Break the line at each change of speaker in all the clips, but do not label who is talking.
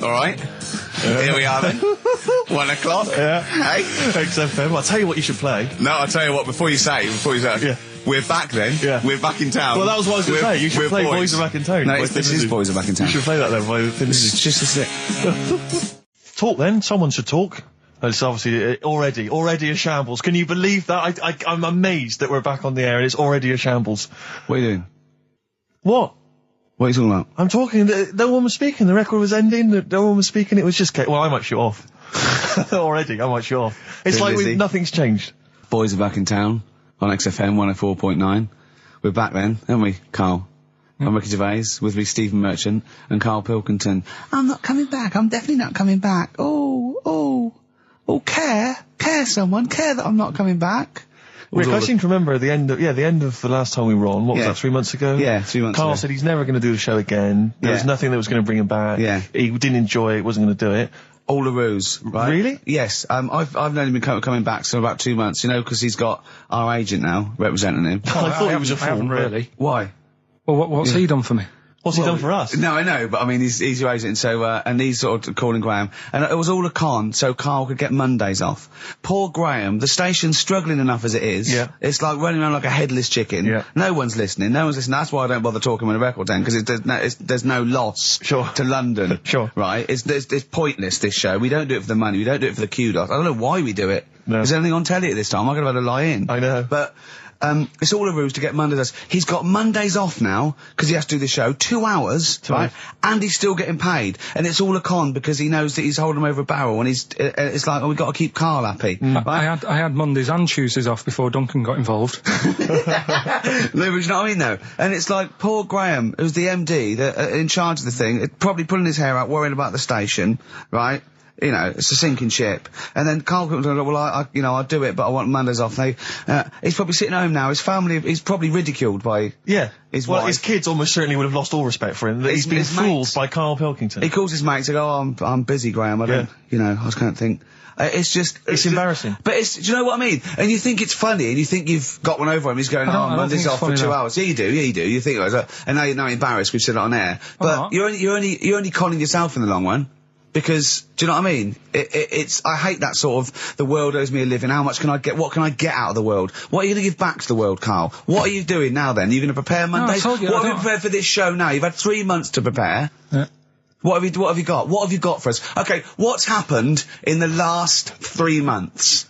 All right. Here we are then. 1 o'clock.
Yeah.
Hey.
XFM. I'll tell you what you should play.
No, I'll tell you what, before you say,
Yeah.
we're back then.
Yeah.
We're back in town.
Well, that was what I was going to say. You should play Boys Are Back in Town.
No, this is Boys Are Back in Town.
You should play that then.
It's just a
Talk then. Someone should talk. It's obviously already a shambles. Can you believe that? I'm amazed that we're back on the air and it's already a shambles.
What are you doing?
What?
What are you talking about?
I'm talking. No one was speaking. The record was ending. No one was speaking. It was just. Well, I might shoot off. Already, I might shoot off. It's like nothing's changed.
Boys Are Back in Town on XFM 104.9. We're back then, aren't we, Carl? I'm Ricky Gervais, with me Stephen Merchant and Karl Pilkington. I'm not coming back. I'm definitely not coming back. Oh, care that I'm not coming back.
Rick, I seem to remember the end of the last time we were on. What was that, 3 months ago?
Yeah, 3 months ago.
Carl said he's never going to do the show again. There was nothing that was going to bring him back.
Yeah.
He didn't enjoy it, wasn't going to do it.
All a ruse, right?
Really?
Yes. I've known him coming back for about 2 months, because he's got our agent now representing him.
I thought he was a fool.
I haven't really.
Why?
Well, what's he done for me?
What's he done for us?
No, I know, but I mean, he's your agent, so, and he's sort of calling Graham. And it was all a con, so Carl could get Mondays off. Poor Graham, the station's struggling enough as it is.
Yeah.
It's like running around like a headless chicken.
Yeah.
No one's listening. That's why I don't bother talking on the record then, because there's no loss to London.
Sure.
Right? It's pointless, this show. We don't do it for the money. We don't do it for the kudos. I don't know why we do it.
No.
Is there anything on telly at this time? I could have had a lie in.
I know.
But, it's all a ruse to get Mondays. He's got Mondays off now, because he has to do the show, 2 hours, right? And he's still getting paid. And it's all a con, because he knows that he's holding him over a barrel, and it's like, we've got to keep Carl happy. Right?
I had Mondays and Tuesdays off before Duncan got involved.
No, but you know what I mean, though? And it's like, poor Graham, who's the MD, in charge of the thing, probably pulling his hair out, worrying about the station, right? It's a sinking ship. And then Karl comes along, well, I'll do it, but I want Mondays off. He's probably sitting home now. His family, he's probably ridiculed by his wife.
His kids almost certainly would have lost all respect for him. He's been fooled by Karl Pilkington.
He calls his mates and goes, I'm busy, Graham. I don't, I just can't think. It's
embarrassing.
But do you know what I mean? And you think it's funny, and you think you've got one over him. He's going, Monday's off for 2 hours. Yeah, you do. You think, and now you're embarrassed we've said it on air. But you're only conning yourself in the long run. Because, do you know what I mean? I hate that sort of, the world owes me a living, what can I get out of the world? What are you going to give back to the world, Carl? What are you doing now then? Are you going to prepare Mondays?
What
have you prepared for this show now? You've had 3 months to prepare.
Yeah.
What have you got? What have you got for us? Okay, what's happened in the last 3 months?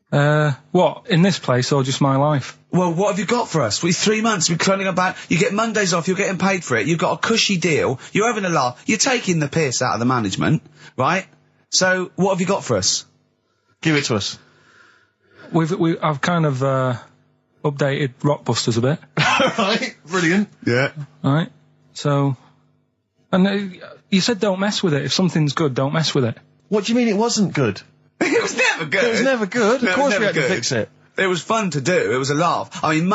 What? In this place or just my life?
Well, what have you got for us? With 3 months, we're cloning about. You get Mondays off, you're getting paid for it, you've got a cushy deal, you're having a laugh, you're taking the piss out of the management, right? So, what have you got for us?
Give it to us.
I've kind of, updated Rockbusters a bit.
Right, brilliant.
Yeah.
Right? So, and you said don't mess with it. If something's good, don't mess with it.
What do you mean it wasn't good?
It was never good.
It was never good.
No,
of course we had
good.
to fix it.
It was fun to do. It was a laugh. I mean,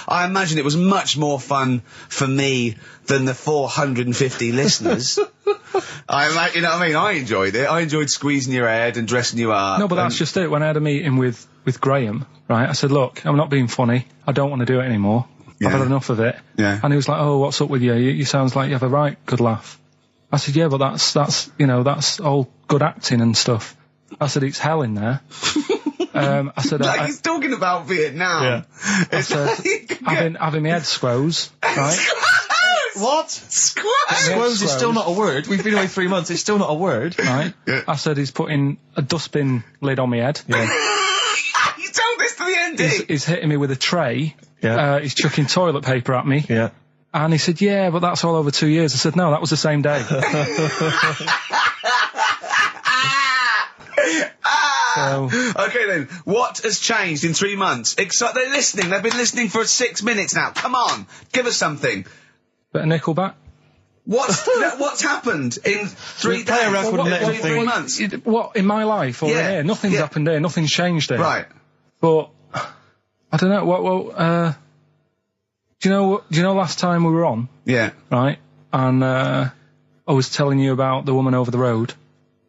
I imagine it was much more fun for me than the 450 listeners. You know what I mean? I enjoyed it. I enjoyed squeezing your head and dressing you up.
No, but that's just it. When I had a meeting with Graham, right, I said, look, I'm not being funny. I don't want to do it anymore.
Yeah.
I've had enough of it.
Yeah.
And he was like, oh, what's up with you? You sounds like you have a right good laugh. I said, yeah, but that's all good acting and stuff. I said, it's hell in there. I said,
like he's talking about Vietnam.
Yeah.
I said, having my head squoze, right?
What? Squoze is still not a word. We've been away 3 months. It's still not a word.
Right?
Yeah.
I said, he's putting a dustbin lid on my head.
Yeah. You told this to the MD.
He's hitting me with a tray.
Yeah.
He's chucking toilet paper at me.
Yeah.
And he said, yeah, but that's all over 2 years. I said, no, that was the same day.
Okay then, what has changed in 3 months? They're listening, they've been listening for 6 minutes now. Come on, give us something.
Bit of Nickelback.
What's happened in 3 days?
Play a record and let him
3 months?
What, in my life or in here? Nothing's happened here, nothing's changed here.
Right.
But, I don't know, do you know last time we were on?
Yeah.
Right? And, I was telling you about the woman over the road,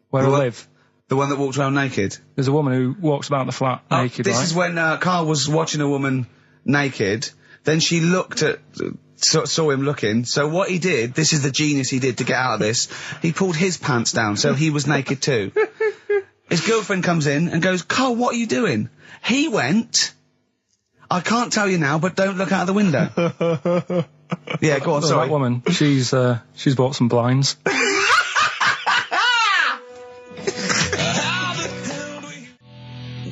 where I live.
The one that walked around naked?
There's a woman who walks about the flat naked,
This is when Carl was watching a woman naked, then she looked at saw him looking. So what he did, this is the genius he did to get out of this, he pulled his pants down so he was naked too. His girlfriend comes in and goes, Karl, what are you doing? He went, I can't tell you now, but don't look out of the window. Yeah, go on, sorry.
That woman, she's bought some blinds.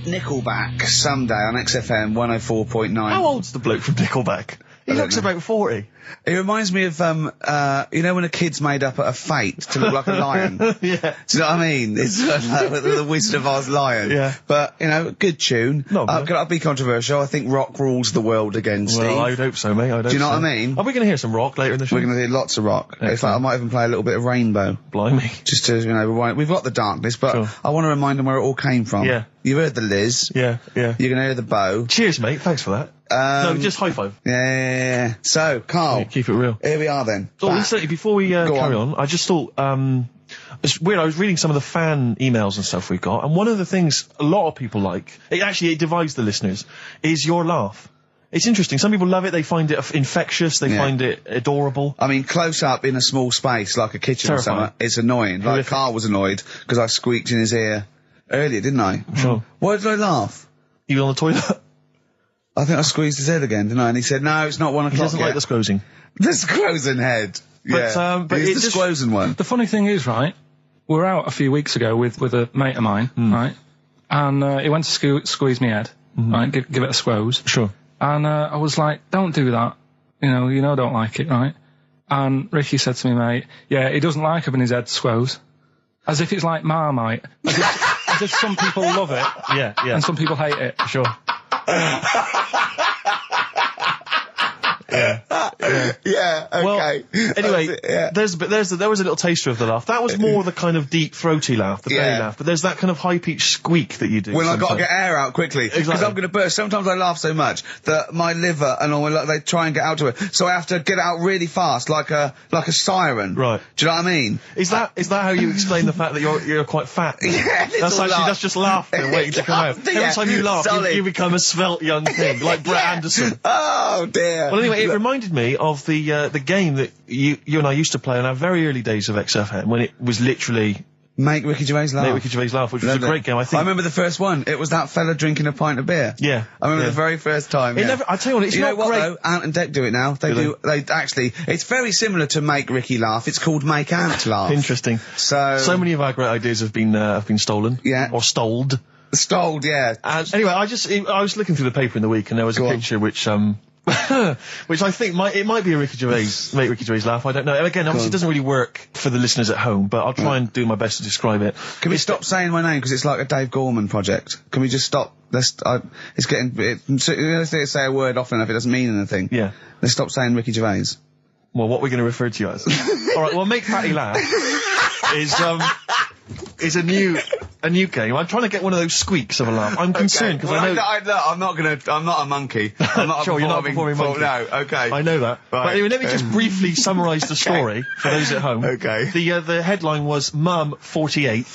Nickelback, Someday on XFM 104.9.
How old's the bloke from Nickelback? He looks about 40.
It reminds me of, you know when a kid's made up at a fete to look like a lion?
Yeah.
Do you know what I mean? It's like the Wizard of Oz lion.
Yeah.
But, you know, good tune.
I'll
be controversial. I think rock rules the world again, Steve.
Well, I'd hope so, mate.
Do you know what I mean?
Are we going to hear some rock later in the show?
We're going to hear lots of rock. Excellent. In fact, I might even play a little bit of Rainbow.
Blimey.
Just to, you know, we've got the darkness, but
sure.
I want to remind them where it all came from.
Yeah.
You've heard the Liz.
Yeah.
You're going to hear the Bow.
Cheers, mate. Thanks for that. No, just high five.
Yeah. So, Karl.
Yeah, keep it real.
Here we are then.
Oh, incidentally, before we carry on, I just thought, it's weird, I was reading some of the fan emails and stuff we've got, and one of the things a lot of people like, it divides the listeners, is your laugh. It's interesting. Some people love it, they find it infectious, they find it adorable.
I mean, close up in a small space, like a kitchen or something, it's annoying. Like, Karl was annoyed, because I squeaked in his ear earlier, didn't I?
Sure.
Why did I laugh?
You on the toilet?
I think I squeezed his head again, didn't I? And he said, no, it's not 1 o'clock
He doesn't like the squozing.
The squozing head. But it's the squozing one.
The funny thing is, right, we were out a few weeks ago with a mate of mine, right, and he went to squeeze me head, right, give it a squoze.
Sure.
And I was like, don't do that. You know I don't like it, right? And Ricky said to me, mate, yeah, he doesn't like having his head squoze. As if it's like Marmite. As if some people love it.
Yeah.
And some people hate it.
Sure.
Yeah, okay.
Well, anyway, there was a little taster of the laugh. That was more the kind of deep, throaty laugh, the belly laugh. But there's that kind of high-pitched squeak that you do.
When I've got to get air out quickly. Because I'm going to burst. Sometimes I laugh so much that my liver and all, they try and get out to it. So I have to get it out really fast, like a siren.
Right.
Do you know what I mean?
Is that how you explain the fact that you're quite fat?
Yeah,
that's just laughter waiting to come out. Every time you laugh, you become a svelte young thing, like Brett Anderson.
Oh, dear.
Well, anyway, it reminded me of the game that you and I used to play in our very early days of XFM, when it was literally
Make Ricky Gervais laugh.
Make Ricky Gervais laugh, which was a great game, I think.
I remember the first one. It was that fella drinking a pint of beer.
Yeah.
I remember the very first time.
I tell you what, it's not great.
Though? Ant and Dec do it now. They actually, it's very similar to Make Ricky Laugh. It's called Make Ant Laugh.
Interesting. So many of our great ideas have been stolen.
Yeah.
Or stoled.
Stoled, yeah.
And anyway, I was looking through the paper in the week, and there was a picture which which I think might be a Ricky Gervais, Make Ricky Gervais laugh. I don't know. Again, obviously it doesn't really work for the listeners at home, but I'll try and do my best to describe it.
Can we stop saying my name, because it's like a Dave Gorman project? Can we just stop? Let's say a word often enough, it doesn't mean anything.
Yeah.
Let's stop saying Ricky Gervais.
Well, what we're going to refer to you as. Alright, well, Make Patty Laugh is a new game. I'm trying to get one of those squeaks of a laugh. I'm concerned because I know.
I'm not a monkey. I'm not
sure, you're not a performing monkey.
No, okay.
I know that. Right. But anyway, let me just briefly summarise the story for those at home.
Okay.
The headline was Mum 48,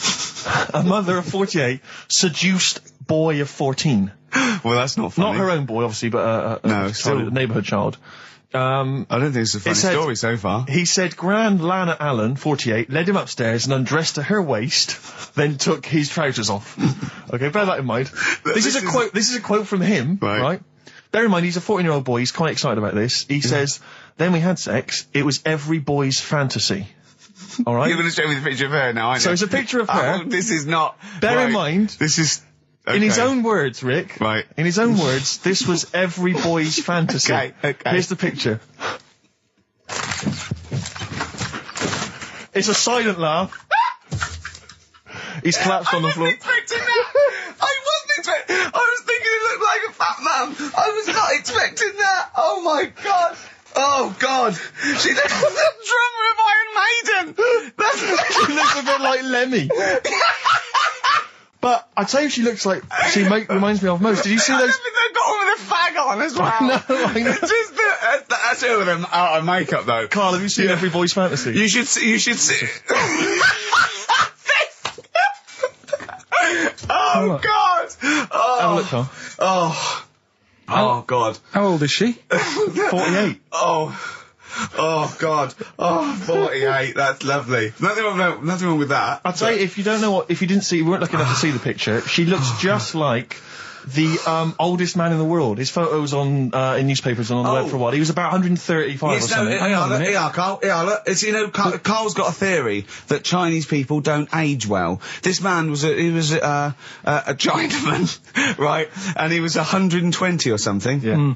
a mother of 48 seduced boy of 14.
Well, that's not funny.
Not her own boy, obviously, but a neighbourhood child.
I don't think it's a funny story so far.
He said Grand Lana Allen, 48, led him upstairs and undressed to her waist, then took his trousers off. Okay, bear that in mind. This is a quote from him, right? Bear in mind, he's a 14-year-old boy, he's quite excited about this. He says, then we had sex, it was every boy's fantasy. Alright?
You're going to show me the picture of her now, aren't you?
So it's a picture of her.
Oh, this is not...
Bear in mind...
This is... Okay.
In his own words, Rick.
Right.
In his own words, this was every boy's fantasy.
Okay.
Here's the picture. It's a silent laugh. He's collapsed on the floor.
I wasn't expecting that. I was thinking it looked like a fat man. I was not expecting that. Oh my god. Oh god. She looks like the drummer of Iron Maiden.
She looks a bit like Lemmy. But I tell you, she looks like reminds me of most. Did you see those?
They've got one with a fag on as well.
I know.
It's just that's her with them out of makeup though.
Carl, have you seen Every Boy's Fantasy?
You should see. Oh god. Oh.
Have a look, Carl.
Oh god.
How old is she?
48.
Oh. Oh, God. Oh, 48. That's lovely. Nothing wrong with that.
I'd say if you don't know if you weren't lucky enough to see the picture, she looks just like the oldest man in the world. His photos on in newspapers and on the web for a while. He was about 135 or something.
Carl. Look. It's, Carl's got a theory that Chinese people don't age well. This man was a Chinaman, right? And he was 120 or something.
Yeah.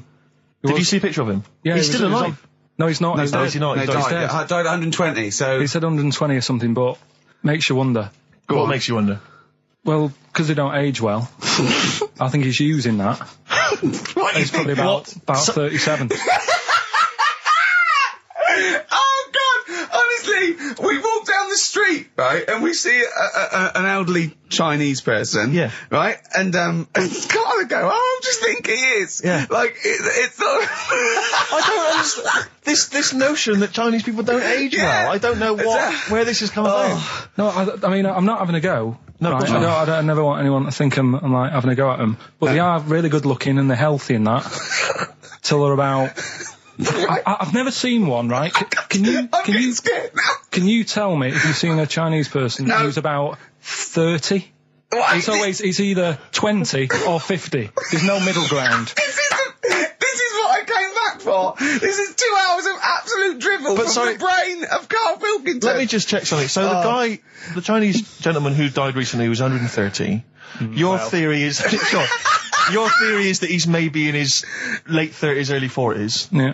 Did you see a picture of him?
Yeah,
he's still alive.
No, he's not.
No, he's not. He died
at 120. So
he said 120 or something, but makes you wonder.
What makes you wonder?
Well, because they don't age well. I think he's using that. He's probably about 37.
Oh, God! Honestly, we walk down the street, right, and we see an elderly Chinese person, right, and Carl would go, I just think he is.
Yeah.
Like, it's not...
I don't understand. This notion that Chinese people don't age well, I don't know where this has come about.
No, I mean, I'm not having a go.
No,
right? I never want anyone to think I'm like having a go at them. But they are really good looking and they're healthy and that. Till they're about... I've never seen one, right? Can you tell me if you've seen a Chinese person who's about 30? It's either 20 or 50. There's no middle ground.
This is what I came back for. This is 2 hours of absolute drivel from the brain of Karl Pilkington.
Let me just check something. So the Chinese gentleman who died recently was 130. Your theory is... Sure. Your theory is that he's maybe in his late 30s, early 40s.
Yeah.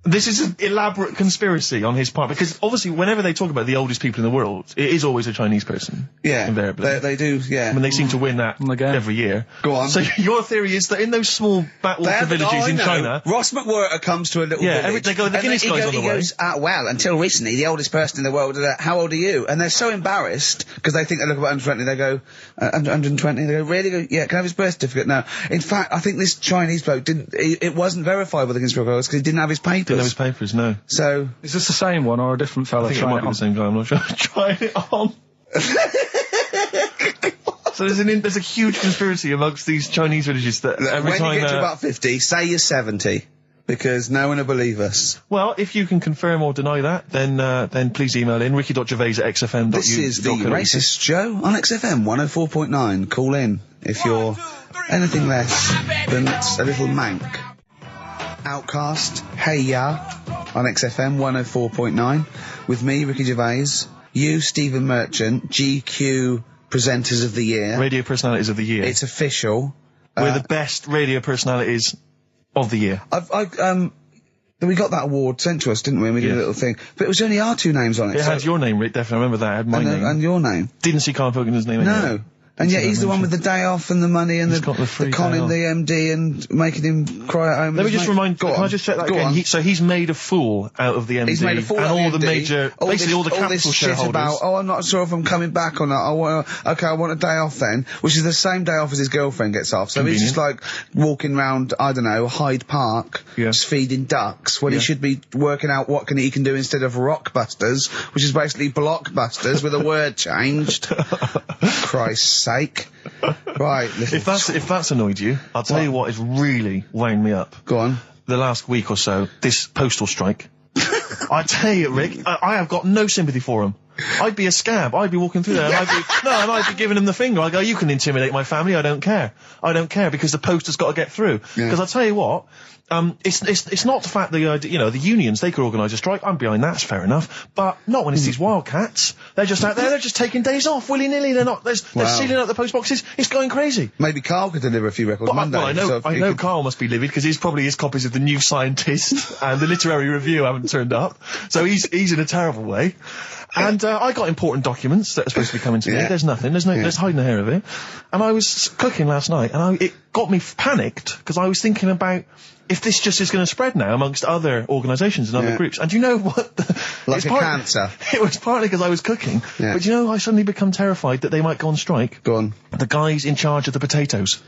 This is an elaborate conspiracy on his part, because obviously whenever they talk about the oldest people in the world, it is always a Chinese person.
Yeah.
Invariably.
They do, yeah.
I mean, they seem to win that every year.
Go on.
So your theory is that in those small backwater villages in China...
Ross McWhirter comes to a little village.
They go, the Guinness guy's on the way.
He goes, well, until recently, the oldest person in the world, how old are you? And they're so embarrassed, because they think they look about 120, they go, 120, they go, really? Yeah, can I have his birth certificate? No. In fact, I think this Chinese bloke it wasn't verified by the conspiracy because he didn't have his papers.
Didn't have his papers, no.
So...
Is this the same one or a different fella?
I think it might be the same guy, I'm not sure. Try it on. So there's a huge conspiracy amongst these Chinese villages that every time...
When you get to about 50, say you're 70. Because no one will believe us.
Well, if you can confirm or deny that, then please email in ricky.gervais@xfm.uk.
This is the Racist Show on XFM 104.9. Call in if you're anything less than a little mank. Outcast, Hey Ya, on XFM 104.9, with me, Ricky Gervais, you, Stephen Merchant, GQ Presenters of the Year.
Radio Personalities of the Year.
It's official.
We're the best radio personalities of the year.
We got that award sent to us, didn't we? And we did a little thing. But it was only our two names on it.
It had your name, Rick, definitely. I remember that. It had my name.
And your name.
Didn't see Karl Pilkington's name anyway.
No. And yet he's the one with the day off and the money and the conning the MD and making him cry at home.
Let me just remind... Can I just check that again? So he's made a fool out of the MD. He's made a fool out of the MD. And all the major... Basically all the capital shareholders. About, I'm not sure if I'm coming back or not. I want a day off then. Which is the same day off as his girlfriend gets off. So he's just like walking around, I don't know, Hyde Park, just feeding ducks, when he should be working out what he can do instead of Rockbusters, which is basically Blockbusters with a word changed. Christ's sake. Right. If that's annoyed you, I'll tell you what is really weighing me up.
Go on.
The last week or so, this postal strike. I tell you, Rick, I have got no sympathy for him. I'd be a scab. I'd be walking through there and I'd be giving him the finger. I go, you can intimidate my family. I don't care. I don't care because the post has got to get through. Because I'll tell you what, it's not the fact that, the unions, they could organise a strike. I'm behind that, it's fair enough. But not when it's these wildcats. They're just out there, they're just taking days off, willy-nilly. They're sealing up the post boxes. It's going crazy.
Maybe Karl could deliver a few records Monday.
Well, I know Karl must be livid because probably his copies of the New Scientist and the Literary Review haven't turned up. So he's in a terrible way. And I got important documents that are supposed to be coming to me. There's nothing. There's hiding a hair of it. And I was cooking last night, and it got me panicked because I was thinking about if this just is going to spread now amongst other organisations and other groups. And you know what?
Like a cancer.
It was partly because I was cooking. Yeah. But I suddenly become terrified that they might go on strike.
Go on.
The guys in charge of the potatoes.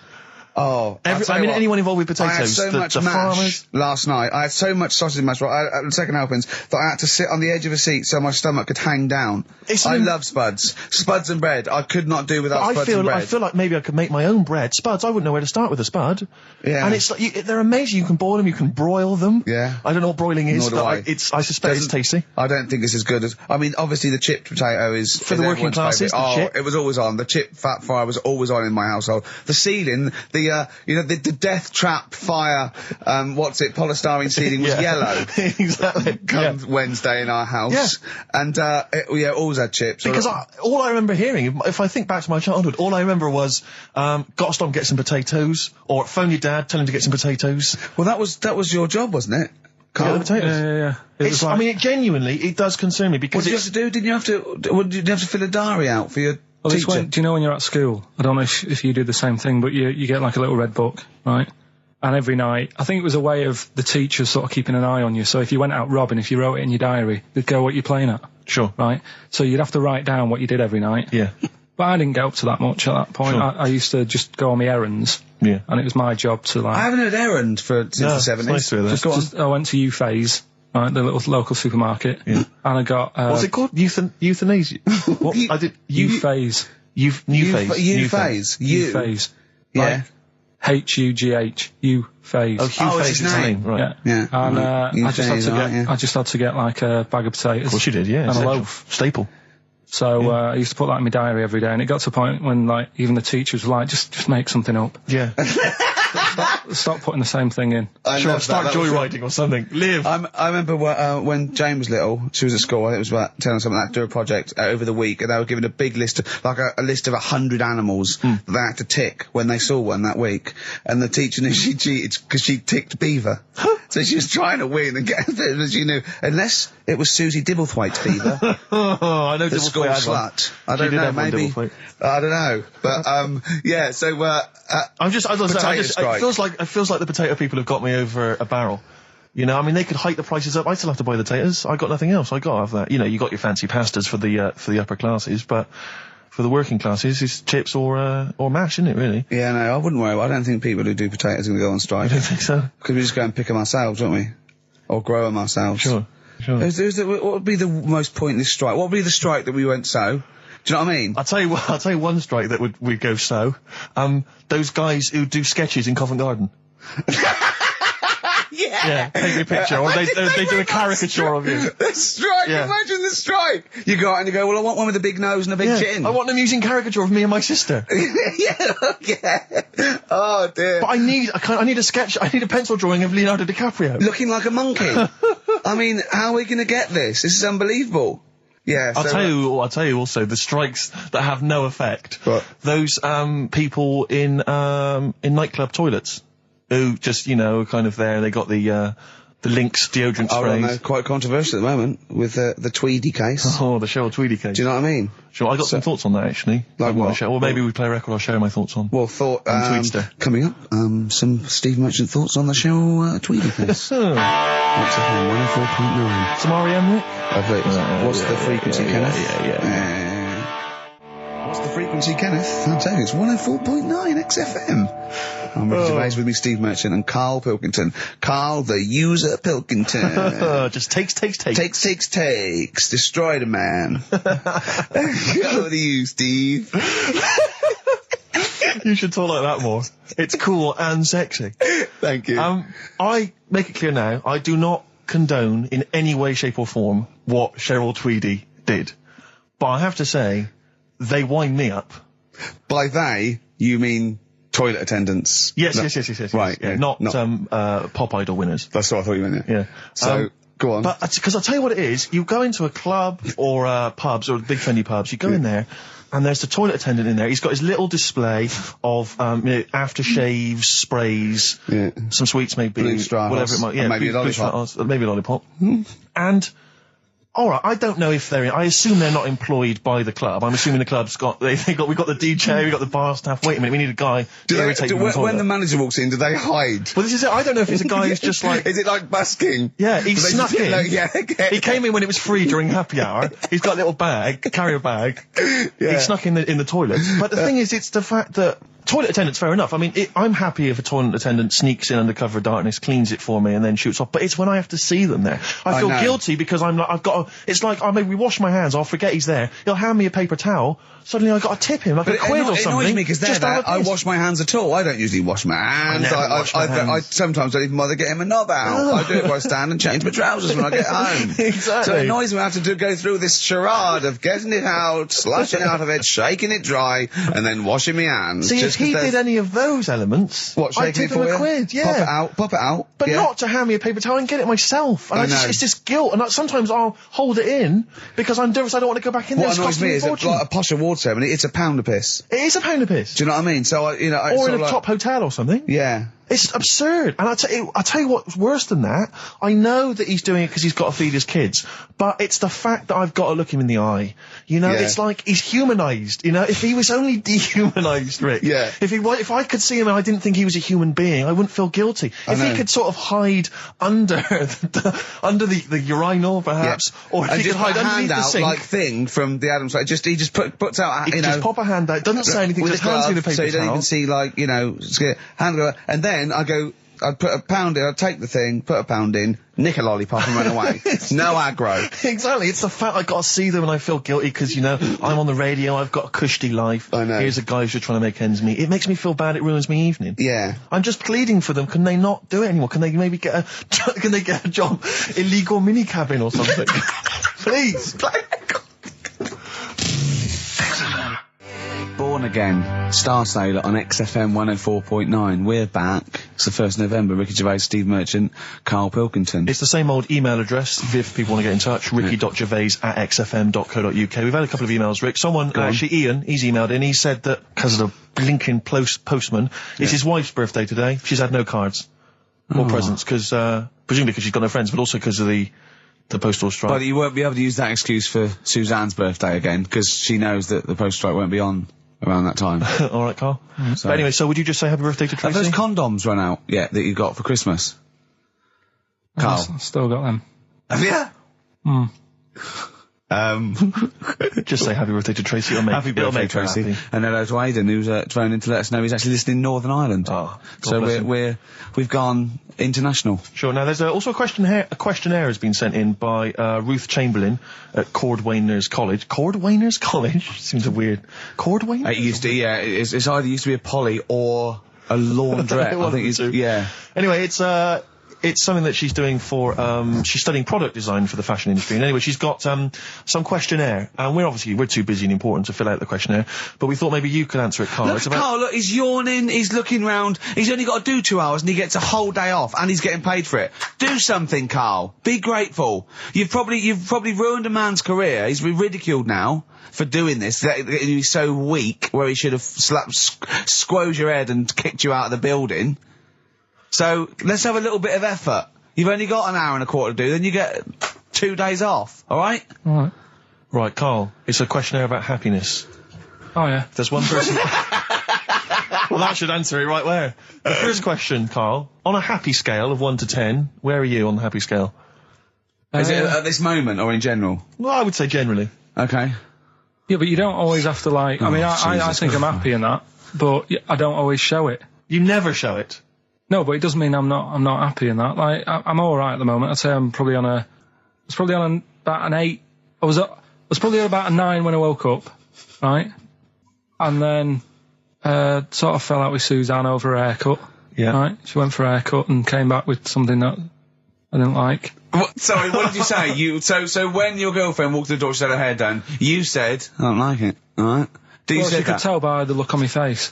Oh,
anyone involved with potatoes.
I had so much mash
farmers.
last night. I had so much sausage mash at the second helpings that I had to sit on the edge of a seat so my stomach could hang down. I love spuds. Spuds and bread. I could not do without spuds and bread.
I feel like maybe I could make my own bread. Spuds, I wouldn't know where to start with a spud.
Yeah.
And it's like, they're amazing. You can boil them, you can broil them.
Yeah.
I don't know what broiling is,
Nor do
but I suspect it's tasty.
I don't think it's as good as... I mean, obviously the chipped potato is...
For the working classes,
it was always on. The chip fat fire was always on in my household. The ceiling, the death trap fire, polystyrene ceiling was yellow.
Exactly.
Come Wednesday in our house. Yeah. And, always had chips.
Because all I remember hearing, if I think back to my childhood, all I remember was, gotta stop and get some potatoes, or phone your dad, tell him to get some potatoes.
Well, that was your job, wasn't it?
Carl? The potatoes.
Yeah.
I mean, genuinely, it does concern me because
what did you have to do? Didn't you have to fill a diary out for your teacher?
Do you know when you're at school? I don't know if you do the same thing, but you get like a little red book, right? And every night, I think it was a way of the teachers sort of keeping an eye on you. So if you went out robbing, if you wrote it in your diary, they'd go what you're playing at.
Sure.
Right? So you'd have to write down what you did every night.
Yeah.
But I didn't get up to that much at that point. Sure. I used to just go on my errands.
Yeah.
And it was my job to like...
I haven't had errand since the 70s.
Nice to hear that.
I went to Gervais, right, the little local supermarket. Yeah. And I got...
what's it called? Euthanasia? What? I did...
Gervais.
New phase.
Yeah.
H-U-G-H. Gervais.
Oh, Gervais is his name, right.
Yeah. And I just had to get like a bag of potatoes.
Of course you did, yeah.
And a loaf.
Staple.
So I used to put that in my diary every day, and it got to a point when like even the teachers were like, just make something up.
Yeah.
Stop putting the same thing in.
Start joyriding or something. Live.
I remember when Jane was little, she was at school, I think it was about 10 or something like that, do a project over the week, and they were given a big list, like a list of 100 animals that they had to tick when they saw one that week. And the teacher knew she cheated because she ticked beaver. So she was trying to win and get it, but she knew, unless it was Susie Dibblethwaite's beaver.
I know
the school slut. I don't know, maybe. I don't know. But, so,
it feels like the potato people have got me over a barrel. You know, I mean, they could hike the prices up. I still have to buy the potatoes. I got nothing else. I got to have that. You know, you got your fancy pastas for the upper classes, but for the working classes, it's chips or mash, isn't it, really? Yeah,
no, I wouldn't worry. I don't think people who do potatoes are going to go on strike.
I don't think so.
Because we just go and pick them ourselves, don't we? Or grow them ourselves.
Sure.
What would be the most pointless strike? What would be the strike that we went so? Do you know what I mean?
I'll tell you one strike that would go so. Those guys who do sketches in Covent Garden. Yeah, take your picture, or they do a caricature of you.
The strike, imagine the strike! You go out and you go, well, I want one with a big nose and a big chin.
I want them using caricature of me and my sister.
Yeah. Oh, dear.
But I need a sketch, I need a pencil drawing of Leonardo DiCaprio.
Looking like a monkey. I mean, how are we going to get this? This is unbelievable. Yeah.
I'll tell you also, the strikes that have no effect.
What?
Those, people in nightclub toilets. Who just, kind of there, they got the Lynx deodorant sprays.
Oh, no, quite controversial at the moment with the Tweedy case.
Oh, the Cheryl Tweedy case.
Do you know what I mean?
Sure, I got some thoughts on that, actually.
Like what?
Or maybe we play a record, I'll share my thoughts on.
Well, coming up, some Steve Merchant thoughts on the Cheryl Tweedy case. XFM 104.9.
Some R.E.M., Rick?
What's the frequency, Kenneth?
Yeah.
What's the frequency, Kenneth? I'll tell you, it's 104.9 XFM. I'm Rick Gervais with me, Steve Merchant, and Karl Pilkington. Karl, the user Pilkington.
Just takes.
Takes. Destroyed a man. Go to you, Steve.
You should talk like that more. It's cool and sexy.
Thank you.
I make it clear now, I do not condone in any way, shape or form what Cheryl Tweedy did. But I have to say, they wind me up.
By they, you mean toilet attendants?
Yes.
Right.
Yeah, not Pop Idol winners.
That's what I thought you meant,
yeah.
So, go on.
But, because I'll tell you what it is, you go into a club or pubs or big friendly pubs, you go in there, and there's the toilet attendant in there. He's got his little display of, aftershaves, sprays, some sweets maybe, whatever it might,
maybe a lollipop.
Maybe a lollipop. And, alright, I don't know if I assume they're not employed by the club. I'm assuming the club's we've got the DJ, we've got the bar staff. Wait a minute, we need a guy to irritate them.
When the manager walks in, do they hide?
Well, this is it. I don't know if it's a guy who's just like...
Is it like busking?
Yeah, he snuck in. He came in when it was free during happy hour. He's got a little carrier bag. Yeah. He snuck in the toilet. But the thing is, it's the fact that toilet attendants, fair enough. I mean, I'm happy if a toilet attendant sneaks in under cover of darkness, cleans it for me, and then shoots off. But it's when I have to see them there. I feel guilty because I've got to, it's like, I maybe wash my hands, I'll forget he's there, he'll hand me a paper towel, suddenly I've got to tip him like a quid or something. It annoys me
because I wash my hands at all. I don't usually wash my hands. I sometimes don't even bother getting my knob out. I do it by stand and change my trousers when I get home.
Exactly.
So it annoys me I have to go through this charade of getting it out, slushing out of it, shaking it dry, and then washing my hands.
See, if he did any of those elements, I'd tip him a quid, yeah.
Pop it out.
But not to hand me a paper towel and get it myself. And it's just guilt. And sometimes I'll hold it in because I'm nervous I don't want to go back in there.
What annoys me is like a posh award ceremony, it's a pound a piss.
It is a pound a piss.
Do you know what I mean? So, or
in a top hotel or something.
Yeah.
It's absurd. And I'll tell you what's worse than that. I know that he's doing it because he's got to feed his kids, but it's the fact that I've got to look him in the eye. You know, it's like he's humanised. You know, if he was only dehumanised, Rick.
Yeah.
If I could see him and I didn't think he was a human being, I wouldn't feel guilty. If he could sort of hide under the urinal, perhaps, or if he could hide underneath the sink.
Like thing from the Addams, like he just puts out,
he just pop a hand out, doesn't say anything, just hands me the paper towel.
So you don't even see, like, you know, hand over, and then I'd put a pound in, I'd take the thing, put a pound in, nick a lollipop and run away. No aggro.
Exactly. It's the fact I've got to see them and I feel guilty because, you know, I'm on the radio, I've got a cushy life.
I know.
Here's a guy who's just trying to make ends meet. It makes me feel bad, it ruins my evening.
Yeah.
I'm just pleading for them. Can they not do it anymore? Can they maybe get a job, illegal mini cabin or something? Please.
Born Again, Star Sailor on XFM 104.9. We're back. It's the 1st November. Ricky Gervais, Steve Merchant, Karl Pilkington.
It's the same old email address if people want to get in touch. ricky.gervais@xfm.co.uk. We've had a couple of emails, Rick. Someone, actually Ian, he's emailed in. He said that because of the blinking postman, it's his wife's birthday today. She's had no cards or presents because, presumably because she's got no friends, but also because of the postal strike.
But you won't be able to use that excuse for Suzanne's birthday again because she knows that the postal strike won't be on around that time.
All right, Carl. So. But anyway, so would you just say happy birthday to Tracy?
Have those condoms run out yet that you got for Christmas? Carl?
I've still got them.
Have you?
Just say happy birthday to Tracy.
Happy birthday, Tracy. Happy. And hello to Aidan, who's phoned in to let us know he's actually listening in Northern Ireland.
Oh,
so we've gone international.
Sure. Now there's also a questionnaire has been sent in by Ruth Chamberlain at Cordwainers College. Cordwainers College seems a weird. Cordwainers.
It used to, yeah. It's either used to be a poly or a laundrette. I think it's
Anyway, it's something that she's doing for, she's studying product design for the fashion industry. And anyway, she's got, some questionnaire. And we're too busy and important to fill out the questionnaire. But we thought maybe you could answer it, Carl.
Carl, look, he's yawning, he's looking round. He's only got to do 2 hours and he gets a whole day off and he's getting paid for it. Do something, Carl. Be grateful. You've probably ruined a man's career. He's been ridiculed now for doing this. He's so weak where he should have squoze your head and kicked you out of the building. So, let's have a little bit of effort. You've only got an hour and a quarter to do, then you get 2 days off, alright?
Alright.
Right, Carl, it's a questionnaire about happiness.
Oh, yeah.
There's one person... Well, that should answer it right where. The first question, Carl, on a happy scale of 1 to 10, where are you on the happy scale?
Is it at this moment or in general?
Well, I would say generally.
Okay.
Yeah, but you don't always have to, like... I think I'm happy in that, but I don't always show it.
You never show it?
No, but it doesn't mean I'm not happy in that. Like, I'm alright at the moment. I'd say I'm probably on about an 8. I was probably on about a 9 when I woke up, right? And then, sort of fell out with Suzanne over a haircut.
Yeah.
Right? She went for a haircut and came back with something that I didn't like.
Sorry, what did you say? So when your girlfriend walked to the door, she had her hair done, you said, I don't like it, alright?
She could tell by the look on my face.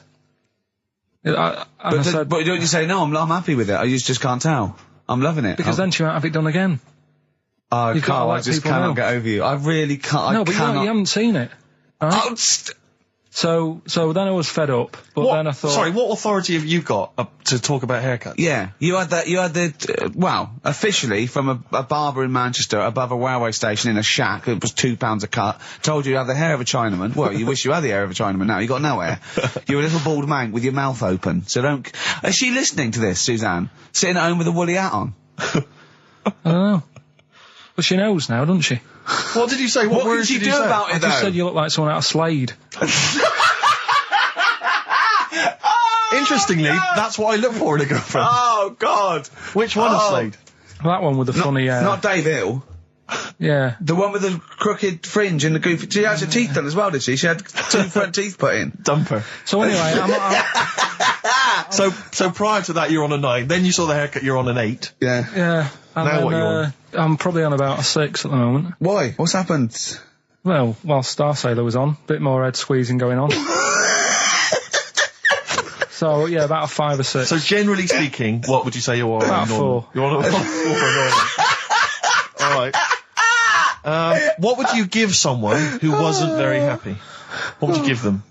But don't you say, no, I'm happy with it, I just can't tell. I'm loving it.
Because then she won't have it done again.
Oh, Carl, I just cannot get over you. I really can't.
No, but you haven't seen it. Right?
Oh,
So then I was fed up, but then I thought...
Sorry, what authority have you got to talk about haircuts?
Yeah, you had officially from a barber in Manchester above a railway station in a shack, it was £2 a cut, told you had the hair of a Chinaman. Well, you wish you had the hair of a Chinaman now, you got no hair. You're a little bald man with your mouth open, so don't... Is she listening to this, Suzanne? Sitting at home with a woolly hat on?
I don't know. Well, she knows now, doesn't she?
What did you say? What
words did you do about it, though?
I just said you look like someone out of Slade.
interestingly, that's what I look for in a girlfriend.
Oh, God.
Which one, Slade?
That one with the funny hair.
Not Dave Hill.
Yeah.
The one with the crooked fringe and the goofy... She had her teeth done as well, did she? She had 2 front teeth put in.
Dumper.
So anyway,
So prior to that, you're on a 9. Then you saw the haircut, you're on an 8.
Yeah.
Yeah. And
now
then,
what are you on?
I'm probably on about a 6 at the moment.
Why? What's happened?
Well, while Star Sailor was on, bit more head squeezing going on. So, yeah, about a 5 or 6.
So generally speaking, what would you say you are?
About 4.
You're on a 4. Alright. What would you give someone who wasn't very happy? What would you give them?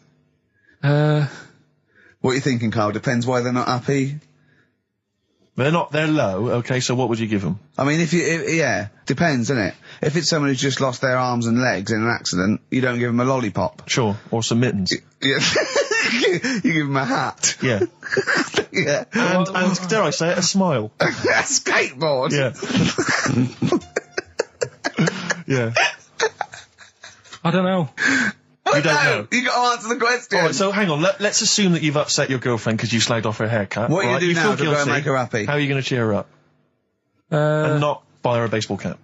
What are you thinking, Carl? Depends why they're not happy.
They're low, okay, so what would you give them?
I mean, yeah, depends, doesn't it? If it's someone who's just lost their arms and legs in an accident, you don't give them a lollipop.
Sure, or some mittens.
Yeah. You give them a hat.
Yeah.
Yeah.
And dare I say it, a smile.
A skateboard.
Yeah. Yeah.
I don't know.
You don't know.
You got to answer the question.
Alright, so hang on, let's assume that you've upset your girlfriend because you slagged off her haircut.
What are you going to do now to
feel
go and make her happy?
How are you going to cheer her up? And not buy her a baseball cap.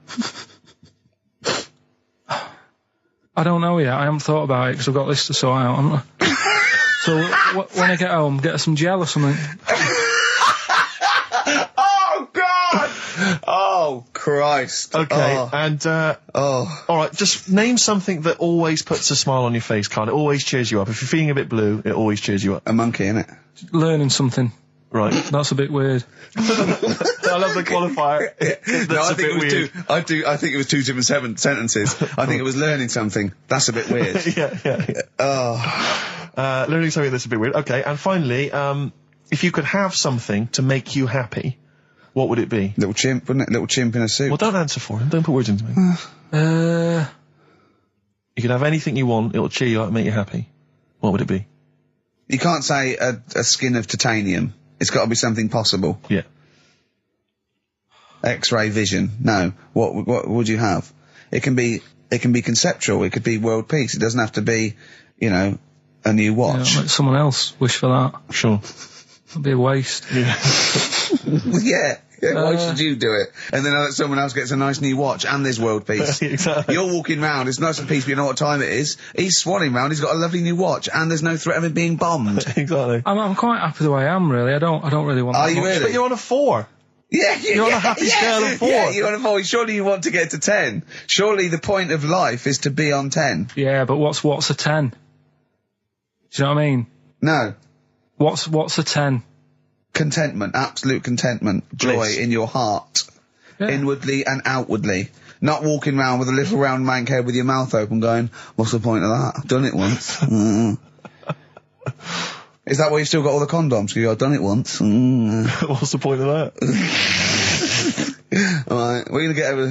I don't know yet. I haven't thought about it because I've got this to sort out, haven't I? So when I get home, get her some gel or something.
Oh, God! Oh, Christ.
Okay,
Oh.
and, alright, just name something that always puts a smile on your face, Carl. It always cheers you up. If you're feeling a bit blue, it always cheers you up.
A monkey, innit?
Learning something.
Right.
That's a bit weird.
I love the qualifier.
No, I think it was 2 different sentences. I think it was learning something. That's a bit weird.
Yeah.
Oh.
Learning something that's a bit weird. Okay, and finally, if you could have something to make you happy, what would it be?
Little chimp, wouldn't it? Little chimp in a suit.
Well, don't answer for him. Don't put words into me. You could have anything you want. It'll cheer you up and make you happy. What would it be?
You can't say a skin of titanium. It's got to be something possible.
Yeah.
X-ray vision. No. What would you have? It can be conceptual. It could be world peace. It doesn't have to be, a new watch.
Yeah, let someone else wish for that.
Sure.
That'd be a waste.
Yeah.
Yeah. Why should you do it? And then someone else gets a nice new watch and there's world peace.
Exactly.
You're walking round, it's nice and peaceful, you know what time it is. He's swanning round, he's got a lovely new watch and there's no threat of him being bombed.
Exactly.
I'm quite happy the way I am, really. I don't really want
Are
that
you
much.
really?
But you're on a 4.
Yeah,
you're on a happy scale of 4.
Yeah, you're on a 4. Surely you want to get to 10. Surely the point of life is to be on 10.
Yeah, but what's a 10? Do you know what I mean?
No.
What's a 10?
Contentment, absolute contentment, joy
Bliss.
in your heart,
Yeah.
inwardly and outwardly. Not walking around with a little round mank head with your mouth open going, what's the point of that? I've done it once. Is that why you've still got all the condoms? I've done it once.
What's the point of that?
Alright, we're gonna get over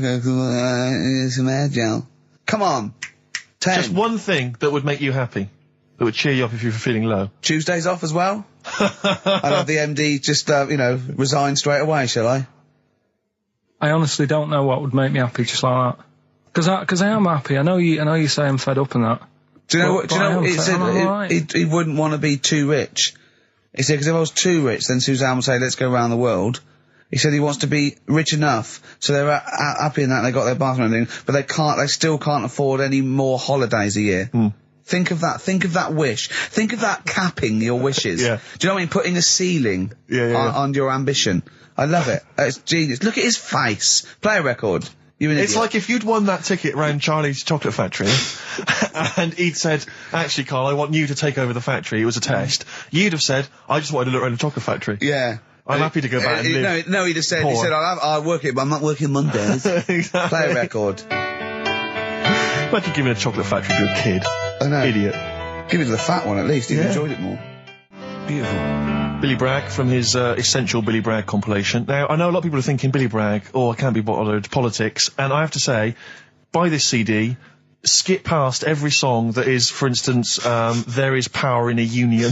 some air gel. Come on. 10.
Just one thing that would make you happy. That would cheer you up if you were feeling low.
Tuesdays off as well? I'll have the MD just, resign straight away, shall I?
I honestly don't know what would make me happy just like that. Because I am happy. I know you say I'm fed up and that.
Do you know what? He said
right.
he wouldn't want to be too rich. He said, because if I was too rich, then Suzanne would say, let's go around the world. He said he wants to be rich enough, so they're happy in that, they got their bathroom and everything, but they still can't afford any more holidays a year. Think of that wish. Think of that capping your wishes.
Yeah.
Do you know what I mean? Putting a ceiling on your ambition. I love it. It's genius. Look at his face. Play a record.
It's like if you'd won that ticket round Charlie's Chocolate Factory and he'd said, actually, Carl, I want you to take over the factory. It was a test. You'd have said, I just wanted to look around the chocolate factory.
Yeah.
I'm happy to go back and live.
No, he'd have said,
poor.
I'll work it, but I'm not working Mondays.
Exactly.
Play a record.
Imagine giving a chocolate factory to a kid.
I know.
Idiot.
Give it to the fat one at least. He'd enjoyed it more. Beautiful.
Billy Bragg from his Essential Billy Bragg compilation. Now, I know a lot of people are thinking Billy Bragg, I can't be bothered, politics, and I have to say, buy this CD, skip past every song that is, for instance, there is power in a union.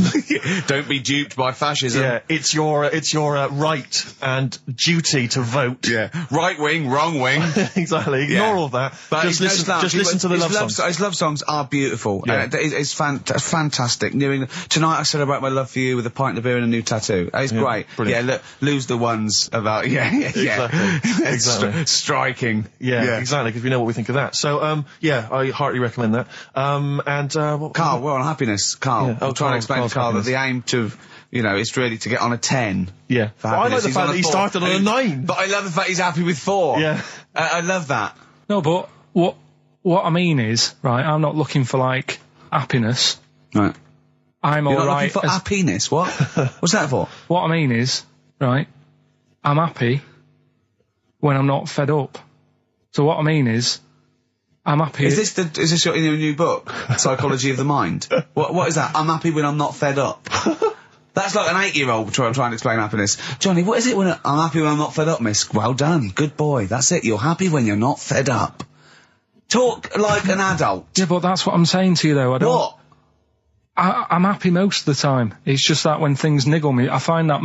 Don't be duped by fascism.
Yeah, it's your right and duty to vote.
Yeah, right wing, wrong wing.
Exactly. Ignore all that. But just listen to the love songs.
His love songs are beautiful.
Yeah.
It's fantastic. Tonight I celebrate my love for you with a pint of beer and a new tattoo. It's great.
Brilliant.
Yeah, lose the ones about
Exactly.
Striking.
Yeah, exactly. Because we know what we think of that. So I heartily recommend that.
Carl, we're on happiness. Carl,
Yeah.
I'm trying to explain to Carl that the aim to, is really to get on a 10.
Yeah.
Well,
I like the fact that he started on a 9.
But I love the fact he's happy with 4.
Yeah.
I love that.
No, but what I mean is, right, I'm not looking for, like, happiness.
Right.
I'm
You're
all
not
right.
looking for happiness? What? What's that for?
What I mean is, right, I'm happy when I'm not fed up. So what I mean is, I'm happy.
Is this your new book, Psychology of the Mind? What is that? I'm happy when I'm not fed up. That's like an 8-year-old trying to explain happiness. Johnny, what is it when I'm happy when I'm not fed up, miss? Well done, good boy. That's it. You're happy when you're not fed up. Talk like an adult.
Yeah, but that's what I'm saying to you, though.
What?
I'm happy most of the time. It's just that when things niggle me, I find that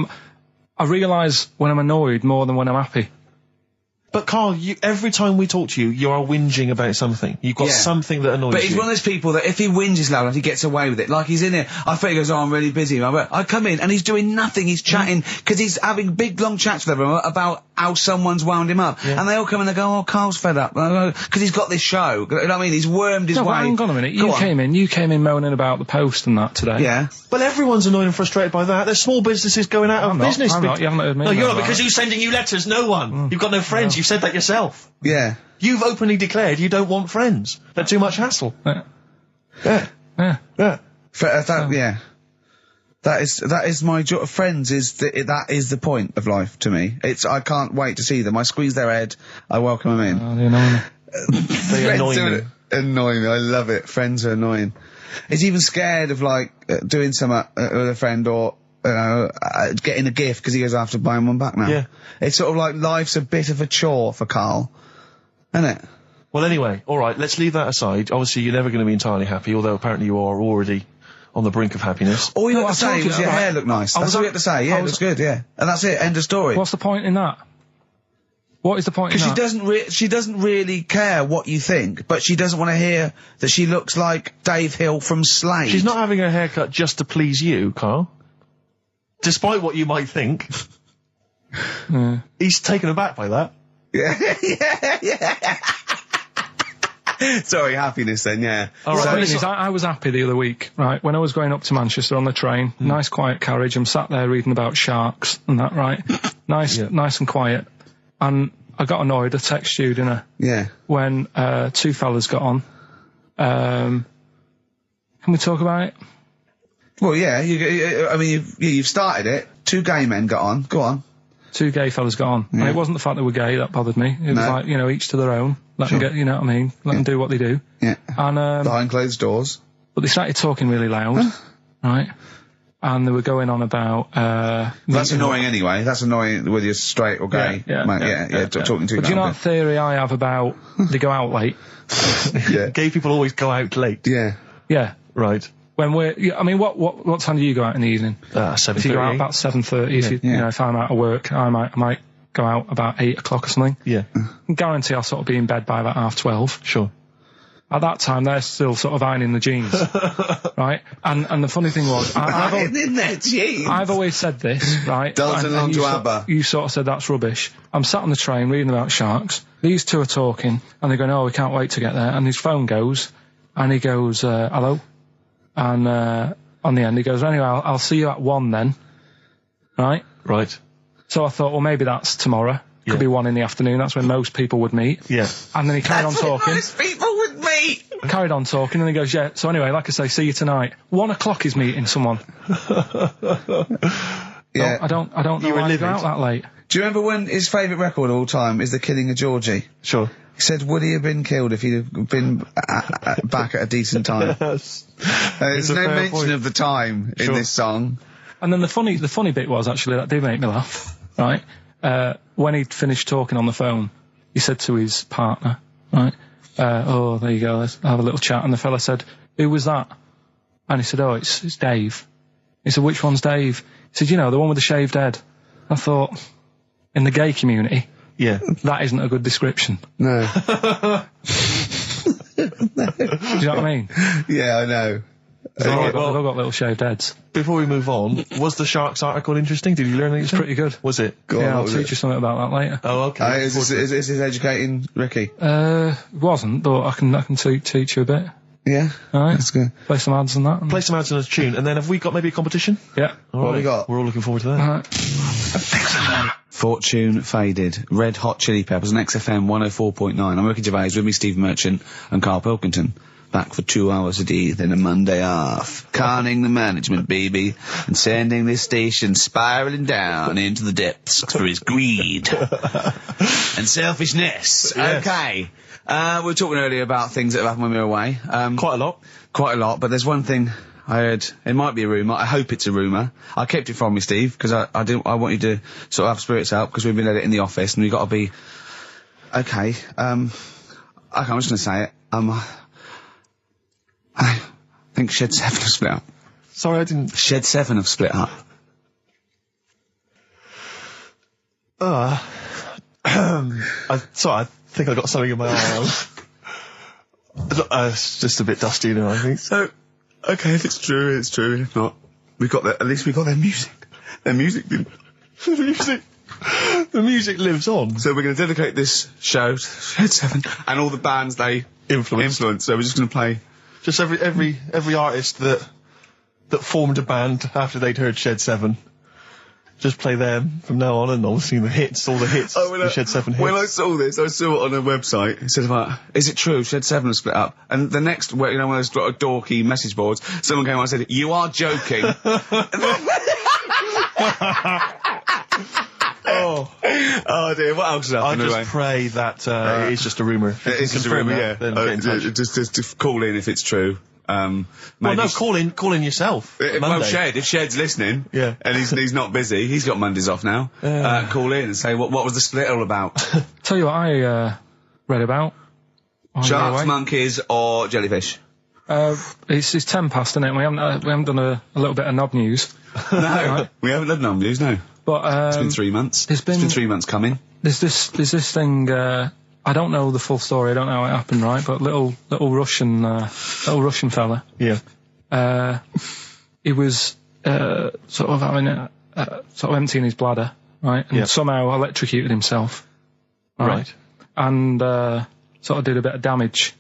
I realise when I'm annoyed more than when I'm happy.
But Carl, every time we talk to you, you are whinging about something. You've got something that annoys you.
But he's one of those people that if he whinges loud enough, he gets away with it. Like he's in here, I think he goes, I'm really busy. I come in and he's doing nothing. He's chatting, because he's having big, long chats with everyone about how someone's wound him up. Yeah. And they all come and they go, oh, Carl's fed up. Because he's got this show. You know what I mean? He's wormed his way.
Hang on a minute. You came in moaning about the Post and that today.
Yeah.
Well, everyone's annoyed and frustrated by that. There's small businesses going out of business.
I'm not. You haven't heard me.
No, you're not, because who's sending you letters? No one. You've got no friends. You've said that yourself.
Yeah.
You've openly declared you don't want friends. They're too much hassle.
Yeah.
Yeah. That is my joy. Friends that is the point of life to me. I can't wait to see them. I squeeze their head. I welcome them in.
Oh, they annoy me.
They annoy me.
Annoying me. I love it. Friends are annoying. He's even scared of doing something with a friend or getting a gift because he goes after buying one back now.
Yeah.
It's sort of like life's a bit of a chore for Carl, isn't it?
Well, anyway, all right, let's leave that aside. Obviously, you're never going to be entirely happy, although apparently you are already on the brink of happiness.
All you had to say was your hair looked nice. That's all you had to say. Yeah, it looks good, yeah. And that's it, end of story.
What's the point in that? What is the point in that?
Because she doesn't really care what you think, but she doesn't want to hear that she looks like Dave Hill from Slade.
She's not having her haircut just to please you, Carl. Despite what you might think. He's taken aback by that.
Yeah. Sorry, happiness then, yeah.
All right, so I was happy the other week, right, when I was going up to Manchester on the train, nice quiet carriage, I'm sat there reading about sharks and that, right? Nice and quiet. And I got annoyed, I texted you, didn't I?
Yeah.
When 2 fellas got on. Can we talk about it?
Well, yeah, you've started it. 2 gay men got on. Go on.
2 gay fellas got on. Yeah. And it wasn't the fact they were gay that bothered me. It was like, each to their own. Let them get, you know what I mean? Let them do what they do.
Yeah.
And,
behind closed doors.
But they started talking really loud, right? And they were going on about,
that's annoying anyway. That's annoying whether you're straight or gay. Talking to you.
But do you know what theory I have about they go out late?
Yeah.
Gay people always go out late.
Yeah.
Yeah.
Right.
When what time do you go out in the evening?
7:30.
If you go out about 7:30, if I'm out of work, I might go out about 8 o'clock or something.
Yeah.
I guarantee I'll sort of be in bed by about 12:30.
Sure.
At that time, they're still sort of ironing the jeans, right? And the funny thing was, I've always said this, right?
Dancing along to ABBA.
You sort of said that's rubbish. I'm sat on the train reading about sharks. These 2 are talking, and they're going, "Oh, we can't wait to get there." And his phone goes, and he goes, "Hello," and on the end he goes, "Anyway, I'll see you at 1 then," right?
Right.
So I thought, well, maybe that's tomorrow. Could be 1 in the afternoon. That's when most people would meet.
Yeah.
And then he carried on talking.
Most people would meet.
Carried on talking, and he goes, "Yeah. So anyway, like I say, see you tonight. 1 o'clock is meeting someone."
Yeah.
I don't know why you go out that late.
Do you remember when his favourite record of all time is The Killing of Georgie?
Sure.
He said, would he have been killed if he'd have been back at a decent time?
Yes.
There's no mention of the time in this song.
And then the funny bit was, actually, that did make me laugh, right? When he'd finished talking on the phone, he said to his partner, right, oh, there you go, let's have a little chat. And the fella said, who was that? And he said, oh, it's Dave. He said, which one's Dave? He said, you know, the one with the shaved head. I thought, in the gay community,
yeah,
that isn't a good description.
No.
Do you know what I mean?
Yeah, I know.
They've all got little shaved heads.
Before we move on, was the Sharks article interesting? Did you learn anything?
It's pretty good.
Was it?
I'll teach you something about that later.
Oh, okay.
Is this educating Ricky?
It wasn't, but I can teach you a bit.
Yeah.
Alright.
That's good.
Play some ads and that.
Play some ads and a tune, and then have we got maybe a competition?
Yeah.
What have we got?
We're all looking forward to that.
Alright.
Fortune Faded, Red Hot Chili Peppers on XFM 104.9. I'm Ricky Gervais, with me Steve Merchant and Karl Pilkington. Back for 2 hours a day, then a Monday off. Conning the management, baby, and sending this station spiraling down into the depths for his greed and selfishness.
Yes.
Okay. We were talking earlier about things that have happened when we were away.
Quite a lot,
but there's one thing I heard. It might be a rumour. I hope it's a rumour. I kept it from you, Steve, because I want you to sort of have spirits out, because we've been at it in the office, and we've got to be... Okay, I'm just going to say it. I think Shed 7 have split up.
Sorry, I didn't...
Shed 7 have split up.
I think I got something in my eye. It's just a bit dusty now, I think.
So, okay, if it's true, it's true. If not, at least we got their music. Their music didn't.
The music lives on.
So we're going to dedicate this show to Shed 7 and all the bands they influenced. So we're just going to play...
Just every artist that formed a band after they'd heard Shed 7. Just play them from now on, and obviously the hits, all the hits, the Shed 7 hits.
When I saw this, I saw it on a website. It said about, is it true Shed 7 has split up? And the next, one of those dorky message boards, someone came on and said, you are joking. Oh dear, what else has happened?
I just pray that it is just a rumour.
It's just a rumour, yeah. Just call in if it's true.
Well, no, call in yourself.
Well, Shed, if Shed's listening,
yeah,
and he's not busy, he's got Mondays off now. Call in and say what was the split all about?
Tell you what I read about.
Sharks, monkeys, or jellyfish?
It's 10 past, isn't it? We haven't done a little bit of knob news.
No, right? We haven't done knob news, no.
But
it's been 3 months. It's been 3 months coming.
There's this thing. I don't know the full story. I don't know how it happened, right? But little Russian fella.
Yeah.
He was sort of having sort of emptying his bladder, right? And somehow electrocuted himself. Right. And sort of did a bit of damage.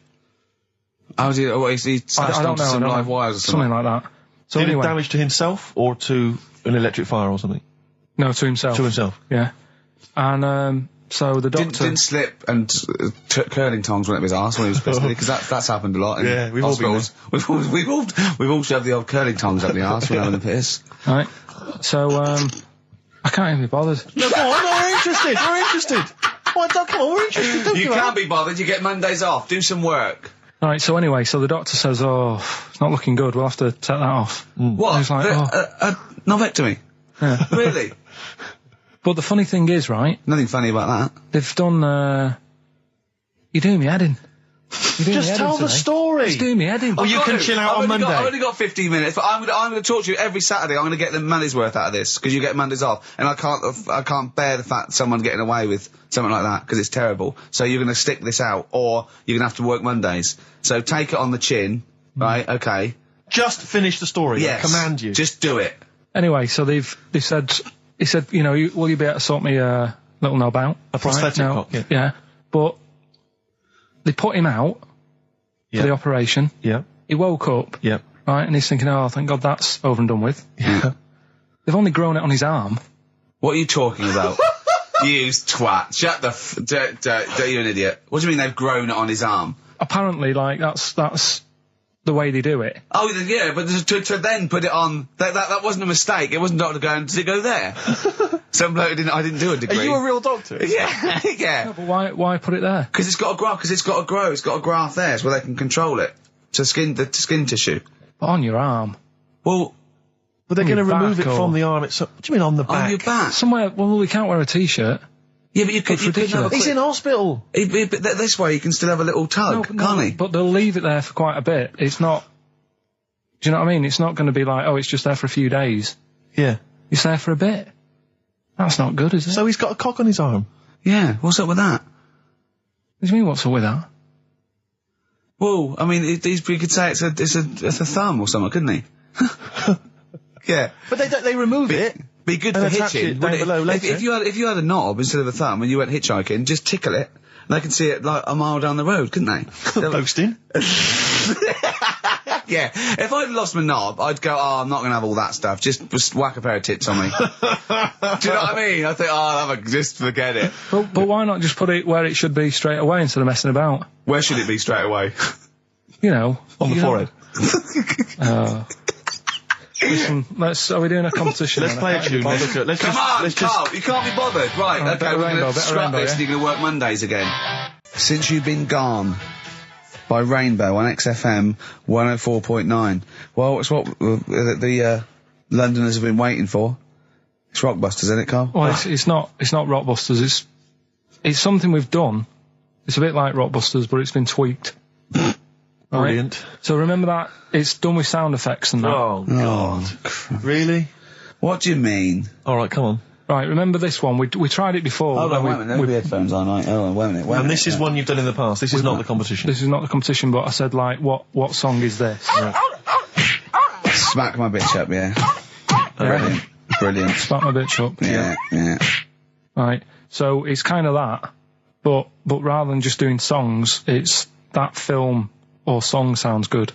How did he smashed onto some live wires or something?
Something like that. So
did
anyway,
it damage to himself or to an electric fire or something?
No, to himself.
To himself.
Yeah. And so the doctor
didn't slip and took curling tongs went up his arse when he was pissed, because that's happened a lot. In
yeah, we've all been there.
We've all shoved the old curling tongs up the arse when having a piss.
Right. So I can't even be bothered.
No, go on. No, we're interested. Come on, we're interested.
You can't be bothered. You get Mondays off. Do some work.
All right. So anyway, so the doctor says, "Oh, it's not looking good. We'll have to take that off."
What?
And he's like,
Novectomy.
Yeah.
Really?
But the funny thing is, right?
Nothing funny about that.
They've done. You're doing me head in.
Just tell the story.
Just doing me head in.
Oh, you can chill out on Monday.
I've only got 15 minutes, but I'm going to talk to you every Saturday. I'm going to get the money's worth out of this, because you get Mondays off, and I can't bear the fact someone getting away with something like that, because it's terrible. So you're going to stick this out, or you're going to have to work Mondays. So take it on the chin, right? Okay.
Just finish the story.
Yes.
I command you.
Just do it.
Anyway, so they said, he said, you know, will you be able to sort me a little knob out?
A prosthetic cock.
Yeah. But they put him out for the operation.
Yeah.
He woke up.
Yeah.
Right, and he's thinking, oh, thank God that's over and done with.
Yeah.
They've only grown it on his arm.
What are you talking about? You twat. Shut the you're an idiot. What do you mean they've grown it on his arm?
Apparently, like, that's the way they do it.
Oh, yeah, but to then put it on, that wasn't a mistake. It wasn't doctor going, did it go there? Some bloke I didn't do a degree.
Are you a real doctor?
Yeah, yeah.
No, but why put it there?
Because it's got to grow, it's got a graft there, so they can control it. To skin tissue.
But on your arm.
Well,
but they're going to remove it from the arm itself. What do you mean on the back?
On your back.
Somewhere, well, we can't wear a t-shirt.
Yeah, but you could have
He's in hospital.
But this way he can still have a little tug, can't he?
But they'll leave it there for quite a bit. It's not... Do you know what I mean? It's not going to be like, oh, it's just there for a few days.
Yeah.
It's there for a bit. That's not good, is it?
So he's got a cock on his arm?
Yeah, what's up with that?
What do you mean, what's up with that?
Well, I mean, we could say it's a thumb or something, couldn't he? Yeah.
But they remove it.
Be good for hitching. If you had a knob instead of a thumb and you went hitchhiking, just tickle it, and they can see it like a mile down the road, couldn't they?
Posting.
Yeah. If I'd lost my knob, I'd go, oh, I'm not going to have all that stuff. Just whack a pair of tits on me. Do you know what I mean? I think, oh, just forget it.
But why not just put it where it should be straight away instead of messing about?
Where should it be straight away?
You know.
On the forehead.
Listen, are we doing a competition?
Let's play a tune.
Carl, you can't be bothered. Right, okay, we're going to scrap this and you're going to work Mondays again. Since You've Been Gone by Rainbow on XFM 104.9. Well, it's what the Londoners have been waiting for. It's Rockbusters, isn't it, Carl?
Well, it's not Rockbusters. It's something we've done. It's a bit like Rockbusters, but it's been tweaked.
Brilliant.
Right? So remember that it's done with sound effects and that.
Oh God! Really?
What do you mean?
All right, come on.
Right, remember this one? We tried it before.
Hold on, wait a minute. There'll be headphones on, right? Oh, wait a minute.
And this is one you've done in the past. This is not the competition.
This is not the competition, but I said, like, what song is this?
Right. Smack my bitch up, yeah. Brilliant.
Smack my bitch up.
Yeah.
Right. So it's kind of that, but rather than just doing songs, it's that film or song sounds good.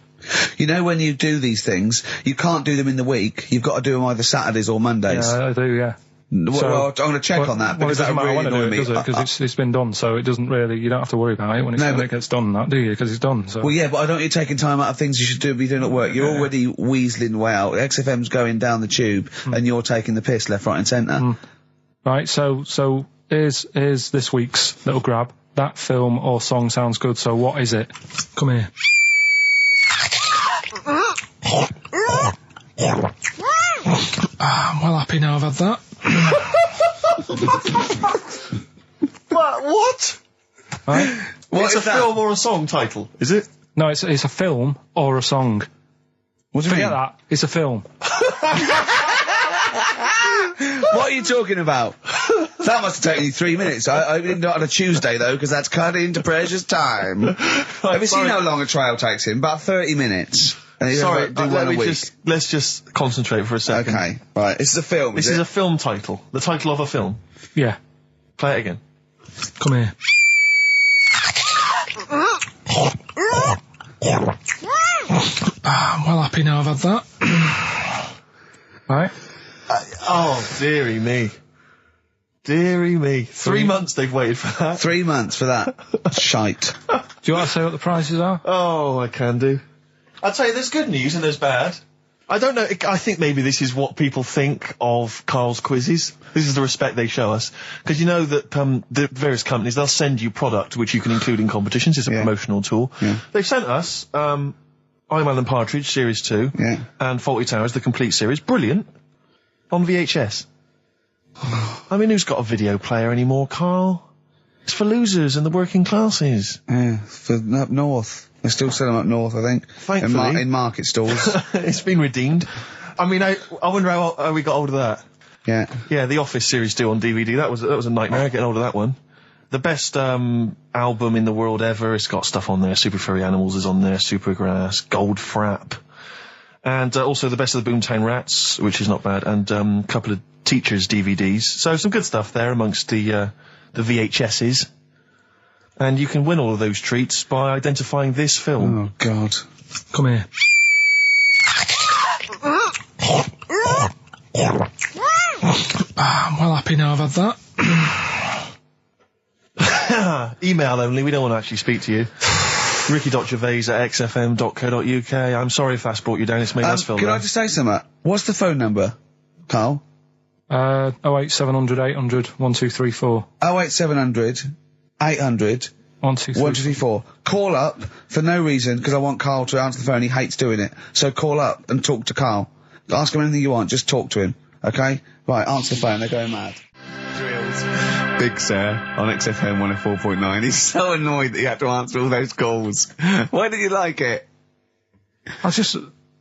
You know, when you do these things, you can't do them in the week. You've got to do them either Saturdays or Mondays.
Yeah, I do, yeah.
Well, I'm going to check on that, because that really annoys me.
Because it's been done, so it doesn't really, you don't have to worry about it when it gets done, do you? Because it's done, so.
Well, yeah, but I don't want you taking time out of things you should be doing at work. You're already weaseling way out. XFM's going down the tube, and you're taking the piss left, right and centre.
Right, so here's this week's little grab. That film or song sounds good, so what is it? Come here. I'm well happy now I've had that.
What?
Right?
It's a film or a song title, is it?
No, it's a film or a song.
What do you mean?
Forget that. It's a film.
What are you talking about? That must have taken you 3 minutes. I didn't do it on a Tuesday, though, because that's cut into precious time. Have you seen how long a trial takes him? About 30 minutes.
Sorry, let's just concentrate for a second.
Okay, right. This is a film,
This is a film title. The title of a film.
Yeah.
Play it again.
Come here. I'm well happy now I've had that. Right?
Oh, dearie me. Dearie me. 3 months they've waited for that.
3 months for that. Shite.
Do you want to say what the prices are?
Oh, I can do. I'll tell you, there's good news and there's bad. I don't know, I think maybe this is what people think of Carl's quizzes. This is the respect they show us. Because you know that the various companies, they'll send you product which you can include in competitions. It's a promotional tool. Yeah. They've sent us I'm Alan Partridge, Series 2, and Fawlty Towers, the complete series. Brilliant. On VHS. I mean, who's got a video player anymore, Carl? It's for losers and the working classes.
Yeah, for up north. They still sell them up north, I think.
Thankfully.
In market stores.
It's been redeemed. I mean, I wonder how we got hold of that.
Yeah.
Yeah, The Office Series 2 on DVD. That was a nightmare, getting hold of that one. The best album in the world ever. It's got stuff on there. Super Furry Animals is on there. Supergrass, Gold Frap. And also The Best of the Boomtown Rats, which is not bad. And a couple of Teachers DVDs. So some good stuff there amongst the VHSs. And you can win all of those treats by identifying this film.
Oh, God.
Come here. I'm well happy now I've had
that. Email only, we don't want to actually speak to you. ricky.gervais@xfm.co.uk. I'm sorry if that's brought you down, it's made us feel
Can
bad.
I just say something? What's the phone number, Carl?
08700 800 1234.
08700 800
1234.
Call up for no reason, because I want Carl to answer the phone. He hates doing it. So call up and talk to Carl. Ask him anything you want, just talk to him. Okay? Right, answer the phone, they're going mad. Big Sir on XFM 104.9. He's so annoyed that he had to answer all those calls. Why did you like it?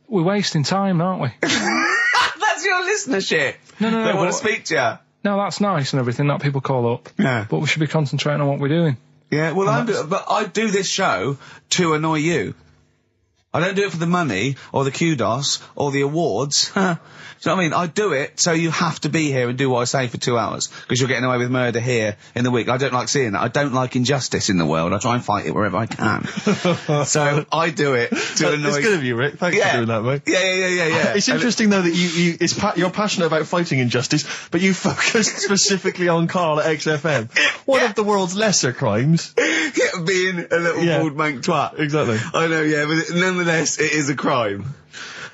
We're wasting time, aren't we?
That's your listenership.
No.
They want to speak to you.
No, that's nice and everything, that people call up.
Yeah.
But we should be concentrating on what we're doing.
Yeah, well, but I do this show to annoy you. I don't do it for the money, or the kudos, or the awards. Do you know what I mean? I do it so you have to be here and do what I say for 2 hours, because you're getting away with murder here in the week. I don't like seeing that. I don't like injustice in the world. I try and fight it wherever I can. So I do it to annoy...
It's good of you, Rick. Thanks for doing that, mate.
Yeah.
It's interesting, though, that you're passionate about fighting injustice, but you focus specifically on Karl at XFM. One of the world's lesser crimes.
Being a little bald mank twat.
Exactly.
I know, yeah, but nonetheless, it is a crime.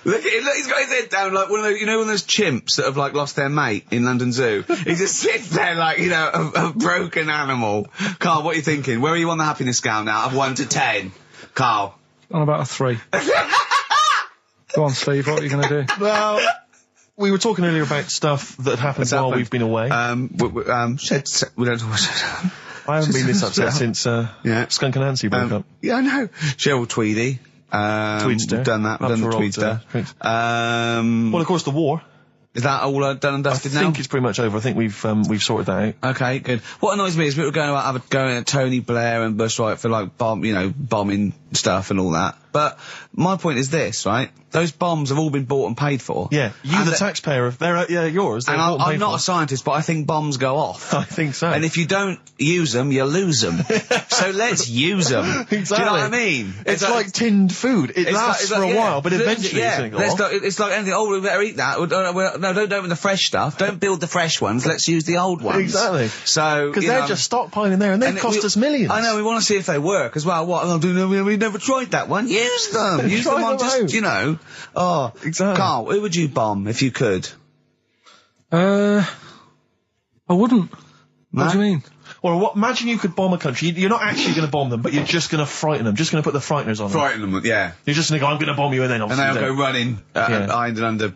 Look at it, look, he's got his head down like one of those, one of those chimps that have, like, lost their mate in London Zoo. He just sits there like, a broken animal. Karl, what are you thinking? Where are you on the happiness scale now, of 1 to 10? Karl?
On about a 3. Go on, Steve, what are you going to do?
Well, we were talking earlier about stuff that happened while we've been away.
We don't talk
I haven't been this upset since Skunk and Nancy broke up.
Yeah, I know. Cheryl Tweedy.
Tweedster.
We've done that. We've done the Tweedster.
Well, of course, the war.
Is that all done and dusted now?
I think it's pretty much over. I think we've sorted that out.
Okay, good. What annoys me is people going about going at Tony Blair and Bush, right, for like bombing stuff and all that. But my point is this, right? Those bombs have all been bought and paid for.
Yeah, you, the taxpayer, they're yours.
And I'm not a scientist, but I think bombs go off.
I think so.
And if you don't use them, you lose them. So let's use them.
Exactly.
Do you know what I mean?
It's like tinned food. It lasts for a while, but eventually it's going to go off.
It's like anything. Oh, we better eat that. No, don't open the fresh stuff. Don't build the fresh ones. Let's use the old ones.
Exactly.
So
because they're just stockpiling there, and they cost us millions.
I know. We want to see if they work as well. What? We've never tried that one. Use them. Use them on just Oh, exactly. Karl, who would you bomb if you could?
I wouldn't.
No?
What do you mean?
Well, imagine you could bomb a country. You're not actually going to bomb them, but you're just going to frighten them. Just going to put the frighteners on them.
Frighten them, yeah.
You're just going to go, I'm going to bomb you, and then obviously...
And they'll go running, hiding under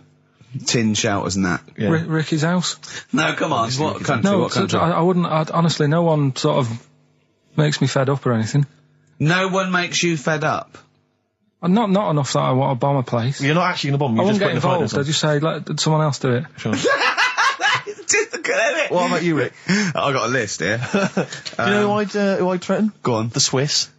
tin shelters and that.
Yeah. Ricky's house?
No, come on. What country?
No,
what country?
I wouldn't. Honestly, no one sort of makes me fed up or anything.
No one makes you fed up?
Not enough that I want to bomb a place.
You're not actually going to bomb them.
I wouldn't get involved. I just say, let someone else do it.
Sure.
Typical, isn't it?
What about you, Rick?
I got a list here.
Do you know who I'd threaten?
Go on.
The Swiss.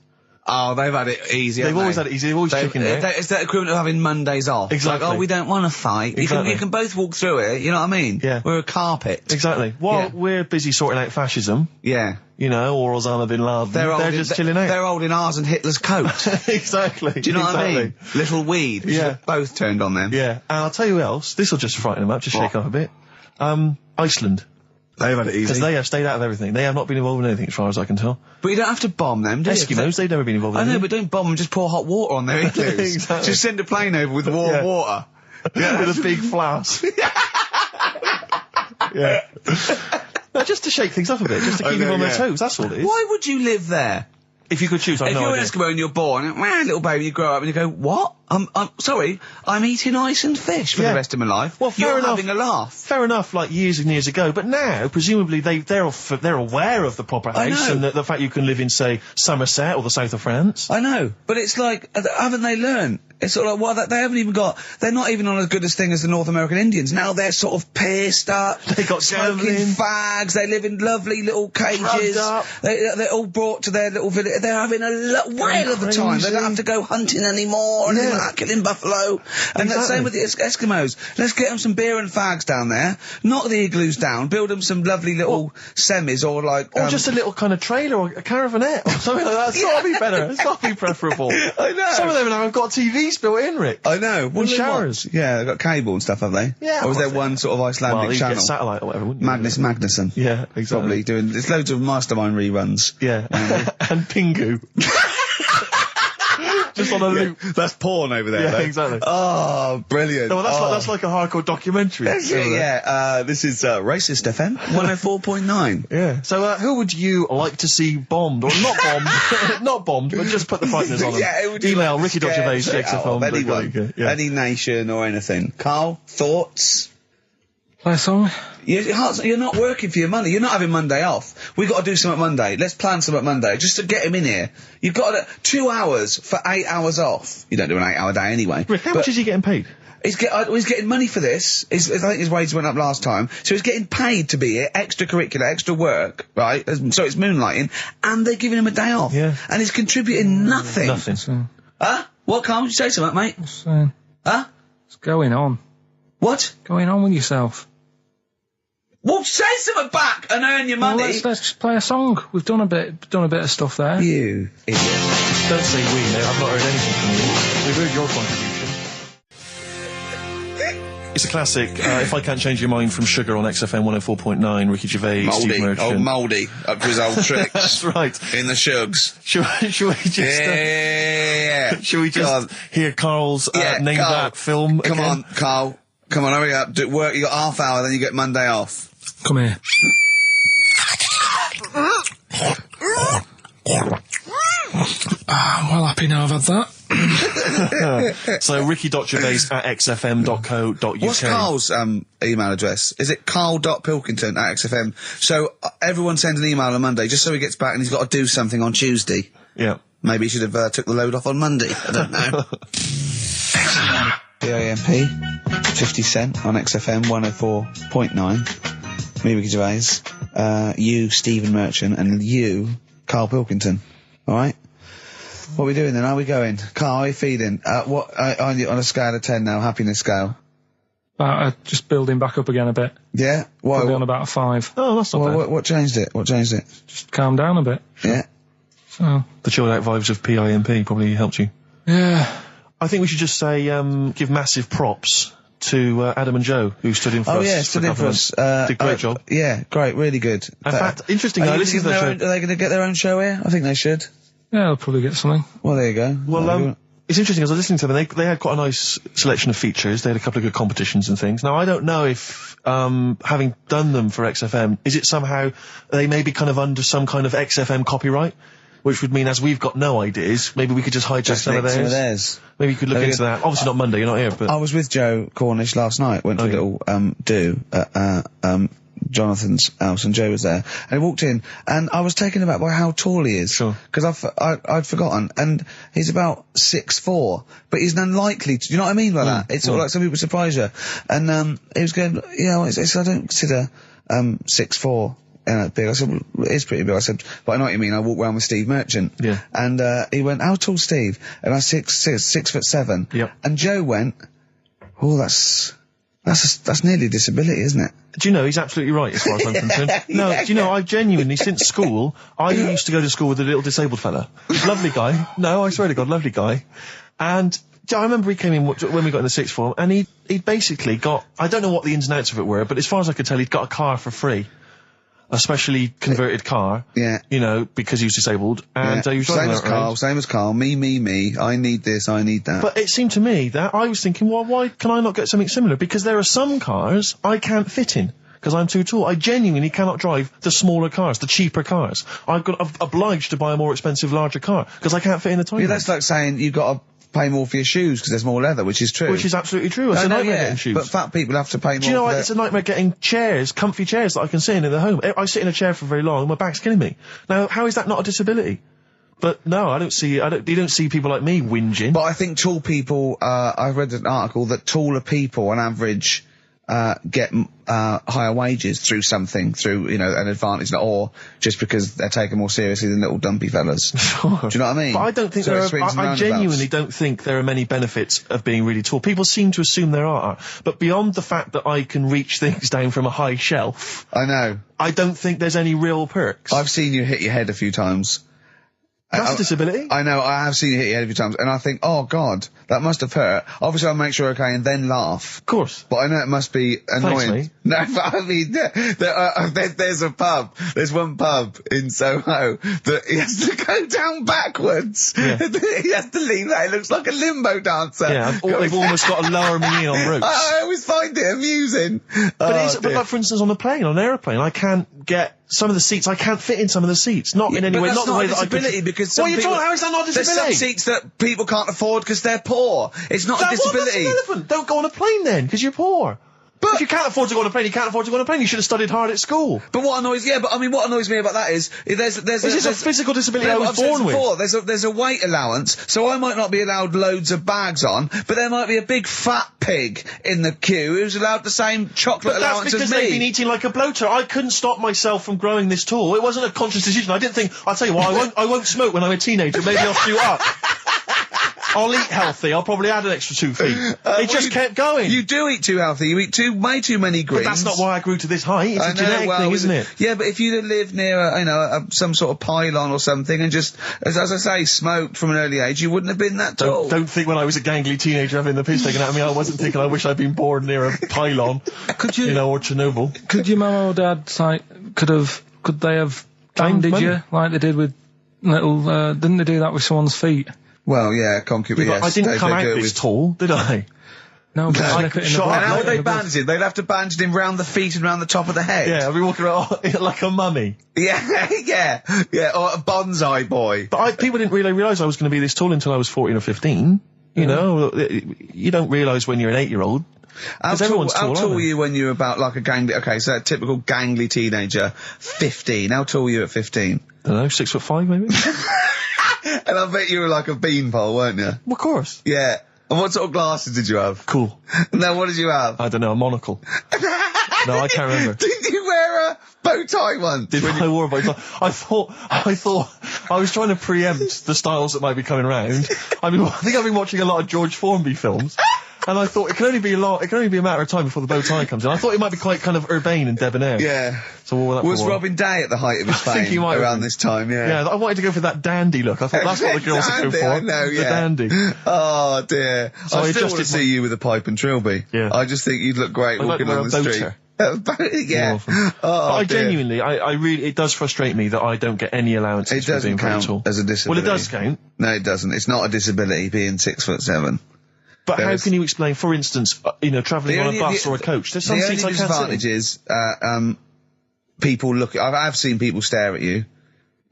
Oh, they've had it easy.
They've always had it easy. They've always chicken out.
It's that equivalent of having Mondays off.
Exactly.
Like, we don't want to fight.
Exactly.
You can both walk through it. You know what I mean?
Yeah.
We're a carpet.
Exactly. While we're busy sorting out fascism.
Yeah.
Or Osama bin Laden. They're just chilling out.
They're holding ours and Hitler's coat.
Exactly.
Do you know what I mean? Little weed. Yeah. Both turned on them.
Yeah. And I'll tell you who else. This will just frighten them up. Just shake up a bit. Iceland.
They've had it easy.
Because they have stayed out of everything. They have not been involved in anything, as far as I can tell.
But you don't have to bomb them, do you?
Eskimos, they've never been involved in anything.
I know, but don't bomb them, just pour hot water on their igloos.
Exactly.
Just send a plane over with warm water.
With a big flask. Yeah. No, just to shake things up a bit, just to keep them on their toes, that's all it is.
Why would you live there?
If you could choose, I have no idea.
If you're an Eskimo and you're born, little baby, you grow up and you go, what? I'm sorry, I'm eating ice and fish for the rest of my life.
Well, fair enough.
Having a laugh.
Fair enough, like years and years ago. But now, presumably, they're aware of the proper house and the fact you can live in, say, Somerset or the south of France.
I know, but it's like, haven't they learned? It's sort of like, they haven't even got, they're not even on as good a thing as the North American Indians. Now they're sort of pissed up.
They got
smoking fags. They live in lovely little cages. They're all brought to their little village. They're having a whale of the time. They don't have to go hunting anymore and killing buffalo. And the same with the Eskimos. Let's get them some beer and fags down there. Knock the igloos down. Build them some lovely little semis or like...
Or just a little kind of trailer or a caravanette or something like that. It's got to be better. It's got to be preferable.
I know.
Some of them now have got TVs built in, Rick.
I know.
And showers.
Yeah, they've got cable and stuff, have they?
Yeah.
Or is there one sort of Icelandic channel?
Get satellite or whatever, wouldn't you?
Magnus Magnusson.
Yeah, exactly.
Probably doing... There's loads of Mastermind reruns.
Yeah. And Pingu. Just on a loop.
That's porn over there,
Yeah,
though.
exactly.
Oh, brilliant.
No, well, that's like a hardcore documentary.
Yeah, this is Racist FM 104.9.
Yeah. So, who would you like to see bombed? Or not bombed, not bombed, but just put the frighteners on them.
Yeah,
email ricky.gervais@xfm.com.
Anyone. Any nation or anything. Karl, thoughts?
Play a song?
You're not working for your money. You're not having Monday off. We've got to do something Monday. Let's plan something Monday, just to get him in here. You've got 2 hours for 8 hours off. You don't do an 8-hour day anyway.
Rick, how much is he getting paid?
He's getting money for this. I think his wage went up last time. So he's getting paid to be here, extracurricular, extra work, right? So it's moonlighting, and they're giving him a day off.
Yeah.
And he's contributing nothing.
Nothing.
Huh? What, Carl? Did you say something, mate? Huh?
What's going on?
What?
Going on with yourself?
Well, say something back and earn your money.
Well, let's just play a song. We've done a bit of stuff there.
You idiot.
Don't say we, mate. I've not heard anything from you. We've heard your contribution. It's a classic, If I Can't Change Your Mind from Sugar on XFM 104.9, Ricky Gervais, Steve Merchant.
Mouldy, up to his old tricks.
That's right.
In the Shugs.
Should we just...
Yeah.
Should we just hear Carl's name
Carl,
that film
Come
again?
on, Carl. Come on, hurry up. Do work, you got half hour, then you get Monday off.
Come here. I'm well happy now I've had that.
So ricky.gervais at xfm.co.uk.
What's Carl's email address? Is it carl.pilkington at xfm? So everyone sends an email on Monday just so he gets back and he's got to do something on Tuesday.
Yeah.
Maybe he should have took the load off on Monday. I don't know. PIMP, 50 Cent on XFM 104.9. Me, Ricky Gervais. You, Stephen Merchant, and you, Karl Pilkington. Alright? What are we doing then? How are we going? Carl, how are you feeling? On a scale of 10 now, happiness scale?
Just building back up again a bit.
Yeah? Why?
Probably on about a 5.
Oh, that's not bad.
What changed it?
Just calm down a bit.
Yeah.
So.
The chilled out vibes of PIMP probably helped you.
Yeah.
I think we should just say, give massive props to Adam and Joe, who stood in for us.
Oh yeah, stood in for us.
Did a great job.
Yeah, great, really good.
In fact, interesting, I listened to their show.
Are they going to get their own show here? I think they should.
Yeah, they'll probably get something.
Well, there you go.
Well, it's interesting, as I was listening to them, they had quite a nice selection of features. They had a couple of good competitions and things. Now, I don't know if, having done them for XFM, is it somehow, they may be kind of under some kind of XFM copyright? Which would mean, as we've got no ideas, maybe we could just hijack some of theirs. Maybe you could look into that. Obviously not Monday, you're not here, but...
I was with Joe Cornish last night, went to a little, do at, Jonathan's house, and Joe was there, and he walked in, and I was taken aback by how tall he is.
Sure.
Because I'd forgotten, and he's about 6'4", but he's unlikely to, you know what I mean by that? It's sort of like some people surprise you. And, he was going, I don't consider, 6'4", big. I said, well, it is pretty big. I said, but I know what you mean. I walk around with Steve Merchant.
Yeah.
And, he went, how tall's Steve? And I said, 6'7".
Yep.
And Joe went, oh, that's nearly a disability, isn't it?
Do you know, he's absolutely right as far as I'm concerned. No, do you know, I've genuinely, since school, I used to go to school with a little disabled fella. Lovely guy. No, I swear to God, lovely guy. And I remember he came in when we got in the sixth form, and he'd basically got, I don't know what the ins and outs of it were, but as far as I could tell, he'd got a car for free. A specially converted car. Yeah. You know, because he was disabled. And he was driving that around.
Same as Carl. Me. I need this, I need that.
But it seemed to me that I was thinking, well, why can I not get something similar? Because there are some cars I can't fit in. Because I'm too tall. I genuinely cannot drive the smaller cars, the cheaper cars. I'm obliged to buy a more expensive, larger car. Because I can't fit in the tiny.
Yeah, that's like saying you've got to pay more for your shoes because there's more leather, which is true.
Which is absolutely true. It's a nightmare getting shoes.
But fat people have to pay more.
Do you know what? It's a nightmare getting chairs, comfy chairs that I can sit in the home. I sit in a chair for very long, my back's killing me. Now, how is that not a disability? But no, you don't see people like me whinging.
But I think tall people, I read an article that taller people on average, get higher wages through an advantage, or just because they're taken more seriously than little dumpy fellas. Sure. Do you know what I mean?
But I don't think I genuinely don't think there are many benefits of being really tall. People seem to assume there are, but beyond the fact that I can reach things down from a high shelf,
I know.
I don't think there's any real perks.
I've seen you hit your head a few times.
That's a disability.
I know, I have seen you hit your head a few times, and I think, oh God, that must have hurt. Obviously I'll make sure okay and then laugh.
Of course.
But I know it must be annoying.
Thanks, mate.
No, but I mean, there's a pub, there's one pub in Soho that he has to go down backwards. Yeah. He has to lean that, it looks like a limbo dancer.
Yeah, they've almost got to lower me in on ropes.
I always find it amusing.
But like, for instance, on a plane, on an aeroplane, I can't get some of the seats, I can't fit in some of the seats. Not in any way, not the way that I could.
Because
how is that not a disability?
There's some seats that people can't afford because they're poor. It's not a disability.
That's irrelevant. Don't go on a plane then, because you're poor. But if you can't afford to go on a plane, you can't afford to go on a plane. You should have studied hard at school.
But what annoys me about that is there's
a physical disability I was born with.
There's a weight allowance, so I might not be allowed loads of bags on, but there might be a big fat pig in the queue who's allowed the same chocolate allowance as me.
That's because they've been eating like a bloater. I couldn't stop myself from growing this tall. It wasn't a conscious decision. I didn't think, I'll tell you what, I won't smoke when I'm a teenager. Maybe I'll shoot up. I'll eat healthy. I'll probably add an extra 2 feet. It just kept going.
You do eat too healthy. You eat way too many greens.
But that's not why I grew to this height. It's a genetic thing, isn't it?
Yeah, but if you lived near some sort of pylon or something and just, as I say, smoked from an early age, you wouldn't have been that tall.
Don't think when I was a gangly teenager having the piss taken out of me, I wasn't thinking I wish I'd been born near a pylon. Or Chernobyl.
Could your mum or dad, could they have banded you like they did with little, didn't they do that with someone's feet?
Well, yeah, concubine, yes.
I didn't come out this tall, did I?
No, but slip it in the blood.
And how would they bandage it? They'd have to bandage him round the feet and round the top of the head.
Yeah, I'd be walking around like a mummy.
Yeah, or a bonsai boy.
But people didn't really realise I was going to be this tall until I was 14 or 15. You know, you don't realise when you're an 8-year-old.
How tall were you when you were about like a gangly... Okay, so a typical gangly teenager, 15. How tall were you at 15?
I don't know, 6'5" maybe?
And I bet you were like a beanpole, weren't you?
Well, of course.
Yeah. And what sort of glasses did you have?
Cool.
No, what did you have?
I don't know, a monocle. No, I can't remember.
Did you wear a bow tie once?
I wore a bow tie? I thought I was trying to preempt the styles that might be coming around. I think I've been watching a lot of George Formby films. And I thought it can only be a matter of time before the bow tie comes in. I thought it might be quite kind of urbane and debonair.
Yeah.
So what
was Robin Day at the height of his fame? I think he might around this time, yeah.
Yeah, I wanted to go for that dandy look. I thought that's what the girls would go for.
I know,
the dandy.
Oh dear.
So
I still want to see you with a pipe and trilby.
Yeah.
I just think you'd look great walking on the street. Yeah.
But I genuinely, I really, it does frustrate me that I don't get any allowances for being very tall.
It doesn't count as a disability.
Well, it does count.
No, it doesn't. It's not a disability being 6'7".
But how can you explain, for instance, travelling on a bus or a coach? There's some seats I can't sit in.
The only disadvantage is, people look, I've seen people stare at you,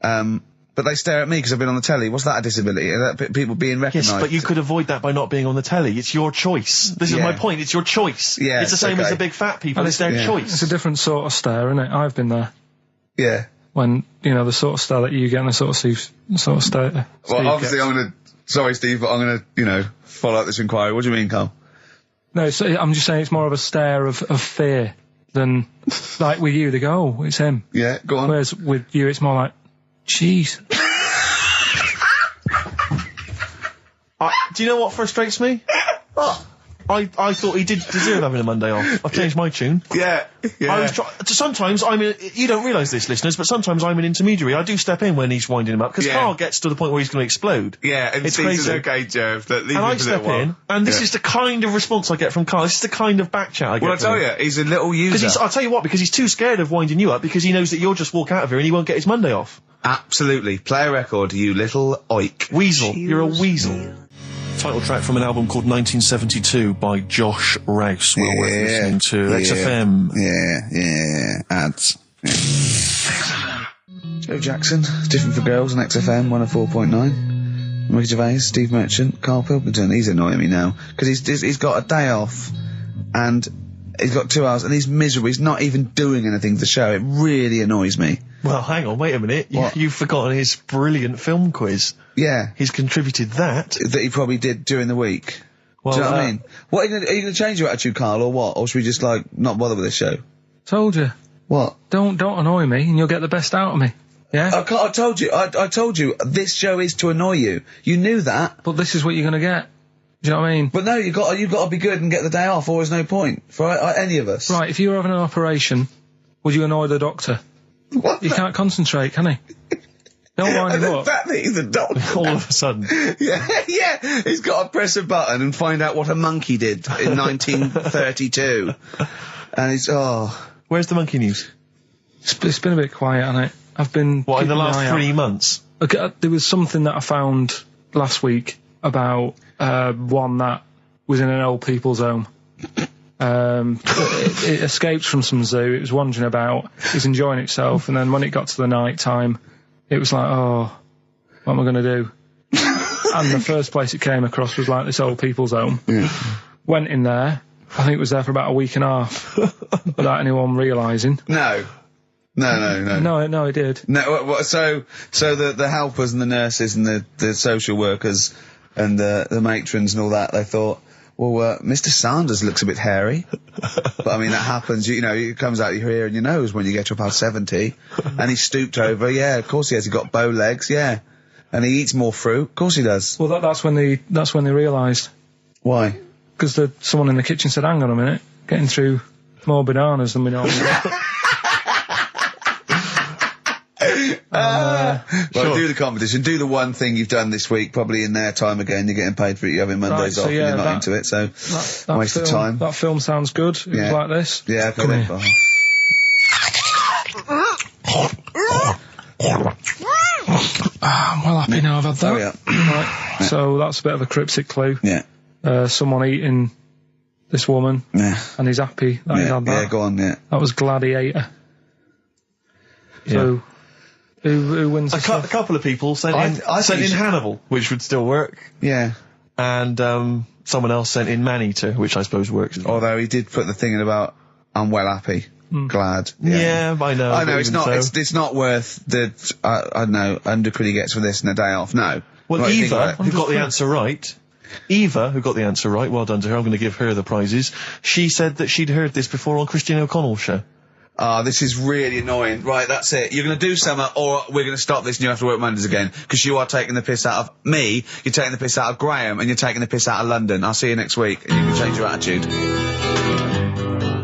but they stare at me because I've been on the telly. What's that a disability? People being recognised?
Yes, but you could avoid that by not being on the telly. It's your choice. This is my point. It's your choice.
Yeah,
it's the same as the big fat people. It's their choice.
It's a different sort of stare, isn't it? I've been there.
Yeah.
When, the sort of stare that you get and the sort of stare.
Well, obviously sorry, Steve, but I'm gonna, follow up this inquiry. What do you mean, Carl?
No, I'm just saying it's more of a stare of fear than, like with you, they go, oh, it's him.
Yeah, go on.
Whereas with you, it's more like, jeez.
Do you know what frustrates me?
What?
I thought he did deserve having a Monday off. I've changed my tune.
Yeah.
Sometimes you don't realise this, listeners, but sometimes I'm an intermediary. I do step in when he's winding him up, because Carl gets to the point where he's going to explode.
Yeah, and it's crazy. Okay, Jerv,
and I step in, and this is the kind of response I get from Carl. This is the kind of back chat I get
Well, I tell you, he's a little user.
I'll tell you what, because he's too scared of winding you up, because he knows that you'll just walk out of here and he won't get his Monday off.
Absolutely. Play a record, you little oik.
Weasel. You're a weasel. Title track from an album called 1972 by Josh Rouse. Well worth listening to. XFM.
Yeah. Ads. Yeah. Joe Jackson, Different for Girls on XFM 104.9. Ricky Gervais, Steve Merchant, Karl Pilkington. He's annoying me now because he's got a day off and he's got 2 hours and he's miserable. He's not even doing anything to the show. It really annoys me.
Well, hang on, wait a minute. You've forgotten his brilliant film quiz.
Yeah.
He's contributed that.
That he probably did during the week.
Well,
do you know what I mean? What, are you going to change your attitude, Carl, or what? Or should we just, not bother with this show?
Told you.
What?
Don't annoy me and you'll get the best out of me. Yeah?
I told you, this show is to annoy you. You knew that.
But this is what you're going to get. Do you know what I mean?
But no, you've got to be good and get the day off, or there's no point for any of us.
Right, if you were having an operation, would you annoy the doctor?
What?
You can't concentrate, can he? Don't wind him up.
The fact that he's a doctor.
All of a sudden.
Yeah. He's got to press a button and find out what a monkey did in 1932. And he's,
Where's the monkey news?
It's been a bit quiet, hasn't it? I've been...
What, in the last 3 months?
Okay, there was something that I found last week about one that was in an old people's home. It escaped from some zoo. It was wandering about. It was enjoying itself, and then when it got to the night time, it was like, oh, what am I going to do? And the first place it came across was like this old people's home.
Yeah.
Went in there, I think it was there for about a week and a half without anyone realising.
No.
No, it did.
No, so the helpers and the nurses and the social workers and the matrons and all that, they thought, well, Mr. Sanders looks a bit hairy. But I mean, that happens, you know, it comes out your ear and your nose when you get to about 70. And he stooped over, yeah, of course he has. He got bow legs, yeah. And he eats more fruit, of course he does.
Well, that's when they realised.
Why?
Because someone in the kitchen said, hang on a minute, getting through more bananas than we normally get.
Right,
sure.
do the competition. Do the one thing you've done this week, probably in their time again. You're getting paid for it. You're having Mondays off.
Yeah,
and you're not into it, so
that
waste of time.
That film sounds good. It was like this.
Yeah, okay.
Come here. I'm well happy now I've had that.
Oh, yeah.
Right. So that's a bit of a cryptic clue.
Yeah.
Someone eating this woman.
Yeah.
And he's happy that he's had that.
Yeah, go on. Yeah.
That was Gladiator. So. Who wins?
A couple of people sent in Hannibal, which would still work.
Yeah.
And someone else sent in Maneater, which I suppose works.
Although he did put the thing in about I'm well happy, glad.
Yeah, I know.
I know it's not. So. It's not worth the I don't know undercredit he gets for this and a day off. No.
Well, Eva, who got the answer right. Well done to her. I'm going to give her the prizes. She said that she'd heard this before on Christine O'Connell's show.
This is really annoying. Right, that's it. You're going to do something, or we're going to stop this and you have to work Mondays again, because you are taking the piss out of me, you're taking the piss out of Graham, and you're taking the piss out of London. I'll see you next week, and you can change your attitude.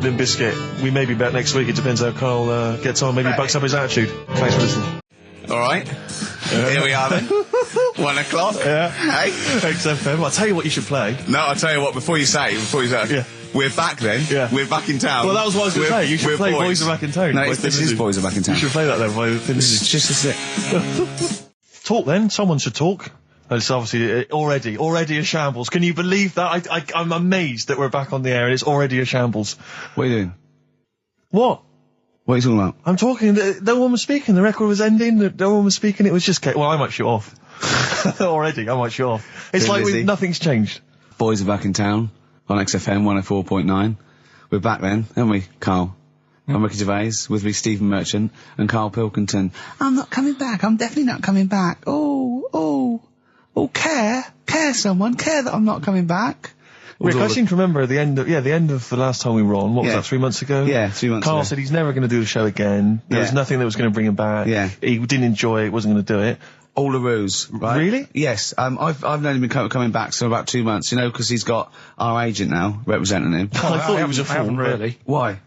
Limp Bizkit. We may be back next week. It depends how Carl gets on. Maybe he bucks up his attitude. Thanks for listening.
All right. Here we are then. 1 o'clock.
Yeah.
Hey.
XFM. I'll tell you what you should play.
No, I'll tell you what, before you say.
Yeah.
We're back then.
Yeah.
We're back in town.
Well, that was what I was going to say. You should play Boys Are Back in Town.
No, this is Boys Are Back in Town.
You should play that then.
It's just it.
Talk then. Someone should talk. It's obviously already a shambles. Can you believe that? I'm amazed that we're back on the air and it's already a shambles.
What are you doing?
What?
What are you talking about?
I'm talking. No one was speaking. The record was ending. No one was speaking. It was just. Well, I might shut off. Already, I might shut off. It's like nothing's changed.
Boys Are Back in Town on XFM 104.9. We're back then, aren't we, Carl? I'm Ricky Gervais, with me Stephen Merchant and Karl Pilkington. I'm not coming back. I'm definitely not coming back. Oh, care that I'm not coming back.
Rick, I seem to remember the end of the last time we were on. What was that, 3 months ago?
Yeah, 3 months ago.
Carl said he's never going to do the show again. There was nothing that was going to bring him back.
Yeah.
He didn't enjoy it, wasn't going to do it.
All a ruse, right?
Really?
Yes. I've only been coming back for about 2 months, you know, because he's got our agent now representing him.
I thought he was a fool.
Really?
Why?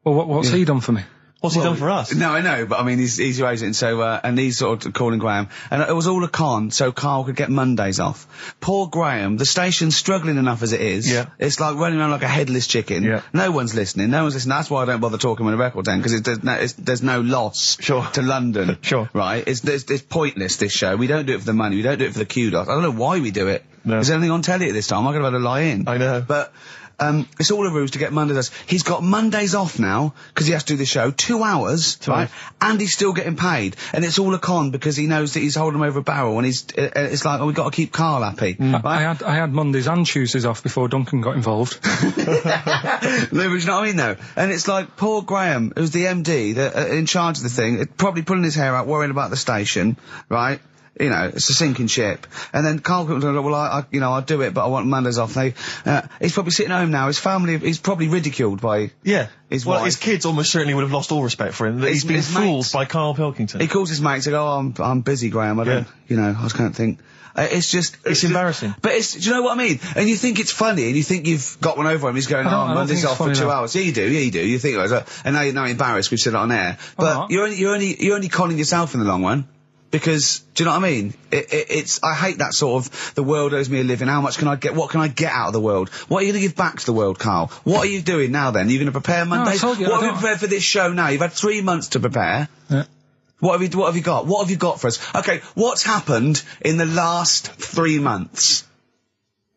Well, what's he done for me?
What's he done for us?
No, I know, but I mean, he's your agent, so, and he's sort of calling Graham. And it was all a con, so Carl could get Mondays off. Poor Graham, the station's struggling enough as it is.
Yeah.
It's like running around like a headless chicken.
Yeah.
No one's listening. That's why I don't bother talking on a record then, because there's no loss to London.
Sure.
Right? It's pointless, this show. We don't do it for the money. We don't do it for the kudos. I don't know why we do it. No. Is there anything on telly at this time? I'm going to have to lie in.
I know.
But, it's all a ruse to get Mondays. He's got Mondays off now, because he has to do the show, 2 hours, right? And he's still getting paid. And it's all a con, because he knows that he's holding him over a barrel, and it's like, we've got to keep Carl happy. Right?
I had Mondays and Tuesdays off before Duncan got involved.
No, but you know what I mean, though? And it's like, poor Graham, who's the MD, in charge of the thing, probably pulling his hair out, worrying about the station, right? You know, it's a sinking ship. And then Karl comes along, well, I'll do it, but I want Mondays off. He's probably sitting home now. His family, he's probably ridiculed by his wife.
His kids almost certainly would have lost all respect for him. He's been fooled by Karl Pilkington.
He calls his mates and goes, I'm busy, Graham. I don't, I just can't think. It's
embarrassing.
But do you know what I mean? And you think it's funny, and you think you've got one over him. He's going, Monday's off for 2 hours. Yeah, you do. You think, and now you're embarrassed. We've said it on air. But you're only conning yourself in the long run. Because, do you know what I mean? I hate that sort of, the world owes me a living, what can I get out of the world? What are you going to give back to the world, Carl? What are you doing now then? Are you going to prepare Mondays? What have you prepared for this show now? You've had 3 months to prepare. Yeah. What have you got? What have you got for us? Okay, what's happened in the last 3 months?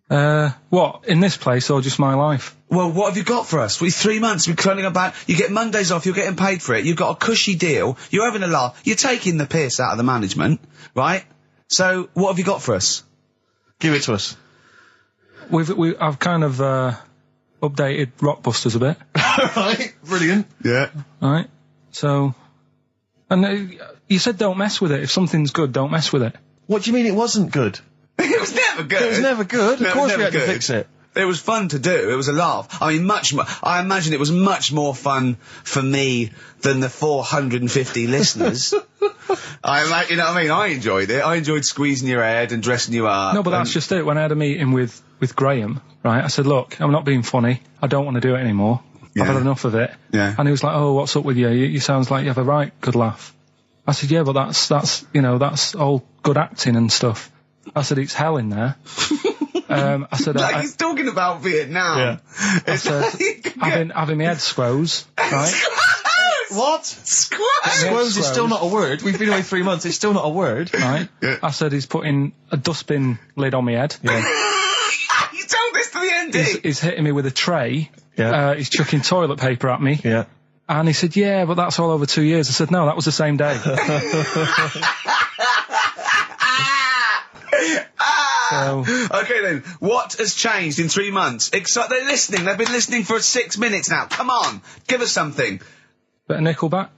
What? In this place or just my life?
Well, what have you got for us? We're 3 months, we're cloning about, you get Mondays off, you're getting paid for it, you've got a cushy deal, you're having a laugh, you're taking the piss out of the management, right? So, what have you got for us?
Give it to us.
I've kind of, updated Rockbusters a bit.
Right, brilliant.
Yeah.
Right. So, and you said don't mess with it. If something's good, don't mess with it.
What do you mean it wasn't good?
It was never good.
It was never good.
No,
Of course we had
good.
to fix it.
It was fun to do. It was a laugh. I mean, much more. I imagine it was much more fun for me than the 450 listeners. You know what I mean? I enjoyed it. I enjoyed squeezing your head and dressing you up.
No, but that's just it. When I had a meeting with Graham, right, I said, look, I'm not being funny. I don't want to do it anymore.
Yeah.
I've had enough of it.
Yeah.
And he was like, oh, what's up with you? You sounds like you have a right good laugh. I said, yeah, but that's that's all good acting and stuff. I said, it's hell in there. I said,
like he's talking about Vietnam.
Yeah.
I said, having my head squoze, right?
What? Squoze is still not a word. We've been away 3 months. It's still not a word.
Right.
Yeah.
I said, he's putting a dustbin lid on my head.
Yeah.
You told this to the ND.
He's hitting me with a tray.
Yeah.
He's chucking toilet paper at me.
Yeah.
And he said, yeah, but that's all over 2 years. I said, no, that was the same day. So,
okay then, what has changed in 3 months? They're listening. They've been listening for 6 minutes now. Come on, give us something.
bit of Nickelback.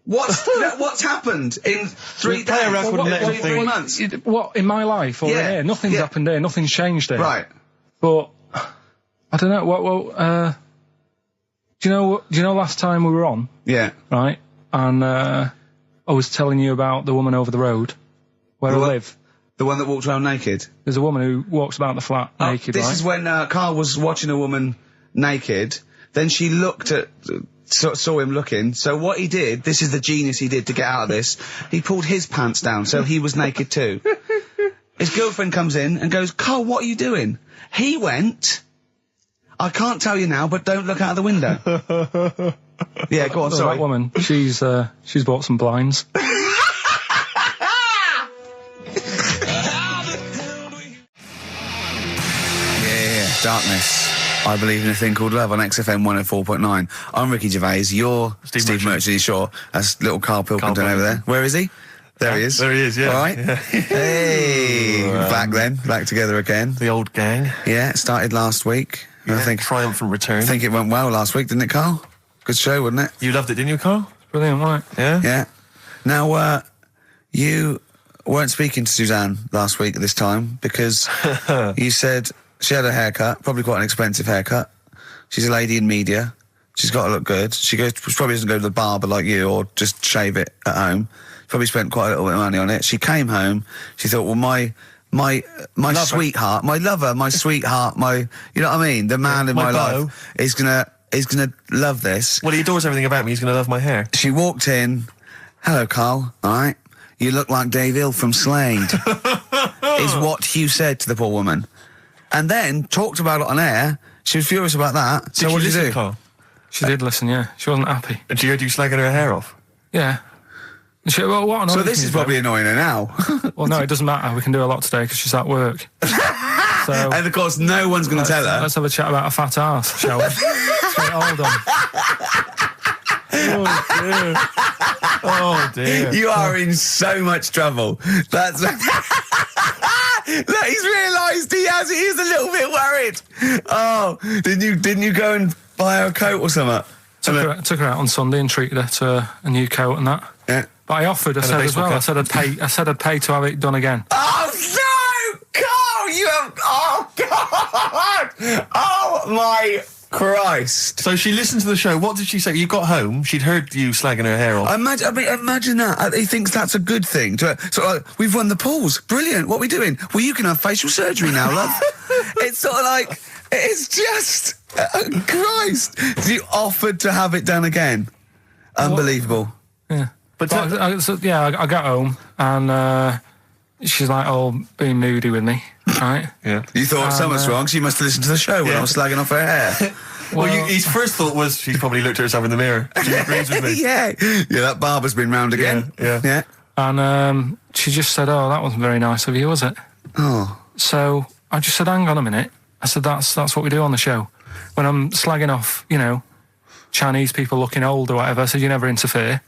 What's happened in 3 days?
Play a record and let him
3
think.
months?
What, in my life or in here? Nothing's happened here. Nothing's changed here.
Right.
But I don't know. Do you know last time we were on?
Yeah.
Right. And I was telling you about the woman over the road where I live.
The one that walked around naked?
There's a woman who walks about the flat naked,
This
right?
is when Karl was watching a woman naked. Then she looked at... saw him looking. So what he did, this is the genius he did to get out of this, he pulled his pants down so he was naked too. His girlfriend comes in and goes, Karl, what are you doing? He went... I can't tell you now, but don't look out of the window. Yeah, go on, sorry.
That woman, she's bought some blinds.
Darkness. I believe in a thing called love on XFM 104.9. I'm Ricky Gervais. You're Steve Merchant. Sure. That's little Karl Pilkington over there. Where is he? There he is.
There he is, yeah.
All right.
Yeah.
Hey. Back together again.
The old gang.
Yeah, it started last week.
Yeah,
I think
triumphant return.
I think it went well last week, didn't it, Karl? Good show, wasn't it?
You loved it, didn't you, Karl?
Brilliant, right?
Yeah?
Yeah. Now, you weren't speaking to Suzanne last week at this time because you said she had a haircut, probably quite an expensive haircut. She's a lady in media. She's got to look good. She probably doesn't go to the barber like you or just shave it at home. Probably spent quite a little bit of money on it. She came home. She thought, well, my sweetheart, my lover, my sweetheart, you know what I mean? The man in my life is gonna love this.
Well, he adores everything about me. He's gonna love my hair.
She walked in. Hello, Karl. All right. You look like Dave Hill from Slade. Is what Hugh said to the poor woman. And then talked about it on air. She was furious about that. So what did you do?
Karl?
She did listen, yeah. She wasn't happy.
And she heard you slagging her hair off?
Yeah. She, well, what
so this is probably annoying her now.
Well, no, it doesesn matter. We can do a lot today because she's at work. So,
and of course, no one's going to tell her.
Let's have a chat about a fat arse, shall we? Let's get it all done.
Oh dear.
You are in so much trouble. That's... Look, he's realised he is a little bit worried. Oh, didn't you go and buy her a coat or something?
Took her out on Sunday and treated her to a new coat and that.
Yeah.
But I offered, I said as well, I said I'd pay to have it done again.
Oh no! Karl, you have... Oh God! Oh my Christ!
So she listened to the show. What did she say? You got home, she'd heard you slagging her hair off.
Imagine that. He thinks that's a good thing. We've won the pools. Brilliant. What are we doing? Well, you can have facial surgery now, love. It's sort of like... It's just... Christ! You offered to have it done again. Unbelievable.
Yeah. But I got home and she's like, being moody with me, right?
Yeah. You thought something's wrong, so you must have listened to the show when I was slagging off her hair.
Well, his first thought was she's probably looked at herself in the mirror. She agrees with me.
Yeah, that barber's been round again.
Yeah.
And she just said, that wasn't very nice of you, was it?
Oh.
So I just said, hang on a minute. I said, that's what we do on the show. When I'm slagging off, Chinese people looking old or whatever, I said, you never interfere.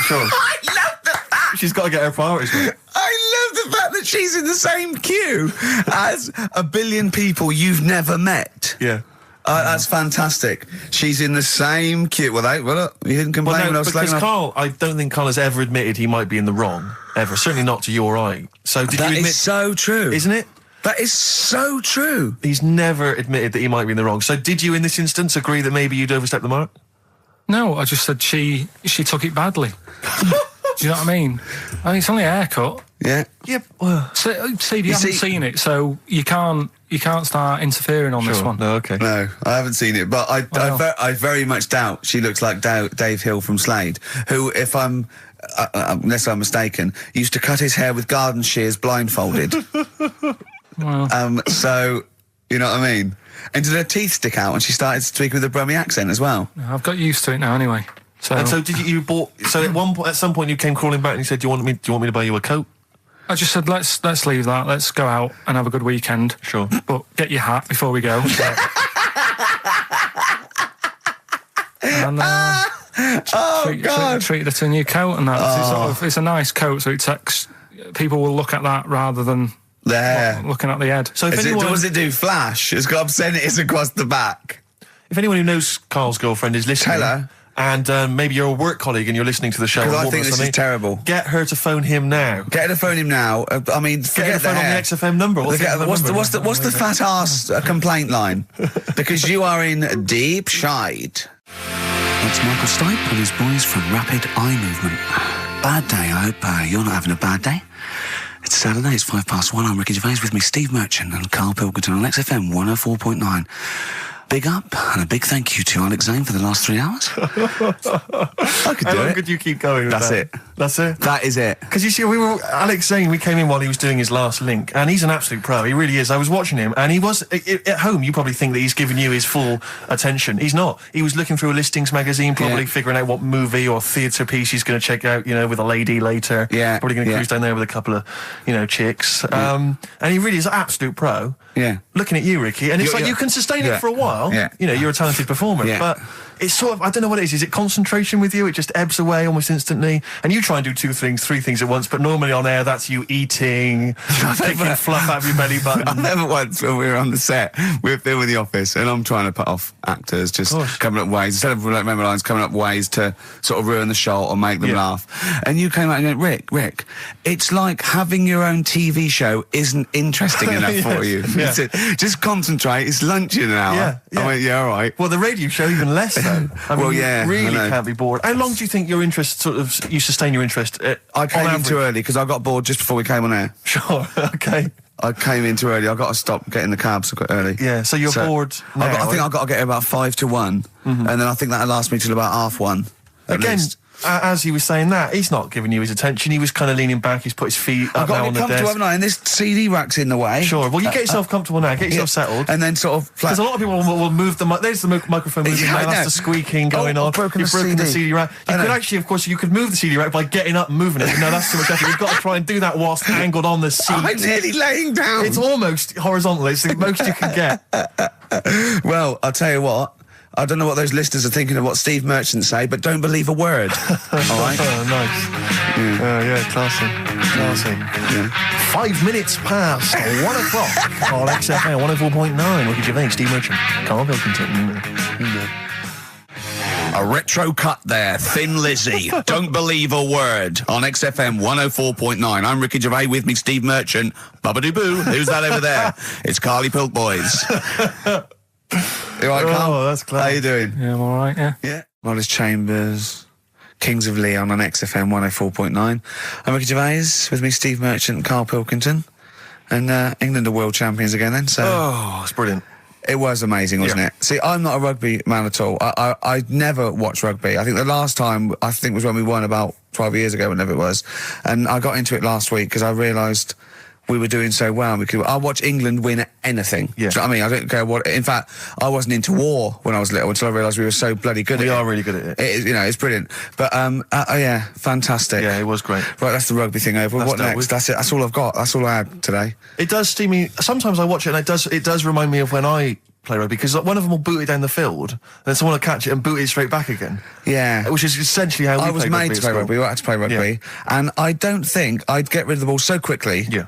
Sure.
I love the fact...
She's got to get her priorities right.
I love the fact that she's in the same queue as a billion people you've never met.
Yeah.
That's fantastic. She's in the same queue. Well, you didn't complain when I was
because
slagging
Karl, I don't think Karl has ever admitted he might be in the wrong, ever. Certainly not to you or I. So did you admit...
That is so true.
Isn't it?
That is so true.
He's never admitted that he might be in the wrong. So did you, in this instance, agree that maybe you'd overstepped the mark?
No, I just said she took it badly. Do you know what I mean? It's only a haircut.
Yeah.
Yeah. Well,
Steve, you haven't seen it, so you can't start interfering on this one.
No, okay.
No, I haven't seen it, but I very much doubt she looks like Dave Hill from Slade, who, if I'm unless I'm mistaken, used to cut his hair with garden shears blindfolded.
Well.
So, you know what I mean? And did her teeth stick out and she started speaking with a Brummie accent as well?
I've got used to it now anyway. So.
And so did you bought... So at some point you came crawling back and you said, do you want me to buy you a coat?
I just said, let's leave that. Let's go out and have a good weekend.
Sure.
But get your hat before we go. And treated her to a new coat and that. It's a nice coat, so people will look at that rather than looking at the head.
So if does it do flash? It's got obscenities across the back.
If anyone who knows Karl's girlfriend is listening...
Tell her.
And maybe you're a work colleague and you're listening to the show.
Because I think this is terrible.
Get her to phone him now.
Get her to phone him now. I mean,
get her to phone on the XFM number. What's
the fat ass complaint line? Because you are in deep shite. That's Michael Stipe and his boys from Rapid Eye Movement. Bad day. I hope you're not having a bad day. It's Saturday. It's 1:05. I'm Ricky Gervais, with me Steve Merchant and Karl Pilkington on XFM 104.9. Big up and a big thank you to Alex Zane for the last 3 hours. I could do it.
How long could you keep going with
That's
that?
it.
That's it?
That is it.
Because you see, Alex Zane, we came in while he was doing his last link, and he's an absolute pro. He really is. I was watching him, and he was, at home, you probably think that he's giving you his full attention. He's not. He was looking through a listings magazine, probably figuring out what movie or theatre piece he's going to check out, with a lady later.
Yeah.
Probably going to cruise down there with a couple of, chicks. And he really is an absolute pro.
Yeah.
Looking at you, Ricky, and it's like you can sustain it for a while.
Yeah.
You're a talented performer, but it's sort of, I don't know what it is. Is it concentration with you? It just ebbs away almost instantly. And you try and do 2 things, 3 things at once, but normally on air, that's you eating, picking fluff out of your belly button.
I never once, when we were on the set, we were filming The Office, and I'm trying to put off actors, just coming up ways, instead of remember lines, coming up ways to sort of ruin the show or make them laugh. And you came out and went, Rick, it's like having your own TV show isn't interesting enough for you. Just concentrate, it's lunch in an hour. I went, all right.
Well, the radio show even less so. I mean, you really can't be bored. How long do you think your interest you sustain your interest?
I came in too early because I got bored just before we came on air.
Sure, okay.
I came in too early. I got to stop getting the cabs early.
Yeah, so you're bored now,
I think I've got to get about 5 to 1, and then I think that'll last me till about 1:30.
Again, as he was saying that, he's not giving you his attention. He was kind of leaning back. He's put his feet up now on the desk. I've got to get comfortable, haven't I? And this CD rack's in the way. Sure. Well, you get yourself comfortable now. Get yourself settled.
And then sort of...
Because a lot of people will move the... There's the microphone moving now. That's the squeaking going on.
You've broken
the CD rack. You could actually, of course, you could move the CD rack by getting up and moving it. No, that's too much effort. You've got to try and do that whilst angled on the seat.
I'm nearly laying down.
It's almost horizontal. It's the most you can get.
Well, I'll tell you what. I don't know what those listeners are thinking of what Steve Merchant say, but don't believe a word. All right?
Oh, nice. Classy.
Yeah.
5 minutes past 1 o'clock on XFM 104.9. Ricky Gervais, Steve Merchant, Karl Pilkington.
A retro cut there, Thin Lizzy. Don't believe a word on XFM 104.9. I'm Ricky Gervais, with me Steve Merchant. Bubba-doo-boo. Who's that over there? It's Carly Pilk Boys. You all right, Karl?
Oh, that's clever.
How you doing?
Yeah, I'm all right, yeah.
Yeah. Wallace Chambers, Kings of Leon on XFM 104.9. I'm Ricky Gervais, with me Steve Merchant and Karl Pilkington. And England are world champions again then, so...
Oh, it's brilliant.
It was amazing, wasn't it? See, I'm not a rugby man at all. I never watched rugby. I think the last time, was when we won about 12 years ago, whenever it was. And I got into it last week because I realised... we were doing so well. I watch England win anything.
Yeah.
Do you know what I mean? I don't care what... In fact, I wasn't into war when I was little until I realised we were so bloody good at it.
We are really good at it.
It's brilliant. But, yeah, fantastic.
Yeah, it was great.
Right, that's the rugby thing over. What next? That's it. That's all I've got. That's all I had today.
It does steam me... Sometimes I watch it and it does remind me of when I play rugby, because one of them will boot it down the field, and then someone will catch it and boot it straight back again.
Yeah.
Which is essentially how we
I was made to play rugby. I had to play rugby. And I don't think I'd get rid of the ball so quickly.
Yeah.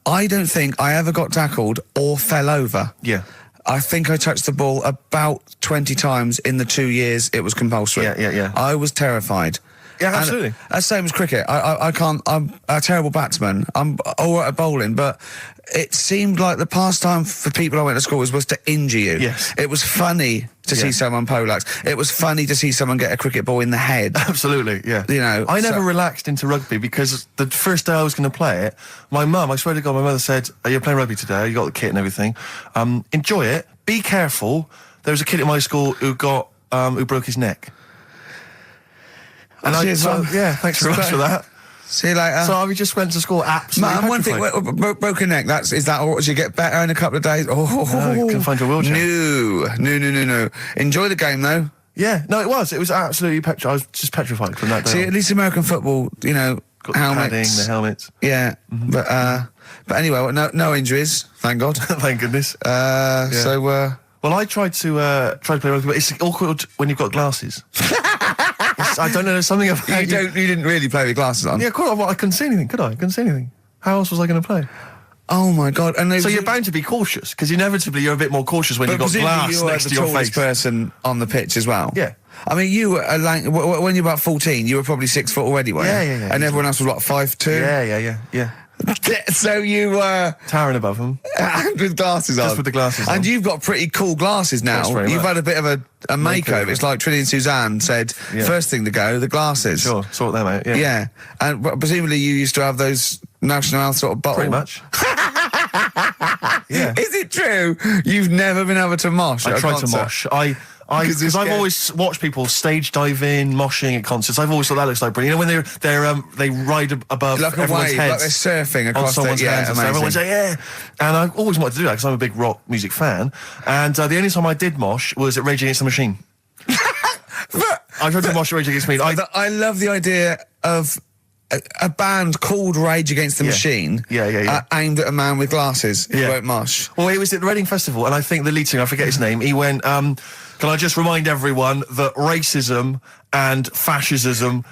I don't think I ever got tackled or fell over.
Yeah.
I think I touched the ball about 20 times in the 2 years it was compulsory.
Yeah.
I was terrified.
Yeah, absolutely.
And, same as cricket. I can't. I'm a terrible batsman. I'm all right at bowling, but it seemed like the pastime for people I went to school was to injure you.
Yes.
It was funny to see someone poleaxe. It was funny to see someone get a cricket ball in the head.
Absolutely, yeah.
You know,
I never relaxed into rugby because the first day I was going to play it, my mum, I swear to God, my mother said, "Are you playing rugby today? You got the kit and everything. Enjoy it. Be careful." There was a kid at my school who broke his neck. And
cheers,
thanks very much for that.
See you later.
So I just went to school absolutely
one thing, broken neck, is that or did you get better in a couple of days?
No, you can find your wheelchair.
No. Enjoy the game, though.
Yeah, no, it was absolutely I was just petrified from that day.
See, at least American football, you know,
got
helmets.
The padding, the helmets.
Yeah, but anyway, no injuries, thank God.
Thank goodness.
Well,
I tried to play rugby, but it's awkward when you've got glasses. I don't know, there's something about
you didn't really play with glasses on?
Yeah, quite. Well, I couldn't see anything, could I? I couldn't see anything. How else was I going to play?
Oh my God!
So you're bound to be cautious, because inevitably you're a bit more cautious when you've got glass next to your face.
But you were the tallest person on the pitch as well.
Yeah.
I mean, you were when you were about 14, you were probably 6 foot already, weren't you?
Yeah.
And everyone else was what, 5'2"?
Yeah.
So you were
towering above them,
with glasses on.
Just with the glasses on.
And you've got pretty cool glasses now. You've had a bit of a makeover. It's like Trinity and Suzanne said, first thing to go, the glasses.
Sure, sort them out.
Yeah. And presumably you used to have those National Health sort of bottle.
Pretty much. Yeah.
Is it true? You've never been able to mosh?
I tried to mosh. Because I've always watched people stage dive in, moshing at concerts. I've always thought that looks like brilliant. You know, when they ride above
like
everyone's
wave,
heads,
like they're surfing across
someone's hands. And everyone say yeah. And I've always wanted to do that because I'm a big rock music fan. And the only time I did mosh was at Rage Against the Machine. I tried to mosh at Rage Against the Machine.
I love the idea of a band called Rage Against the Machine.
Yeah.
Aimed at a man with glasses who won't mosh.
Well, it was at the Reading Festival, and I think the lead singer, I forget his name, he went, can I just remind everyone that racism and fascism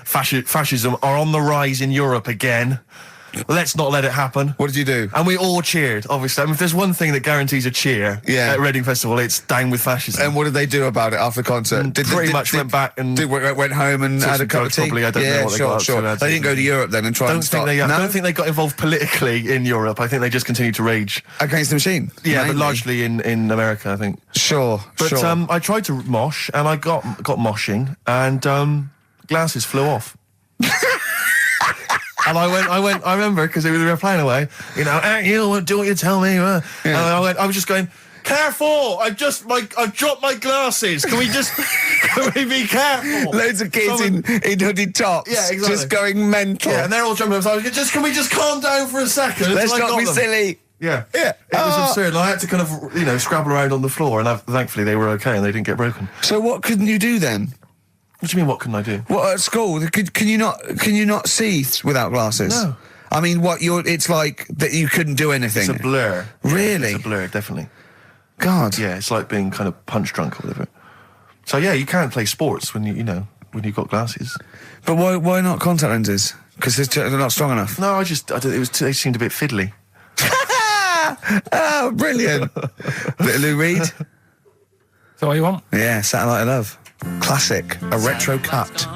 are on the rise in Europe again. Let's not let it happen.
What did you do?
And we all cheered, obviously. I mean, if there's one thing that guarantees a cheer at Reading Festival, it's down with fascism.
And what did they do about it after the concert?
Pretty much went back and...
went home and had a cup of tea?
Probably, I don't know what they got up to.
They didn't go to Europe then and try and start...
I don't think they got involved politically in Europe. I think they just continued to rage.
Against the Machine?
Yeah,
mainly.
but largely in America, I think.
Sure.
I tried to mosh, and I got moshing, and glasses flew off. And I remember, because they were playing away, you know, you do what you tell me. And I was just going, careful! I've dropped my glasses. Can we be careful?
Loads of kids in hooded tops.
Yeah, exactly.
Just going mental.
Yeah, and they're all jumping up. So I was going, can we just calm down for a second?
Let's not be silly.
Yeah. It was absurd. And I had to kind of, scrabble around on the floor, and thankfully they were okay and they didn't get broken.
So what couldn't you do then?
What do you mean, what couldn't I do?
What, at school? Can you not see without glasses?
No.
I mean, it's like that you couldn't do anything.
It's a blur.
Really?
It's a blur, definitely.
God.
Yeah, it's like being kind of punch drunk or whatever. So yeah, you can't play sports when when you've got glasses.
But why not contact lenses? Because they're not strong enough.
No, they seemed a bit fiddly.
Oh, brilliant. Bit of Lou Reed.
Is that what you want?
Yeah, Satellite of Love. Classic. A retro cut.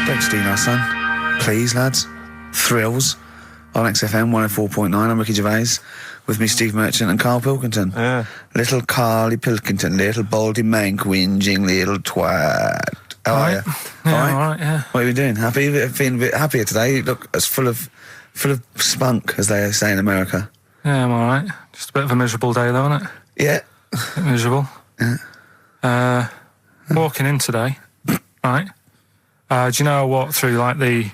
Don't steal our son. Please, lads. Thrills. On XFM 104.9. I'm Ricky Gervais. With me, Steve Merchant and Karl Pilkington.
Yeah.
Little Carly Pilkington. Little baldy mank whinging little twat. How are you?
Yeah, all right, yeah.
What are you doing? Happy? Feeling a bit happier today? You look as full of spunk, as they say in America.
Yeah, I'm all right. Just a bit of a miserable day, though, isn't it?
Yeah.
A bit miserable.
Yeah.
Walking in today, right? Do you know I walked through like the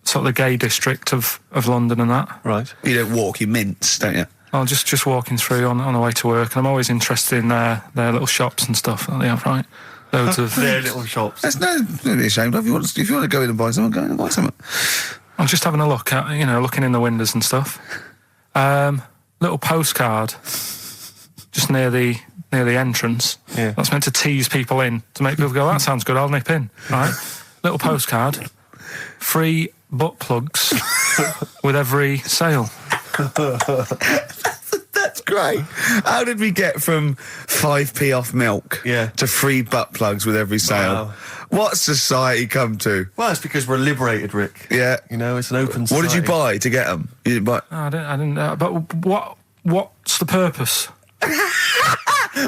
sort of the gay district of London and that?
Right.
You don't walk, you mince, don't you?
I'm just walking through on the way to work, and I'm always interested in their little shops and stuff that they have, right? Loads of
their little shops.
There's no be ashamed of. If you want to go in and buy something, go in and buy something.
I'm just having a look at, looking in the windows and stuff. Little postcard just near the entrance.
Yeah.
That's meant to tease people in, to make people go, that sounds good, I'll nip in. Right? Little postcard. Free butt plugs with every sale.
great. How did we get from 5p off milk to free butt plugs with every sale? Wow. What's society come to?
Well, it's because we're liberated, Rick.
Yeah.
You know, it's an open society.
What did you buy to get them? You didn't buy...
I didn't but what's the purpose?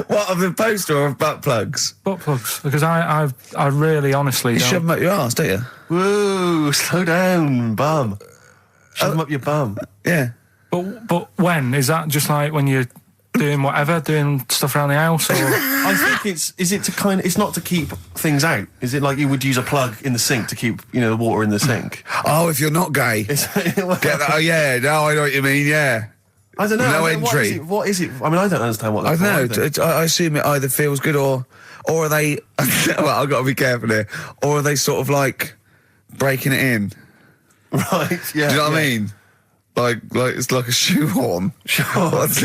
What, of the poster or of butt plugs?
Butt plugs, because I really honestly don't...
You shove them up your arse, don't you?
Whoa, slow down, bum. Shove them up your bum.
Yeah.
But when? Is that just like when you're doing whatever, doing stuff around the house, or...?
I think it's not to keep things out. Is it like you would use a plug in the sink to keep, the water in the sink?
Oh, if you're not gay. Get that? Oh, yeah, no, I know what you mean, yeah.
I don't know.
No entry.
What is it? I mean, I don't understand what that's
I don't know. I assume it either feels good or are they... well, I've got to be careful here. Or are they sort of like breaking it in?
Right, yeah.
Do you know what I mean? Like it's like a shoehorn.
Sure.
or
It's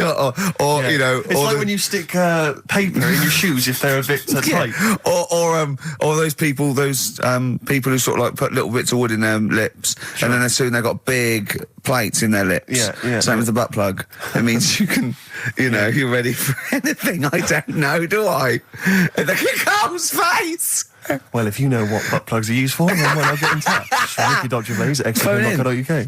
like when you stick paper in your shoes if they're a bit tight.
Or those people who sort of like put little bits of wood in their lips, and then as soon they've got big plates in their lips.
Yeah.
Same as the butt plug. It means you can, you're ready for anything. I don't know, do I? The Carl's face.
Well, if you know what butt plugs are used for, then why not get in touch? Ricky.Gervais at XFM.co.uk.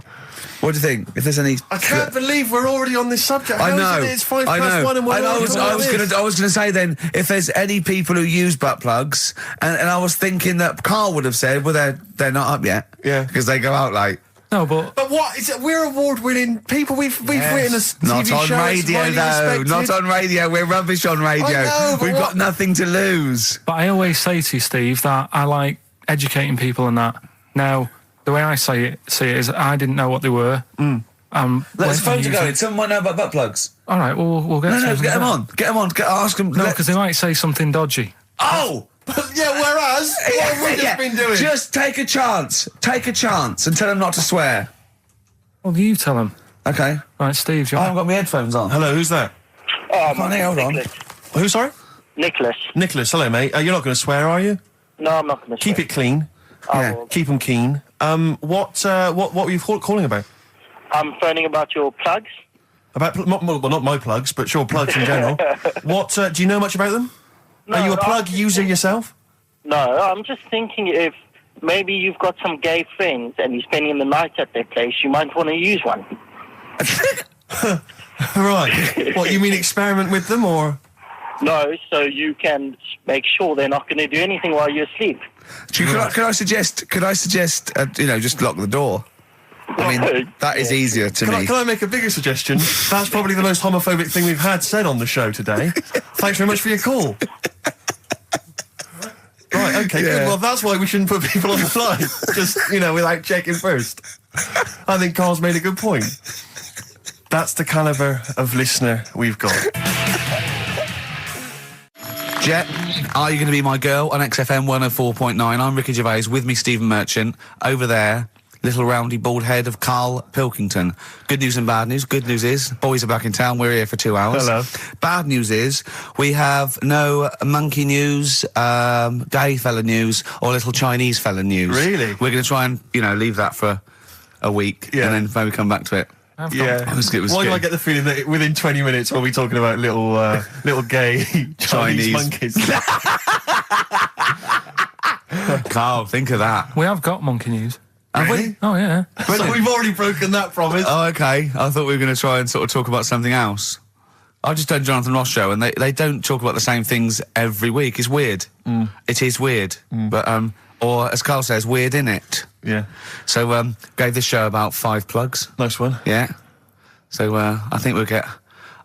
What do you think? If there's any...
I can't believe we're already on this subject.
I know.
It's 1:05 and we're
I was going to say then, if there's any people who use butt plugs, and I was thinking that Karl would have said, well, they're not up yet.
Yeah.
Because they go out late.
No, but
what is it? We're award-winning people. We've written a TV
not on
show.
radio, though. Not on radio. We're rubbish on radio.
I know,
We've got nothing to lose.
But I always say to you, Steve, that I like educating people and that. Now, the way I see it is I didn't know what they were.
Let's phone to go. Someone might know about butt plugs.
All right, we'll get.
No, get them on. Get them on. Ask them.
No, because they might say something dodgy.
Oh.
Yeah, whereas, what have we just been doing?
Just take a chance. Take a chance and tell them not to swear.
Well, you tell them.
Okay.
Right, Steve,
I haven't got my headphones on.
Hello, who's that?
Hold on.
Who, sorry?
Nicholas.
Nicholas, hello, mate. You're not going to swear, are you?
No, I'm not going to swear.
Keep it clean.
Yeah.
Keep them keen. What were you calling about?
I'm phoning about your plugs.
About, not my plugs, but sure, plugs in general. What, do you know much about them?
No,
are you a plug user yourself?
No, I'm just thinking if maybe you've got some gay friends and you're spending the night at their place, you might want to use one.
Right. What, you mean experiment with them, or...?
No, so you can make sure they're not going to do anything while you're asleep.
Could I suggest, just lock the door? I mean, that is easier to me.
Can I make a bigger suggestion? That's probably the most homophobic thing we've had said on the show today. Thanks very much for your call. Right, okay, good. Well, that's why we shouldn't put people on the line. Just, without checking first. I think Karl's made a good point. That's the calibre of listener we've got.
Jet, are you going to be my girl on XFM 104.9? I'm Ricky Gervais, with me Stephen Merchant. Over there, little roundy bald head of Karl Pilkington. Good news and bad news. Good news is, boys are back in town. We're here for 2 hours.
Hello.
Bad news is, we have no monkey news, gay fella news, or little Chinese fella news.
Really?
We're going to try and, leave that for a week, and then maybe come back to it.
Yeah. Why do I get the feeling that within 20 minutes we'll be talking about little gay Chinese monkeys?
Karl, think of that.
We have got monkey news.
Have we?
Oh, yeah.
So we've already broken that promise.
Oh, okay. I thought we were going to try and sort of talk about something else. I just done Jonathan Ross show, and they don't talk about the same things every week. It's weird. It is weird. But, or as Karl says, weird innit?
Yeah.
So, gave this show about 5 plugs.
Nice one.
Yeah. So, I think we'll get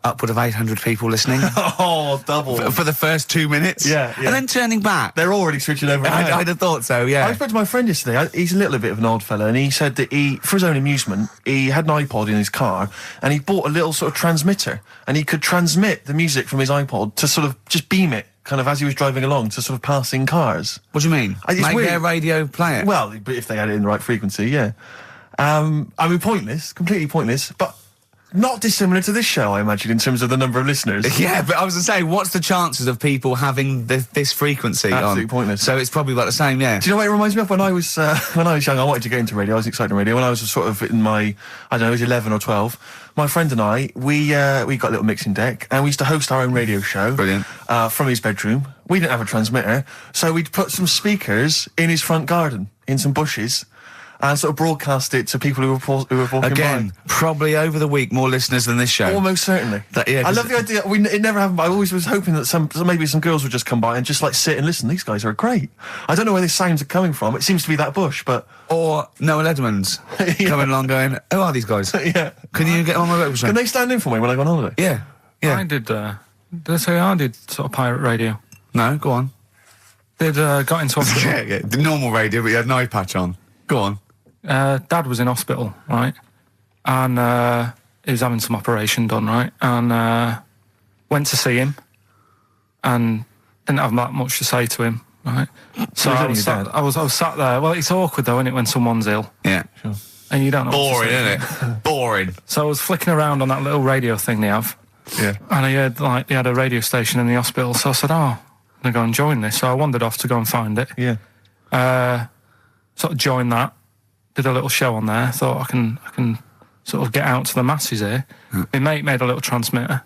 upward of 800 people listening.
Oh, double.
For the first 2 minutes.
Yeah.
And then turning back.
They're already switching over.
I'd have thought so, yeah.
I spoke to my friend yesterday. He's a little bit of an odd fella, and he said that for his own amusement, he had an iPod in his car, and he bought a little sort of transmitter, and he could transmit the music from his iPod to sort of just beam it, kind of as he was driving along, to sort of passing cars.
What do you mean? Make
weird.
their radio play it?
Well, but if they had it in the right frequency, yeah. I mean, pointless, completely pointless, but... not dissimilar to this show, I imagine, in terms of the number of listeners.
Yeah, but I was going to say, what's the chances of people having this frequency on?
Absolutely pointless.
So it's probably about the same, yeah.
Do you know what it reminds me of? When I was young, I wanted to get into radio. I was excited in radio. When I was sort of in my, I don't know, I was 11 or 12, my friend and I, we got a little mixing deck, and we used to host our own radio show.
Brilliant.
From his bedroom. We didn't have a transmitter, so we'd put some speakers in his front garden, in some bushes, and sort of broadcast it to people who were walking
Again,
by.
probably over the week more listeners than this show.
Almost certainly.
Yeah,
I love the idea. It never happened, but I always was hoping that maybe some girls would just come by and just like sit and listen. These guys are great. I don't know where these sounds are coming from. It seems to be that bush, but...
Or Noel Edmonds coming along going, who are these guys?
Yeah.
Can you get on my website?
Can they stand in for me when I go on holiday?
Yeah. Yeah.
I did, did I say I did sort of pirate radio?
No, go on.
Got into hospital.
Yeah, the normal radio, but you had an eye patch on. Go on.
Dad was in hospital, right? And he was having some operation done, right? And went to see him and didn't have that much to say to him, right? So I was sat there. Well, it's awkward, though, isn't it, when someone's ill?
Yeah. Sure.
And you don't know
Boring,
what to say.
isn't it? Boring.
So I was flicking around on that little radio thing they have.
Yeah.
And I heard, like, they had a radio station in the hospital. So I said, I'm going to go and join this. So I wandered off to go and find it.
Yeah.
Sort of joined that. Did a little show on there. Thought I can sort of get out to the masses here. My mate made a little transmitter.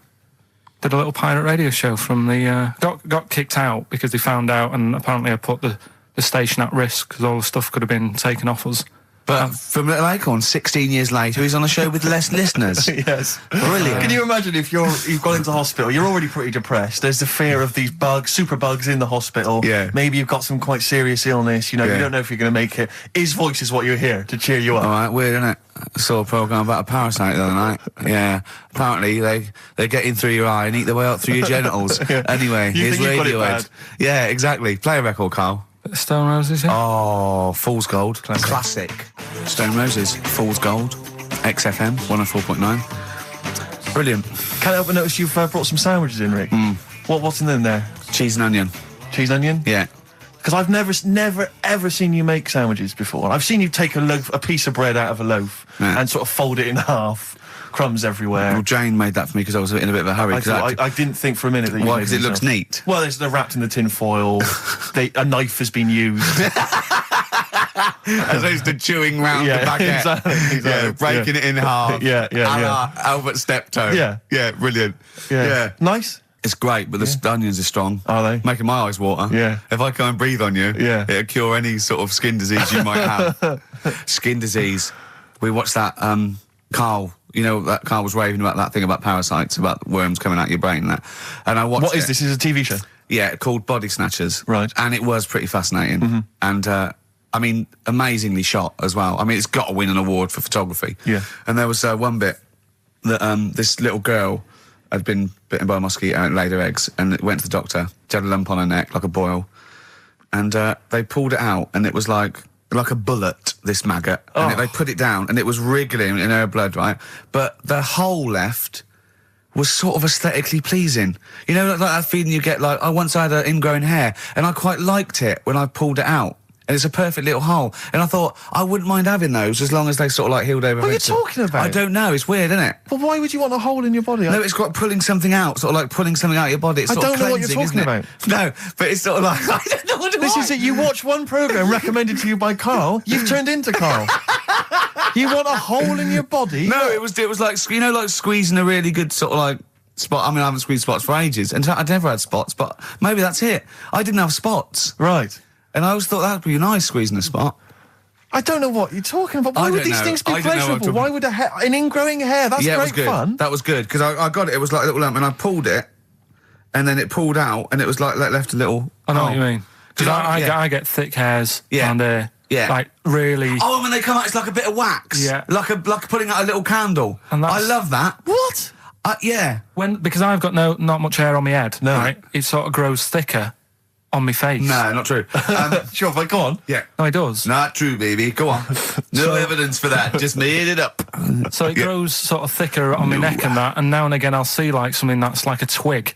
Did a little pirate radio show from the... got kicked out because they found out, and apparently I put the station at risk because all the stuff could have been taken off us.
But from Little Acorn, 16 years later, he's on a show with less listeners.
Yes.
Brilliant.
Can you imagine if you've gone into hospital, you're already pretty depressed, there's the fear of these super bugs in the hospital.
Yeah.
Maybe you've got some quite serious illness, you don't know if you're going to make it. His voice is what you hear to cheer you up.
All right, weird, isn't it? I saw a programme about a parasite the other night. Yeah. Apparently, they get in through your eye and eat their way up through your genitals.
Yeah.
Anyway, here's Radiohead. Yeah, exactly. Play a record, Carl.
Stone Roses, yeah?
Oh, Fool's Gold. Classic. Stone Roses, Fool's Gold. XFM, 104.9. Brilliant.
Can't help but notice you've brought some sandwiches in, Rick. What's in there?
Cheese and onion.
Cheese and onion?
Yeah.
Because I've never, ever seen you make sandwiches before. I've seen you take a piece of bread out of a loaf and sort of fold it in half. Crumbs everywhere.
Well, Jane made that for me because I was in a bit of a hurry.
I didn't think for a minute that you
Why?
made
Because it looks neat.
Well, they're wrapped in the tin foil. A knife has been used.
As opposed to chewing round the baguette.
Exactly.
Yeah, breaking it in half.
Yeah.
Albert Steptoe.
Yeah.
Yeah, brilliant. Yeah.
Nice.
It's great, but the onions are strong.
Are they?
Making my eyes water.
Yeah.
If I go and breathe on you, it'll cure any sort of skin disease you might have. Skin disease. We watched that, Karl, that Karl was raving about that thing about parasites, about worms coming out your brain and that. And I watched
What is this? Is it a TV show?
Yeah, called Body Snatchers.
Right.
And it was pretty fascinating. And, amazingly shot as well. I mean, it's got to win an award for photography.
Yeah.
And there was one bit that this little girl had been bitten by a mosquito and laid her eggs, and it went to the doctor. She had a lump on her neck, like a boil. And they pulled it out, and it was like a bullet, this maggot.
Oh.
And they put it down, and it was wriggling in her blood, right? But the hole left was sort of aesthetically pleasing. You know, like that feeling you get, like, I once had an ingrown hair, and I quite liked it when I pulled it out. And it's a perfect little hole. And I thought, I wouldn't mind having those as long as they sort of, like, healed over.
What are you talking about?
I don't know. It's weird, isn't it?
But why would you want a hole in your body?
No, it's got pulling something out, sort of like pulling something out of your body. It's
I
sort
don't
of
know what you're
cleansing,
talking
isn't it? No, but it's sort of like, I don't know what it
This is it. You watch one programme recommended to you by Carl, you've turned into Carl. You want a hole in your body?
No, it was like, like squeezing a really good sort of like spot. I mean, I haven't squeezed spots for ages. And I'd never had spots, but maybe that's it. I didn't have spots.
Right.
And I always thought that'd be nice, squeezing a spot.
I don't know what you're talking about. Why would these things be pleasurable? Why would an ingrowing hair? That's
great
great fun.
That was good, because I got it. It was like a little lump, and I pulled it, and then it pulled out, and it was like left a little...
I know what you mean. Because I get thick hairs and like really...
Oh, when they come out, it's like a bit of wax.
Yeah.
Like putting out a little candle.
And
I love that.
What?
Yeah.
Because I've got not much hair on my head,
no.
Right? It sort of grows thicker on my face.
No, not true.
Sure, but go on.
Yeah.
No, it does.
Not true, baby. Go on. No evidence for that. Just made it up.
So it grows sort of thicker on my neck and that, and now and again I'll see like something that's like a twig.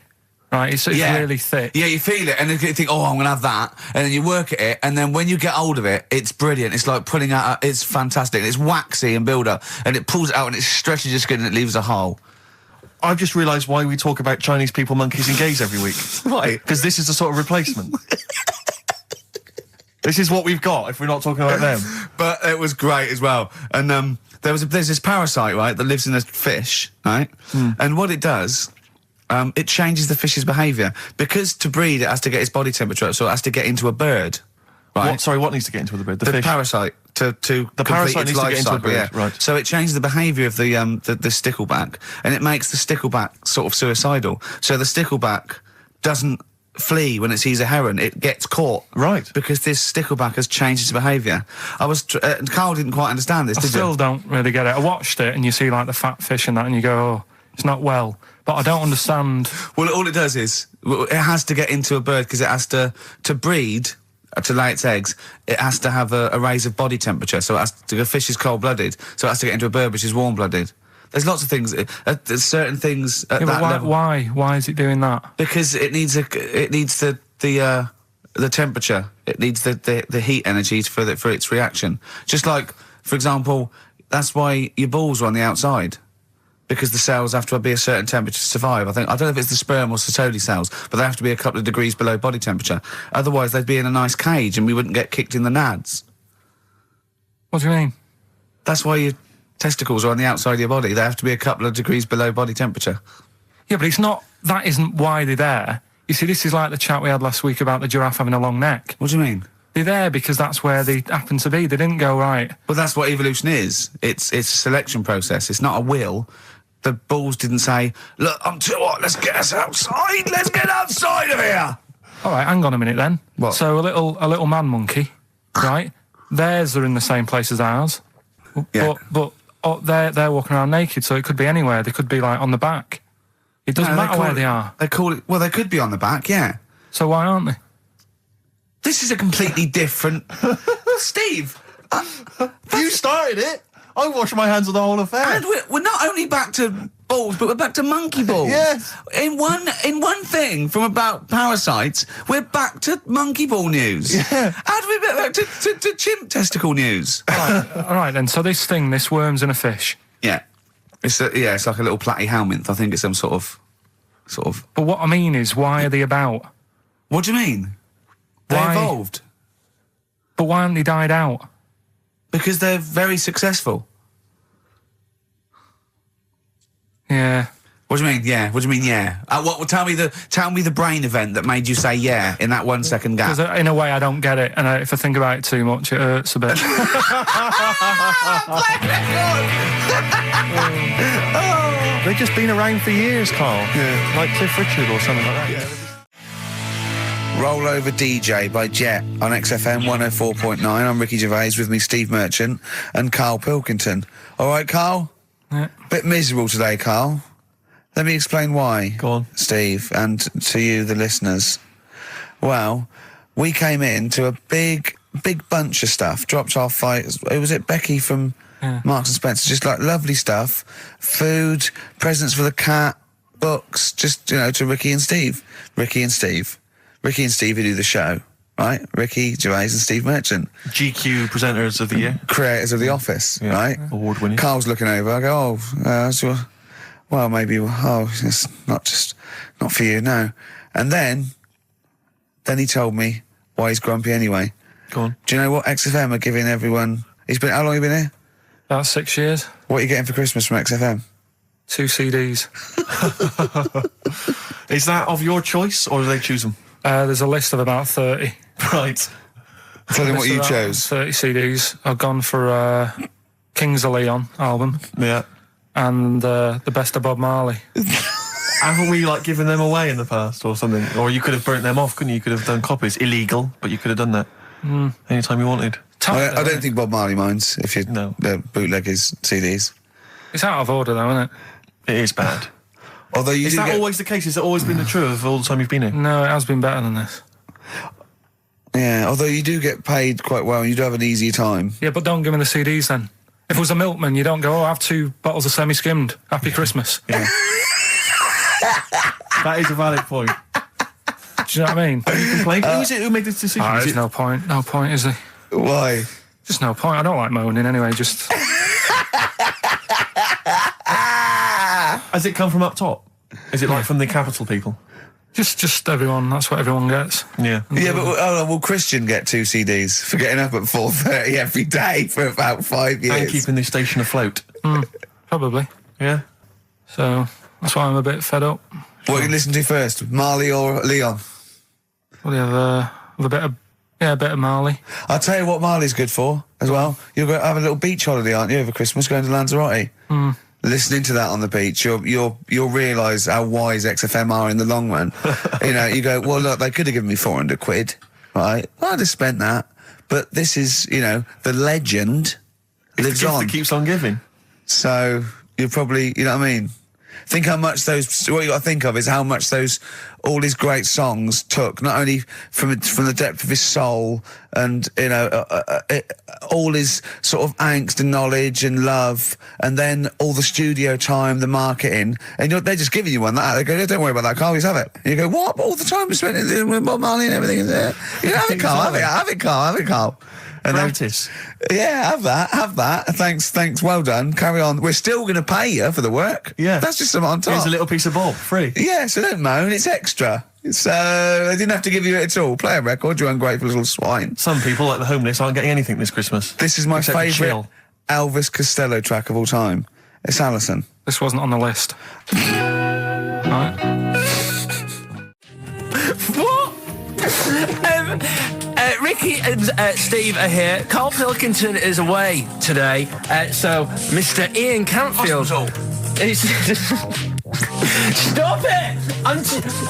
right? It's really thick.
Yeah, you feel it, and then you think, oh, I'm going to have that. And then you work at it, and then when you get hold of it, it's brilliant. It's like pulling out, it's fantastic. It's waxy and build up, and it pulls it out, and it stretches your skin, and it leaves a hole.
I've just realised why we talk about Chinese people, monkeys and gays every week.
Why?
Because this is the sort of replacement. This is what we've got if we're not talking about them.
But it was great as well. And there's this parasite, right, that lives in a fish, right? And what it does, it changes the fish's behaviour. Because to breed, it has to get its body temperature up, so it has to get into a bird, right?
What needs to get into the bird? The fish?
Parasite. To
the parasite needs to get into a bird, right.
So it changes the behaviour of the stickleback, and it makes the stickleback sort of suicidal. So the stickleback doesn't flee when it sees a heron, it gets caught.
Right.
Because this stickleback has changed its behaviour. Carl didn't quite understand this,
I still don't really get it. I watched it, and you see, like, the fat fish and that, and you go, oh, it's not well. But I don't understand.
Well, all it does is, it has to get into a bird, because it has to breed, to lay its eggs, it has to have a raise of body temperature. So the fish is cold-blooded, so it has to get into a bird which is warm-blooded. There's lots of things. There's certain things at that level.
Why is it doing that?
Because it needs the temperature. It needs the heat energy for its reaction. Just like, for example, that's why your balls are on the outside, because the cells have to be a certain temperature to survive. I don't know if it's the sperm or Sertoli cells, but they have to be a couple of degrees below body temperature. Otherwise, they'd be in a nice cage and we wouldn't get kicked in the nads.
What do you mean?
That's why your testicles are on the outside of your body. They have to be a couple of degrees below body temperature.
Yeah, but that isn't why they're there. You see, this is like the chat we had last week about the giraffe having a long neck.
What do you mean?
They're there because that's where they happen to be. They didn't go, right.
Well, that's what evolution is. It's a selection process. It's not a will. The balls didn't say, look, I'm too hot, let's get us outside, let's get outside of here!
All right, hang on a minute then.
What?
So a little man monkey, right? Theirs are in the same place as ours.
Yeah.
But they're walking around naked, so it could be anywhere. They could be, like, on the back. It doesn't matter where they are.
They call it... Well, they could be on the back, yeah.
So why aren't they?
This is a completely different... Steve!
You started it! I wash my hands of the whole affair.
And we're not only back to balls, but we're back to monkey balls.
Yes.
In one thing from about parasites, we're back to monkey ball news.
Yeah.
How do we get back to chimp testicle news?
All right then. So this worm's in a fish.
Yeah. It's like a little platyhelminth. I think it's some sort of.
But what I mean is, why are they about?
What do you mean? They
Why?
evolved.
But why haven't they died out?
Because they're very successful.
Yeah.
What do you mean? Yeah. What do you mean? Yeah. Tell me the brain event that made you say yeah in that 1 second gap.
Because in a way I don't get it, and if I think about it too much, it hurts a bit.
They've just been around for years, Carl.
Yeah.
Like Cliff Richard or something like that. Yeah.
Roll Over DJ by Jet on XFM 104.9. I'm Ricky Gervais, with me Steve Merchant and Karl Pilkington. All right, Karl?
Yeah.
Bit miserable today, Karl. Let me explain why.
Go on.
Steve, and to you, the listeners. Well, we came in to a big bunch of stuff. Dropped off was it Becky from Marks and Spencer? Just like lovely stuff. Food, presents for the cat, books, just, to Ricky and Steve. Ricky and Steve who do the show, right? Ricky Gervais and Steve Merchant.
GQ presenters of the year.
Creators of The Office, right?
Award-winning.
Carl's looking over, I go, well, maybe, it's not for you, no. And then he told me why he's grumpy anyway.
Go on.
Do you know what XFM are giving everyone? How long have you been here?
About 6 years.
What are you getting for Christmas from XFM?
2 CDs.
Is that of your choice, or do they choose them?
There's a list of about 30.
Right.
Tell them what you chose.
30 CDs. I've gone for Kings of Leon album.
Yeah.
And the Best of Bob Marley.
Haven't we, given them away in the past or something? Or you could have burnt them off, couldn't you? You could have done copies. Illegal, but you could have done that anytime you wanted.
I don't think Bob Marley minds if you bootleg his CDs.
It's out of order, though, isn't it?
It is bad.
Although
is that always the case? Has it always been the truth of all the time you've been here?
No, it has been better than this.
Yeah, although you do get paid quite well and you do have an easier time.
Yeah, but don't give me the CDs then. If it was a milkman, you don't go, have 2 bottles of semi-skimmed. Happy Christmas.
Yeah. That is a valid point.
Do you know what I mean?
You complained? Who is it who made this decision?
There's no point. No point, is there?
Why?
Just no point. I don't like moaning anyway, just...
Has it come from up top? Is it like from the capital people?
Just everyone. That's what everyone gets.
Yeah.
Yeah, but will Christian get 2 CDs for getting up at 4:30 every day for about 5 years?
And keeping this station afloat.
Probably.
Yeah.
So that's why I'm a bit fed up.
What are you listen to first, Marley or Leon?
Well, you have a bit of Marley.
I'll tell you what Marley's good for as well. You're going to have a little beach holiday, aren't you, over Christmas, going to Lanzarote? Listening to that on the beach, you'll realise how wise XFM are in the long run. You know, you go, well, look, they could have given me 400 quid, right? Well, I'd have spent that. But this is, you know, the legend lives on.
It keeps on giving.
So you're probably, you know what I mean? Think how much what you got to think of is how much all his great songs took, not only from the depth of his soul and, you know, all his sort of angst and knowledge and love, and then all the studio time, the marketing, and they're just giving you one that. They go, don't worry about that, Carl, just have it. And you go, what? All the time we spent it with Bob Marley and everything. You know, have it, Carl, have it, Carl. And
Practice.
Yeah, have that. Thanks, well done. Carry on. We're still going to pay you for the work.
Yeah.
That's just something on top.
Here's a little piece of Bob, free.
Yeah, so don't moan, it's extra. So, they didn't have to give you it at all. Play a record, you ungrateful little swine.
Some people, like the homeless, aren't getting anything this Christmas.
This is my favourite Elvis Costello track of all time. It's Alison.
This wasn't on the list. Right.
What? Ricky and Steve are here. Karl Pilkington is away today, so Mr. Ian Campfield. Stop it!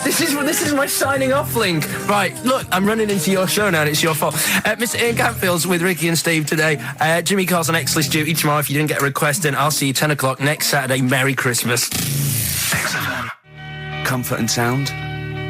This is my signing off link. Right, look, I'm running into your show now and it's your fault. Mr. Ian Campfield's with Ricky and Steve today. Jimmy Carl's on X-List duty tomorrow. If you didn't get a request in, I'll see you 10 o'clock next Saturday. Merry Christmas.
XFM. Comfort and Sound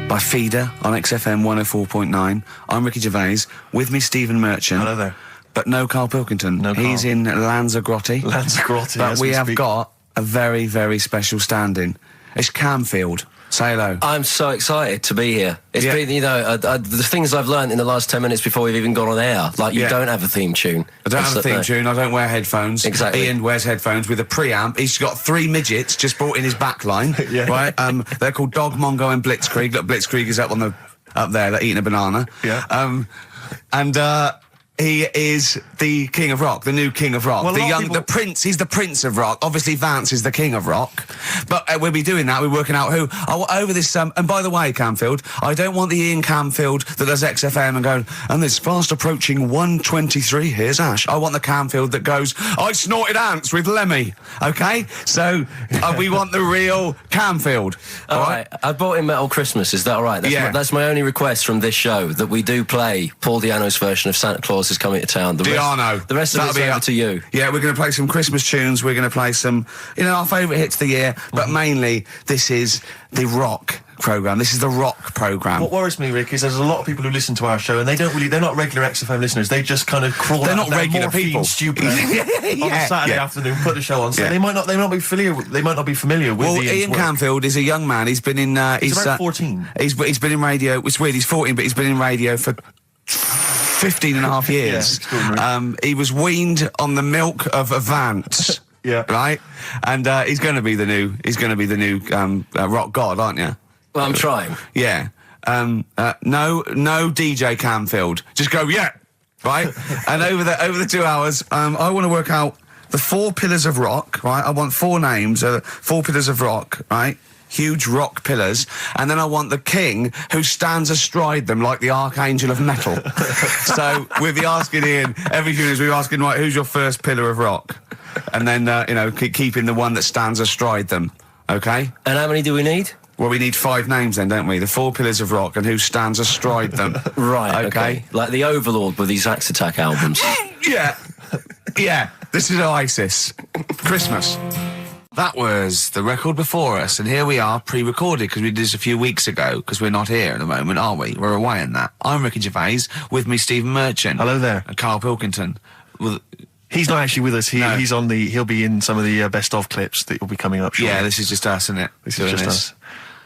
by Feeder on XFM 104.9. I'm Ricky Gervais. With me, Stephen Merchant.
Hello there.
But no Karl Pilkington.
No Karl.
He's in Lanzarote. But we have got a very, very special stand-in. It's Camfield. Say hello.
I'm so excited to be here. It's been, you know, the things I've learned in the last 10 minutes before we've even gone on air. Like, you don't have a theme tune.
I don't have a theme tune. I don't wear headphones.
Exactly.
Ian wears headphones with a preamp. He's got 3 midgets just brought in his back line. Right? They're called Dog, Mongo and Blitzkrieg. Look, Blitzkrieg is up there, like eating a banana.
Yeah.
He is the king of rock, the new king of rock.
Well,
the prince, he's the prince of rock. Obviously, Vance is the king of rock. But we'll be doing that, we're working out who. Over this, and by the way, Camfield, I don't want the Ian Camfield that does XFM and going, and this fast approaching 123, here's Ash. I want the Camfield that goes, I snorted ants with Lemmy. Okay? So, we want the real Camfield.
All right. I bought in Metal Christmas, is that all right? That's my only request from this show, that we do play Paul Di'Anno's version of Santa Claus is Coming to Town. The rest of it's over to you.
Yeah, we're going to play some Christmas tunes. We're going to play some, you know, our favourite hits of the year. But mainly, this is the rock programme. This is the rock programme.
What worries me, Rick, is there's a lot of people who listen to our show and they're not regular XFM listeners. They just kind of crawl
They're
out
not regular people.
Stupid on a Saturday afternoon, put the show on. So they might not be familiar with
Well, Ian Camfield is a young man. He's been in
he's about 14.
He's been in radio. It's weird, he's 14, but he's been in radio for 15 and a half years. He was weaned on the milk of a Vance.
Yeah.
Right? And he's going to be the new rock god, aren't you?
Well, I'm trying.
Yeah. No DJ Camfield. Just go, yeah. Right? And over the 2 hours, I want to work out the 4 pillars of rock, right? I want 4 names, 4 pillars of rock, right? Huge rock pillars, and then I want the king who stands astride them like the archangel of metal. So we'll be asking Ian, every few minutes we'll be asking, right, who's your first pillar of rock? And then, keeping the one that stands astride them, okay?
And how many do we need?
Well, we need 5 names then, don't we? The 4 pillars of rock and who stands astride them.
Right, okay. Like the Overlord with these Axe Attack albums.
Yeah. Yeah. This is Oasis. Christmas. That was the record before us, and here we are, pre-recorded, because we did this a few weeks ago, because we're not here at the moment, are we? We're away in that. I'm Ricky Gervais, with me Stephen Merchant.
Hello there.
And Karl Pilkington. Well,
he's not actually with us. He's on he'll be in some of the best of clips that will be coming up shortly.
Yeah, this is just us, isn't it?
This is just us.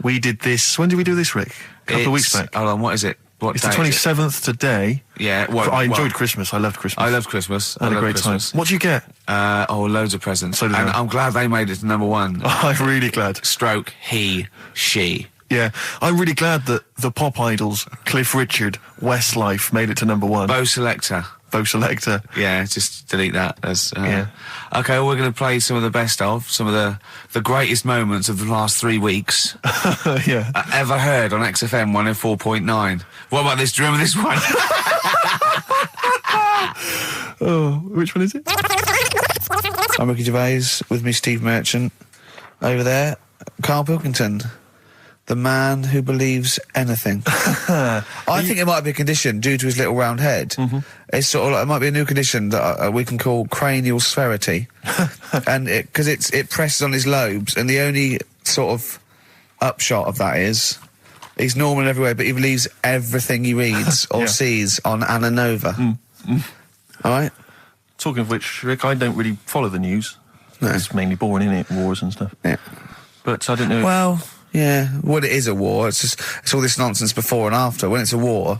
We did this. When did we do this, Rick? A couple of weeks back.
Hold on, what is it?
It's the 27th today.
Yeah.
I enjoyed Christmas. I loved Christmas.
I loved Christmas.
I had a great time. What did you get?
Loads of presents.
So did I.
I'm glad they made it to number one.
I'm really glad.
Stroke, he, she.
Yeah, I'm really glad that the pop idols, Cliff Richard, Westlife, made it to number one.
Bo Selector. Yeah, just delete that. Yeah. Okay, well, we're going to play some of the best of, some of the greatest moments of the last 3 weeks.
Yeah.
Ever heard on XFM 104.9. What about this? Do you remember this one?
Oh, which one is it?
I'm Ricky Gervais, with me Steve Merchant. Over there, Karl Pilkington. The man who believes anything. I think it might be a condition due to his little round head. Mm-hmm. It's sort of like, it might be a new condition that we can call cranial sphericity. And because it presses on his lobes, and the only sort of upshot of that is he's normal in every way, but he believes everything he reads or sees on Anna Nova. All right?
Talking of which, Rick, I don't really follow the news.
No.
It's mainly boring, isn't it? Wars and stuff.
Yeah.
But I don't know.
Well, yeah. Well, it is a war. It's all this nonsense before and after. When it's a war,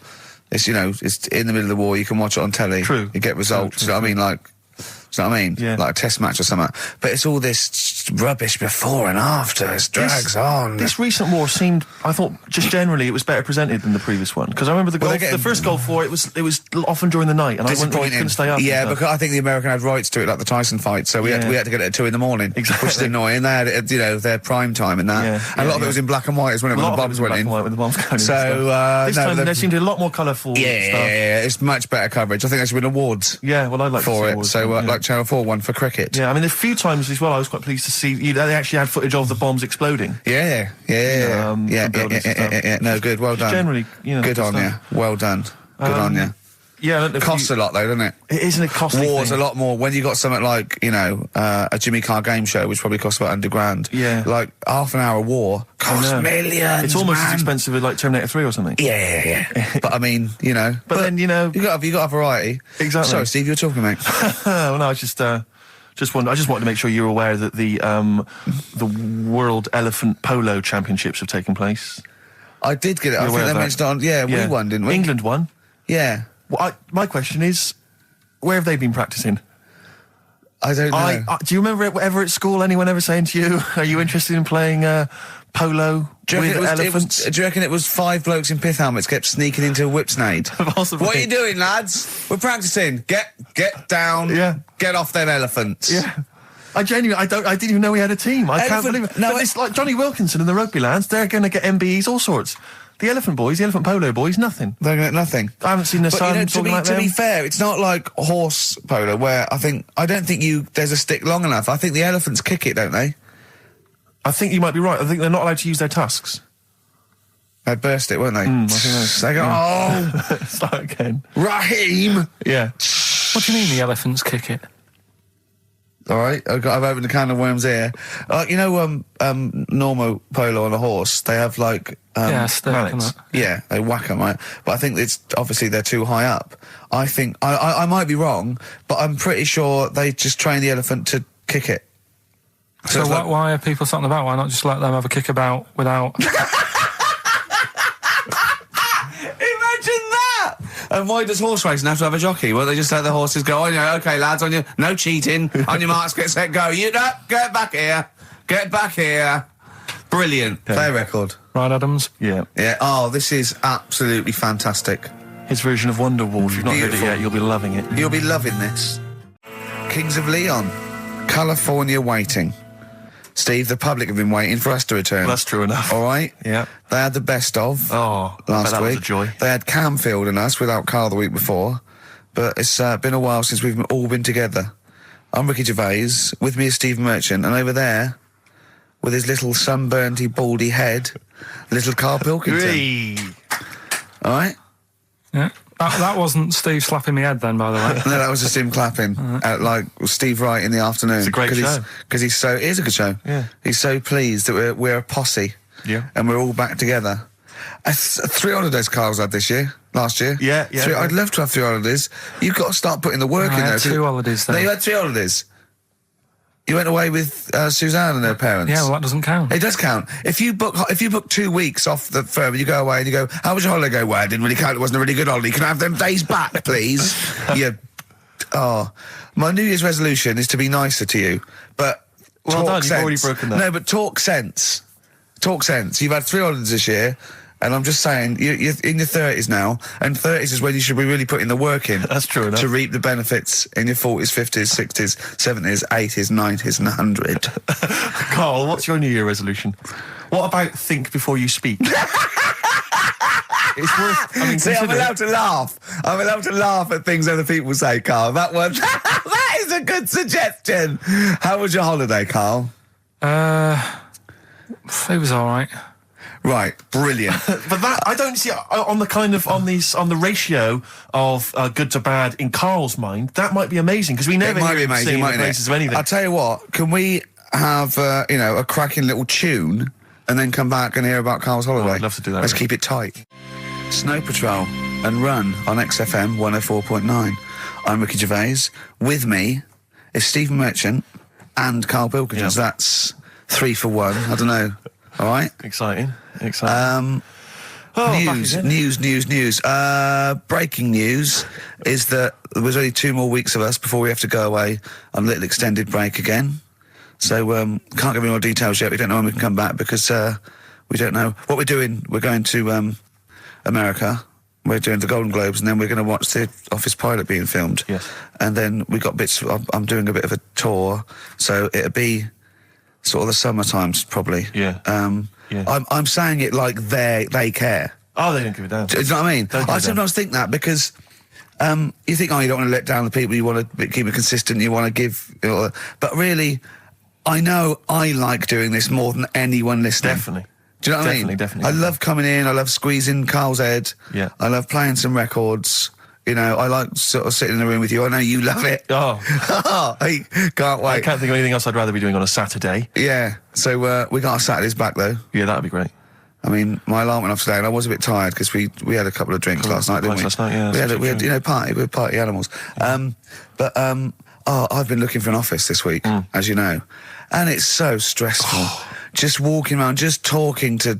it's, it's in the middle of the war. You can watch it on telly.
True.
You get results.
True.
You know what I mean? Like, do you know what I mean?
Yeah.
Like a test match or something. But it's all this rubbish before and after. It drags on.
This recent war seemed, I thought, just generally, it was better presented than the previous one. Because I remember the first Gulf War, it was often during the night, and I couldn't stay up.
Yeah, because I think the American had rights to it, like the Tyson fight, so we had to get it at 2 in the morning,
exactly.
Which is annoying. They had, their prime time and that. Yeah, and a lot of it was in black and white as when the bombs went in.
When the bombs going
so,
this time there seemed to be a lot more colourful stuff.
Yeah, it's much better coverage. I think there should win awards.
Yeah, well, I'd like
for
to see
it.
awards
So, like Channel 4 won for cricket.
Yeah, I mean, a few times as well, I was quite pleased to see they actually had footage of the bombs exploding.
Yeah. No, good. Well done.
Generally,
good on you. Well done. Good on you.
Yeah, I don't know.
Costs a lot though, doesn't it?
It isn't a costly
War's
thing.
A lot more when you got something like a Jimmy Carr game show, which probably costs about $100,000.
Yeah,
like half an hour war costs millions.
It's almost as expensive as like Terminator 3 or something.
Yeah. But I mean, But then you got to have variety.
Exactly.
Sorry, Steve, you were talking, mate.
Well, no, I just wanted to make sure you're aware that the World Elephant Polo Championships have taken place.
I did get it. I think they mentioned it on. Yeah, we won, didn't we?
England won.
Yeah.
Well, my question is, where have they been practicing?
I don't know.
Do you remember ever at school anyone ever saying to you, "Are you interested in playing polo with elephants?"
Do you reckon it was 5 blokes in pith helmets kept sneaking into a whipsnade?
Possibly.
What are you doing, lads? We're practicing. Get down.
Yeah.
Get off them elephants.
Yeah. I didn't even know we had a team. I can't believe it. No, but it's like Johnny Wilkinson and the rugby lads. They're going to get MBEs, all sorts. The elephant polo boys, nothing.
They're going to get nothing.
I haven't seen their son talking like them.
To be fair, it's not like horse polo where I don't think there's a stick long enough. I think the elephants kick it, don't they?
I think you might be right. I think they're not allowed to use their tusks.
They'd burst it, weren't they?
I think
they go,
start again.
Raheem!
Yeah.
What do you mean the elephants kick it?
All right, I've opened a can of worms here. Normal polo on a horse, they have like mallets. Yeah, they whack them, right? But I think it's obviously they're too high up. I think I might be wrong, but I'm pretty sure they just train the elephant to kick it.
So why are people talking about? Why not just let them have a kick about without?
Imagine that! And why does horse racing have to have a jockey? Well, they just let the horses go on. Okay, lads, on your no cheating. On your marks, get set, go. Get back here. Get back here. Brilliant. Yeah. Play record.
Right, Adams?
Yeah.
Yeah. Oh, this is absolutely fantastic.
His version of Wonderwall. If you've not heard it yet, you'll be loving it.
You'll be loving this. Kings of Leon. California Waiting. Steve, the public have been waiting for us to return.
Well, that's true enough.
All right?
Yeah.
They had the best of
last
week.
That was a joy.
They had Camfield and us without Carl the week before. But it's been a while since we've all been together. I'm Ricky Gervais. With me is Steve Merchant. And over there, with his little sunburnedy, baldy head, little Karl Pilkington. All right?
Yeah. That wasn't Steve slapping me head then, by the way.
No, that was just him clapping at like Steve Wright in the afternoon.
It's a great show.
Because it is a good show.
Yeah.
He's so pleased that we're a posse.
Yeah.
And we're all back together. 3 holidays Carl's had last year.
Yeah.
I'd love to have 3 holidays. You've got to start putting the work in there.
I had 2 holidays then.
No, you had 3 holidays. You went away with Suzanne and her parents.
Yeah, well, that doesn't count.
It does count. If you book 2 weeks off the firm, and you go away and you go, how was your holiday? Go, well, it didn't really count. It wasn't a really good holiday. Can I have them days back, please? My New Year's resolution is to be nicer to you, but
well
talk
done,
sense.
You've already broken that.
No, but talk sense. Talk sense. You've had 3 holidays this year. And I'm just saying, you're in your 30s now, and 30s is when you should be really putting the work in.
That's true enough.
To reap the benefits in your 40s, 50s, 60s, 70s, 80s, 90s, and 100.
Carl, what's your New Year resolution? What about think before you speak? It's worth... I mean,
see, I'm allowed to laugh. I'm allowed to laugh at things other people say, Carl. That one... that is a good suggestion. How was your holiday, Carl?
It was all right.
Right, brilliant.
But that I don't see on the ratio of good to bad in Carl's mind. That might be amazing because we never hear him singing the praises of anything.
I'll tell you what. Can we have a cracking little tune and then come back and hear about Carl's holiday?
I'd love to do that.
Let's keep it tight. Snow Patrol and Run on XFM 104.9. I'm Ricky Gervais. With me is Stephen Merchant and Karl Pilkington.
Yeah.
So that's 3 for 1. I don't know. All right.
Exciting.
News. Breaking news is that there's only 2 more weeks of us before we have to go away on a little extended break again. So can't give any more details yet. We don't know when we can come back because we don't know what we're doing. We're going to America. We're doing the Golden Globes, and then we're going to watch the Office pilot being filmed.
Yes.
And then we got bits. I'm doing a bit of a tour, so it'll be sort of the summer times probably.
Yeah. Yeah.
I'm saying it like they care.
Oh, they don't give a damn.
Do you know what I mean? I sometimes think that because you think, you don't want to let down the people, you want to keep it consistent, you want to give... but really, I know I like doing this more than anyone listening.
Definitely.
Do you know what I mean?
Definitely.
I love coming in, I love squeezing Carl's head.
Yeah.
I love playing some records. You know, I like sort of sitting in the room with you. I know you love it.
Oh.
I can't wait.
I can't think of anything else I'd rather be doing on a Saturday.
Yeah. So we got our Saturdays back, though.
Yeah, that'd be great.
I mean, my alarm went off today, and I was a bit tired because we had a couple of drinks last night, didn't we?
Last night, yeah.
We had we're party animals. I've been looking for an office this week, as you know, and it's so stressful. Just walking around, just talking to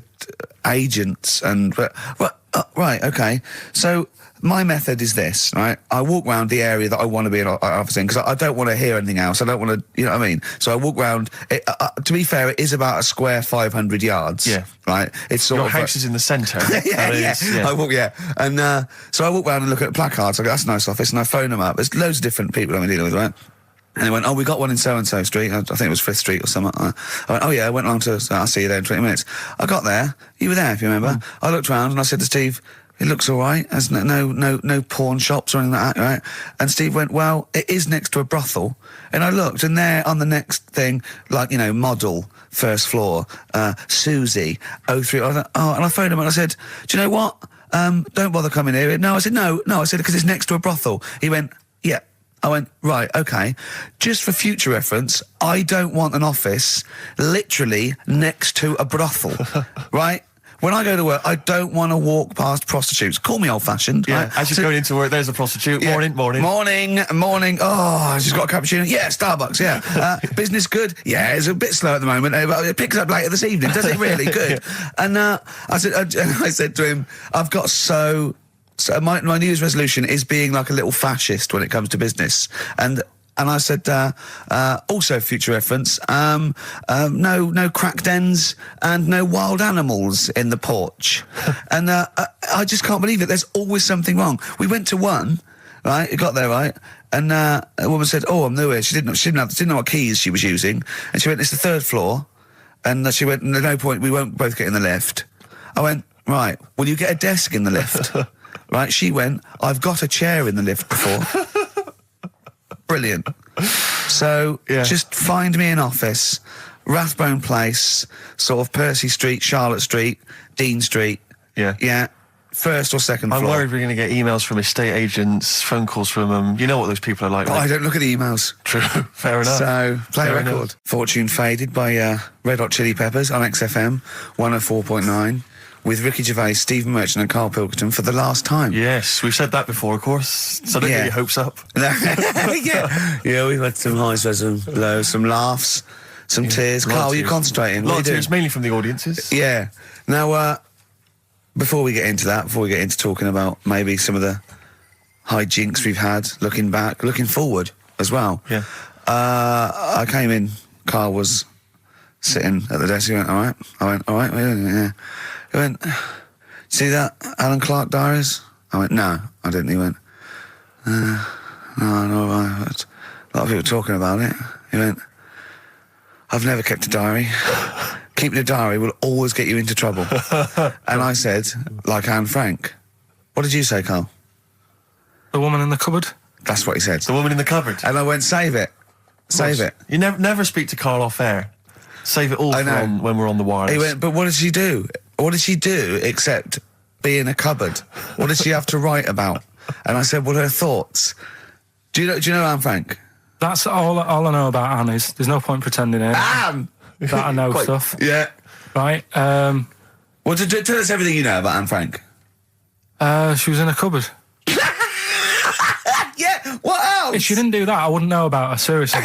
agents, right, okay. So my method is this, right? I walk around the area that I want to be an office in because I don't want to hear anything else. I don't want to, you know what I mean? So I walk around. To be fair, it is about a square 500 yards.
Yeah.
Right? It's sort
Your
of...
house is in the centre.
yeah. I walk, And so I walk around and look at the placards. I go, that's a nice office. And I phone them up. There's loads of different people I'm dealing with, right? And they went, we got one in so-and-so street. I think it was 5th Street or something. I went, I went along to... I'll see you there in 20 minutes. I got there. You were there, if you remember. I looked around and I said to Steve... It looks all right. There's no pawn shops or anything like that, right? And Steve went, well, it is next to a brothel. And I looked, and there on the next thing, like, model, 1st floor, Susie, 03. I thought, and I phoned him and I said, do you know what? Don't bother coming here. No, I said, no, I said, because it's next to a brothel. He went, yeah. I went, right, okay. Just for future reference, I don't want an office literally next to a brothel, right? When I go to work, I don't want to walk past prostitutes. Call me old-fashioned.
Yeah,
right?
as you're going into work, there's a prostitute.
Yeah.
Morning.
Oh, she's got a cappuccino. Yeah, Starbucks, yeah. Business good? Yeah, it's a bit slow at the moment, but it picks up later this evening. Does it really? Good. And I said to him, I've got so my New Year's resolution is being like a little fascist when it comes to business. And I said, also future reference, no crack dens and no wild animals in the porch. And I just can't believe it. There's always something wrong. We went to one, right? It got there, right? And a woman said, I'm new here. She didn't know what keys she was using. And she went, it's the 3rd floor. And she went, no point, we won't both get in the lift. I went, right, will you get a desk in the lift? Right? She went, I've got a chair in the lift before. Brilliant. So, just find me an office, Rathbone Place, sort of Percy Street, Charlotte Street, Dean Street.
Yeah.
Yeah. 1st or 2nd floor.
I'm worried we're going to get emails from estate agents, phone calls from them. You know what those people are like.
I don't look at the emails.
True. Fair enough.
So, play a record.
Enough.
Fortune Faded by Red Hot Chili Peppers on XFM 104.9. with Ricky Gervais, Stephen Merchant and Karl Pilkington for the last time.
Yes, we've said that before, of course, so don't get your hopes up.
Yeah, we've had some highs, some lows, some laughs, some tears. Karl, you concentrating?
A lot of tears, mainly from the audiences.
Yeah. Now, before we get into that, before we get into talking about maybe some of the hijinks we've had, looking back, looking forward as well.
Yeah.
I came in, Karl was sitting at the desk, he went, all right? I went, all right, yeah. He went, see that Alan Clark diaries? I went, no, I didn't. He went, no, I heard a lot of people talking about it. He went, I've never kept a diary. Keeping a diary will always get you into trouble. And I said, like Anne Frank. What did you say, Karl?
The woman in the cupboard?
That's what he said.
The woman in the cupboard.
And I went, save it. Save it.
You never speak to Karl off air. Save it all for when we're on the wireless.
He went, but what did she do? What did she do except be in a cupboard? What did she have to write about? And I said, well, her thoughts. Do you know Anne Frank?
That's all I know about Anne is. There's no point pretending it.
Anne!
That I know stuff.
Yeah.
Right.
Well, tell us everything you know about Anne Frank.
She was in a cupboard.
Yeah, what else?
If she didn't do that, I wouldn't know about her, seriously.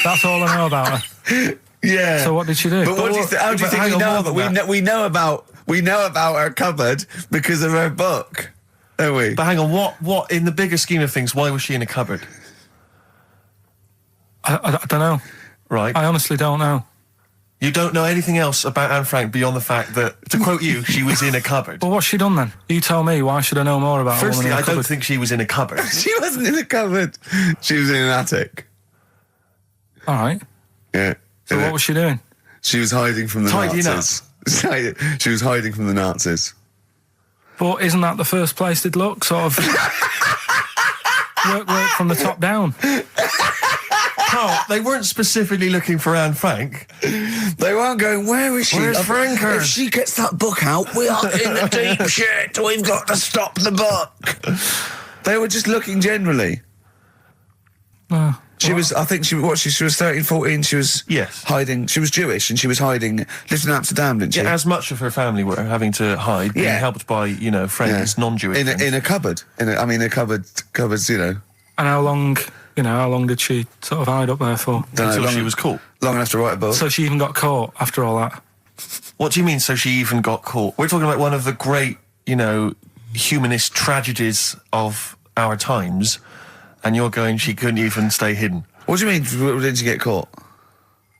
That's all I know about her.
Yeah.
So what did she do?
But how do you think we know that? We know about her cupboard because of her book, don't we?
But hang on, what in the bigger scheme of things, why was she in a cupboard?
I don't know.
Right.
I honestly don't know.
You don't know anything else about Anne Frank beyond the fact that, to quote you, she was in a cupboard.
Well, what's she done then? You tell me. Why should I know more about her?
Firstly, I don't think she was in a cupboard.
She wasn't in a cupboard. She was in an attic.
All right.
Yeah.
So what was she doing?
She was hiding from the Nazis. She was hiding from the Nazis.
But isn't that the first place they'd look? Sort of work from the top down.
Carl, they weren't specifically looking for Anne Frank.
They weren't going, where is she?
Where's Franker?
If she gets that book out, we are in the deep shit. We've got to stop the book. They were just looking generally. She was 13, 14, she was hiding, she was Jewish and she was hiding, lived in Amsterdam, didn't she?
Yeah, as much of her family were having to hide, being helped by, friends, non-Jewish friends.
In a cupboard. Cupboards,
And how long did she sort of hide up there for?
Until she was caught.
Long enough to write a book.
So she even got caught after all that?
What do you mean, so she even got caught? We're talking about one of the great, humanist tragedies of our times, and you're going, she couldn't even stay hidden.
What do you mean, didn't she get caught?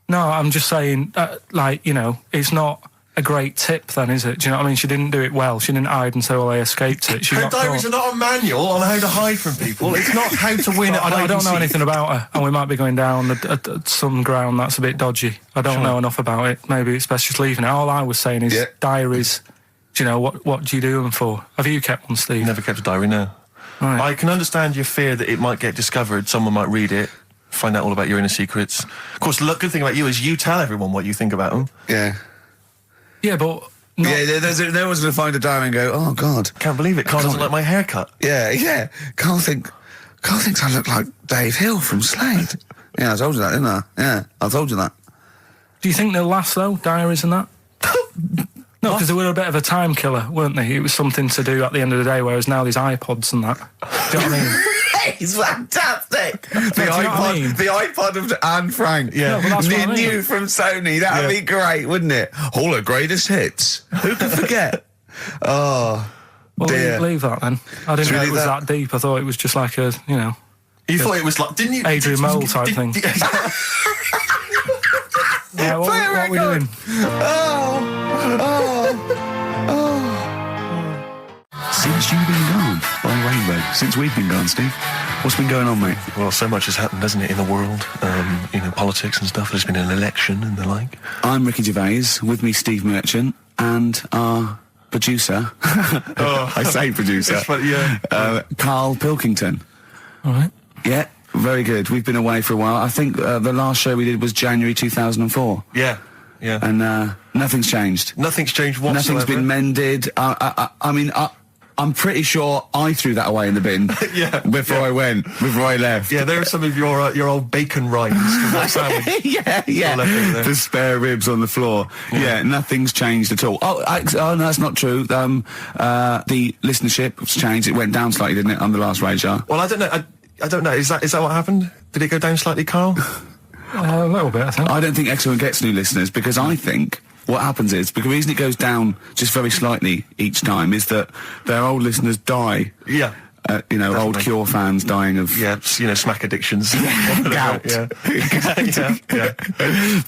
No, I'm just saying, it's not a great tip then, is it? Do you know what I mean? She didn't do it well. She didn't hide until they escaped it.
Her diaries are not a manual on how to hide from people. It's not how to win at hide and seek.
I don't know anything about her, and we might be going down some ground that's a bit dodgy. I don't know enough about it. Maybe it's best just leaving it. All I was saying is diaries. Do you know, what do you do them for? Have you kept one, Steve?
Never kept a diary, no.
Right.
I can understand your fear that it might get discovered, someone might read it, find out all about your inner secrets. Of course, the good thing about you is you tell everyone what you think about them.
Yeah.
Yeah, but...
no one's going to find a diary and go, oh, God.
Can't believe it. Carl doesn't like my haircut.
Yeah. Carl thinks I look like Dave Hill from Slade. Yeah, I told you that, didn't I? Yeah, I told you that.
Do you think they'll last, though, diaries and that? No, because they were a bit of a time killer, weren't they? It was something to do at the end of the day, whereas now there's iPods and that. Do you know what I mean?
It's fantastic! The iPod of Anne Frank.
Yeah. No,
new from Sony. That would be great, wouldn't it? All her greatest hits. Who could forget? Oh,
well,
dear.
Leave that then. I didn't know it was that deep. I thought it was just like a,
You thought it was like, didn't you?
Adrian Mole type thing. Yeah, what are we doing?
Since you've been gone by Rainbow, since we've been gone, Steve, what's been going on, mate?
Well, so much has happened, hasn't it, in the world? Politics and stuff. There's been an election and the like.
I'm Ricky Gervais, with me Steve Merchant, and our producer, I say producer, Karl Pilkington.
All right.
Yeah, very good. We've been away for a while. I think the last show we did was January 2004.
Yeah.
And nothing's changed.
Nothing's changed whatsoever.
Nothing's been mended. I mean, I'm pretty sure I threw that away in the bin before I left.
Yeah, there are some of your old bacon rinds from that sandwich.
yeah. The spare ribs on the floor. Yeah, nothing's changed at all. Oh, no, that's not true. The listenership has changed. It went down slightly, didn't it, on the last Radio Show?
Well, I don't know. I don't know. Is that what happened? Did it go down slightly, Carl?
A little bit, I think.
I don't think XFM gets new listeners, because I think what happens is, because the reason it goes down just very slightly each time is that their old listeners die.
Yeah.
Definitely. Old Cure fans dying of...
Yeah, smack addictions.
Gout.
Yeah.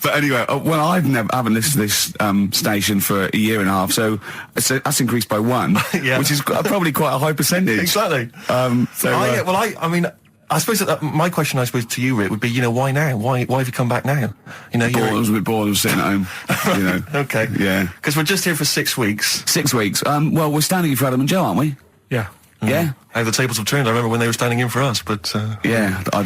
But anyway, I haven't listened to this station for a year and a half, so that's increased by 1, which is probably quite a high percentage.
Exactly. I suppose that my question, to you, Rick, would be, why now? Why have you come back now?
I was a bit bored of sitting at home.
Okay.
Yeah.
Because we're just here for 6 weeks.
6 weeks. Well, we're standing in for Adam and Joe, aren't we?
Yeah.
Yeah.
How the tables have turned. I remember when they were standing in for us, but...
Yeah, I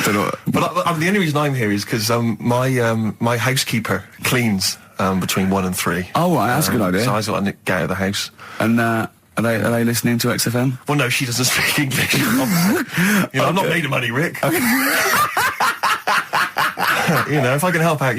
don't know.
But the only reason I'm here is because my housekeeper cleans between 1 and 3.
Oh, right, that's a good idea.
So I got to get out of the house.
And are they listening to XFM?
Well, no, she doesn't speak English. I'm not made of money, Rick. Okay. If I can help out,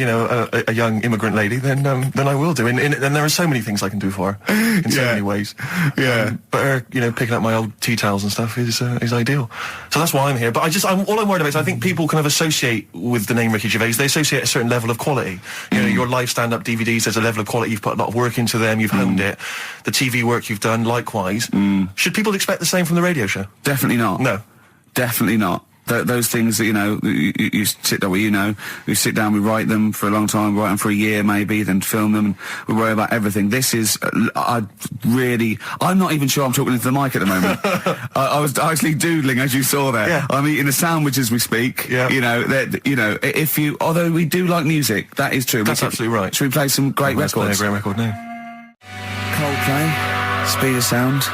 a young immigrant lady, then I will do. And there are so many things I can do for her in so many ways.
Yeah.
But her, picking up my old tea towels and stuff is ideal. So that's why I'm here. But all I'm worried about is I think people kind of associate with the name Ricky Gervais. They associate a certain level of quality. Your live stand-up DVDs, there's a level of quality. You've put a lot of work into them. You've honed it. The TV work you've done, likewise. Should people expect the same from the radio show?
Definitely not.
No.
Definitely not. Those things that, you sit down, we sit down, we write them for a long time, write them for a year maybe, then film them, and we worry about everything. This is, I'm not even sure I'm talking into the mic at the moment. I was actually doodling, as you saw there.
Yeah.
I'm eating a sandwich as we speak.
Yeah.
Although we do like music, that is true.
That's absolutely right.
Should we play some great records?
Let's play a great record now.
Coldplay, Speed of Sound.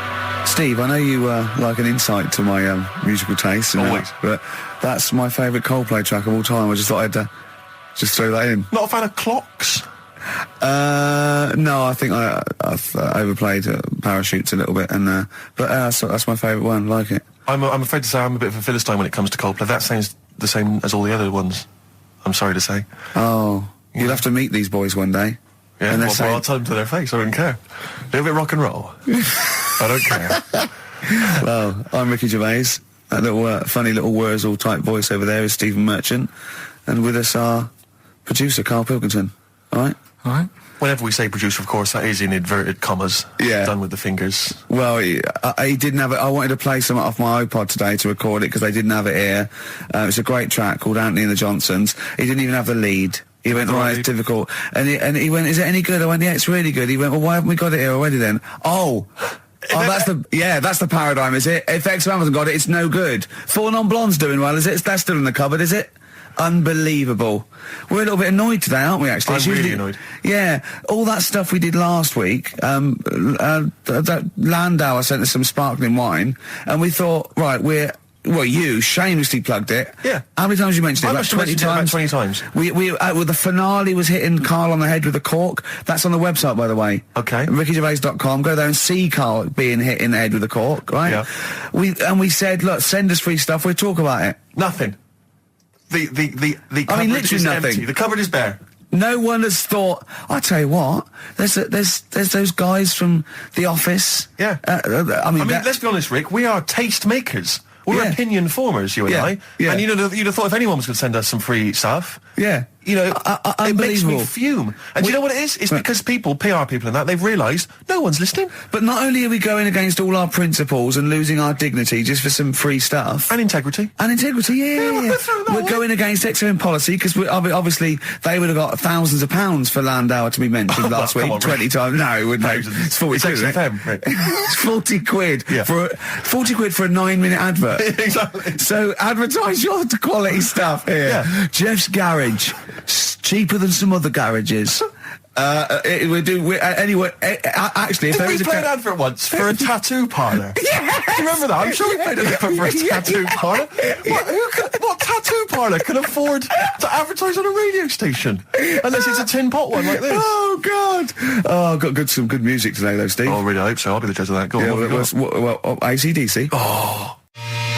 Steve, I know you like an insight to my musical taste, but that's my favourite Coldplay track of all time. I just thought I'd just throw that in.
Not a fan of clocks?
No, I think I've overplayed Parachutes a little bit, but that's my favourite one. Like it.
I'm afraid to say I'm a bit of a Philistine when it comes to Coldplay. That sounds the same as all the other ones. I'm sorry to say.
Oh, you'll have to meet these boys one day.
Yeah, I'll tell them to their face. I wouldn't care. A little bit rock and roll. I don't care.
Well, I'm Ricky Gervais. That little funny little Wurzel type voice over there is Stephen Merchant, and with us our producer Karl Pilkington. All right.
Whenever we say producer, of course, that is in inverted commas.
Yeah.
Done with the fingers.
Well, he didn't have it. I wanted to play some off my iPod today to record it because they didn't have it here. It's a great track called Anthony and the Johnsons. He didn't even have the lead. He went, right, it's difficult. And he went, is it any good? I went, yeah, it's really good. He went, well, why haven't we got it here already then? That's the paradigm, is it? If XFM hasn't got it, it's no good. Four Non-Blondes doing well, is it? That's still in the cupboard, is it? Unbelievable. We're a little bit annoyed today, aren't we, actually?
I'm really annoyed.
Yeah. All that stuff we did last week, that Landau sent us some sparkling wine, and we thought, right, you shamelessly plugged it.
Yeah.
How many times you mentioned it?
Like 20 times? About 20 times.
The finale was hitting Carl on the head with a cork. That's on the website, by the way.
Okay.
RickyGervais.com. Go there and see Carl being hit in the head with a cork, right?
Yeah.
We said, look, send us free stuff. We'll talk about it.
Nothing. The cupboard
literally
is
nothing.
empty. The cupboard is bare.
No one has thought. I tell you what, there's those guys from The Office.
Yeah. Let's be honest, Rick. We are taste makers. We're opinion formers, you and I.
Yeah.
And you'd have thought if anyone was going to send us some free stuff.
Yeah.
It makes me fume. And do you know what it is? It's because PR people and that, they've realised no one's listening.
But not only are we going against all our principles and losing our dignity just for some free stuff.
And integrity.
Yeah. We're going against XFM policy because obviously they would have got thousands of pounds for Landau to be mentioned last week. 20 times. No, it wouldn't. It's 40 quid. It's 40 quid.
Yeah.
40 quid for a 9-minute advert.
Exactly.
So advertise your quality stuff here.
Yeah.
Jeff's Garage. Cheaper than some other garages. Actually, if
we play an advert once for a tattoo parlour?
Yeah.
you remember that? I'm sure we paid a for a tattoo parlour. What tattoo parlour can afford to advertise on a radio station? Unless it's a tin pot one like this.
Oh, God. Oh, I've got some good music today, though, Steve.
Oh, really, I hope so. I'll be the judge of that. Go on,
AC/DC.
Oh.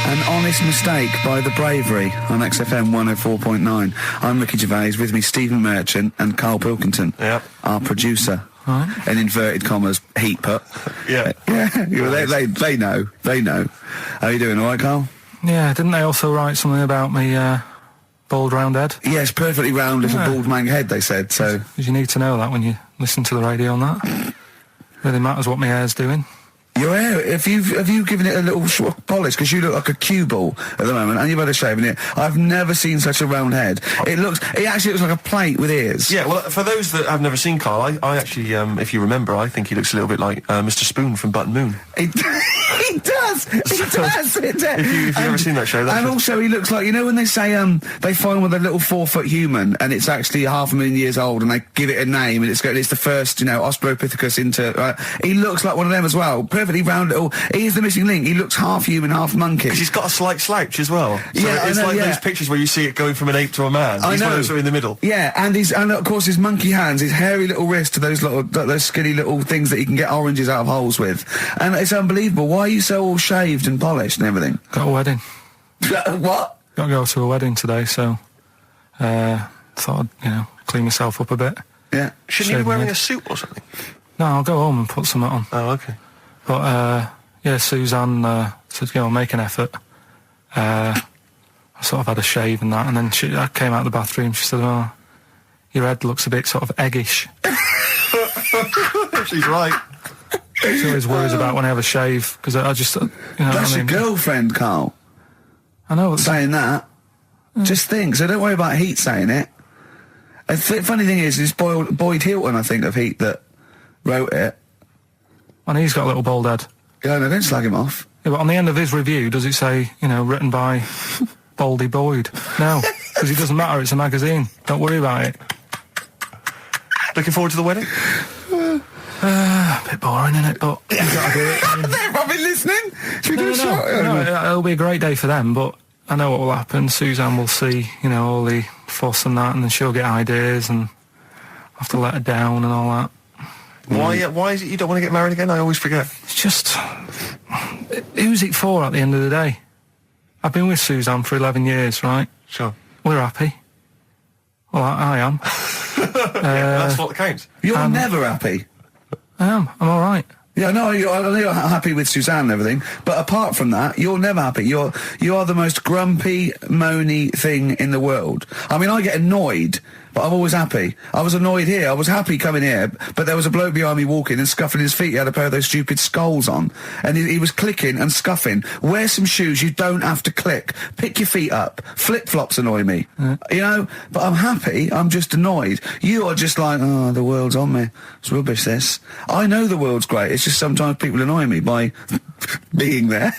An Honest Mistake by The Bravery on XFM 104.9. I'm Ricky Gervais, with me Stephen Merchant and Karl Pilkington, our producer. In inverted commas, heat put.
Yeah.
They know. How are you doing, all right, Karl?
Yeah, didn't they also write something about me, bald round head?
Yes, perfectly round little bald man head, they said, so...
Because you need to know that when you listen to the radio on that. Really matters what my hair's doing.
Your hair, have you given it a little polish? Because you look like a cue ball at the moment, and you've had a shave in it. I've never seen such a round head. It actually looks like a plate with ears.
Yeah, well, for those that have never seen Karl, I actually, if you remember, I think he looks a little bit like Mr. Spoon from Button Moon.
He does.
If you've ever seen that show,
and also he looks like, you know when they say they find one with a little 4-foot human and it's actually 500,000 years old and they give it a name and it's the first, Australopithecus into. He looks like one of them as well. Perfectly round little. He's the missing link. He looks half human, half monkey.
Because he's got a slight slouch as well. So
yeah,
it's like those pictures where you see it going from an ape to a man. He's one of those in the middle.
Yeah, and of course his monkey hands, his hairy little wrist to those skinny little things that you can get oranges out of holes with, and it's unbelievable. Why are you so all shaved and polished and everything?
Got a wedding.
What?
Got to go to a wedding today, so thought I'd, clean myself up a bit.
Yeah.
Shouldn't you be wearing a suit or something?
No, I'll go home and put something on.
Oh, okay.
But, Suzanne said, make an effort. I sort of had a shave and that, and then I came out of the bathroom, she said, oh, your head looks a bit sort of eggish.
She's right.
She always worries about when I have a shave, because I just,
That's your girlfriend, Karl.
I know.
Saying that. Just think, so don't worry about Heat saying it. The funny thing is, it's Boyd Hilton, I think, of Heat that wrote it.
And he's got a little bald head.
Yeah, no, don't slag him off.
Yeah, but on the end of his review, does it say, written by Baldy Boyd? No, because it doesn't matter, it's a magazine. Don't worry about it.
Looking forward to the wedding?
A bit boring, isn't it? But you gotta do it.
They're probably listening. Should we do a shot?
No, it'll be a great day for them, but I know what will happen. Suzanne will see, all the fuss and that, and then she'll get ideas, and I'll have to let her down and all that.
Why is it you don't want to get married again? I always forget.
It's just... Who's it for at the end of the day? I've been with Suzanne for 11 years, right?
Sure.
We're happy. Well, I am.
That's what counts.
You're never happy.
I am. I'm all right.
Yeah, no, I know you're happy with Suzanne and everything, but apart from that, you're never happy. You are the most grumpy, moany thing in the world. I mean, I get annoyed, but I'm always happy. I was annoyed here. I was happy coming here, but there was a bloke behind me walking and scuffing his feet. He had a pair of those stupid skulls on, and he was clicking and scuffing. Wear some shoes. You don't have to click. Pick your feet up. Flip-flops annoy me. But I'm happy. I'm just annoyed. You are just like, oh, the world's on me. It's rubbish, this. I know the world's great. It's just sometimes people annoy me by being there,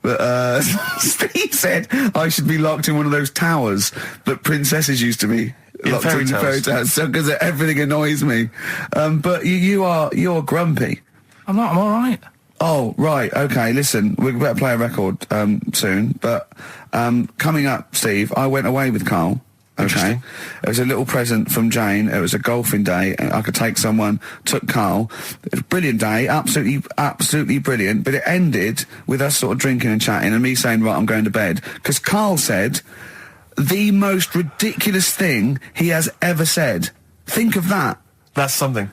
But Steve said I should be locked in one of those towers that princesses used to be locked in fairy tales, because everything annoys me. But you're grumpy.
I'm not. I'm all right.
Oh, right. Okay, listen, we better play a record soon. But coming up, Steve, I went away with Karl. Okay. It was a little present from Jane. It was a golfing day. I could take someone, took Karl. It was a brilliant day, absolutely brilliant. But it ended with us sort of drinking and chatting and me saying, right, I'm going to bed. Because Karl said the most ridiculous thing he has ever said. Think of that.
That's something.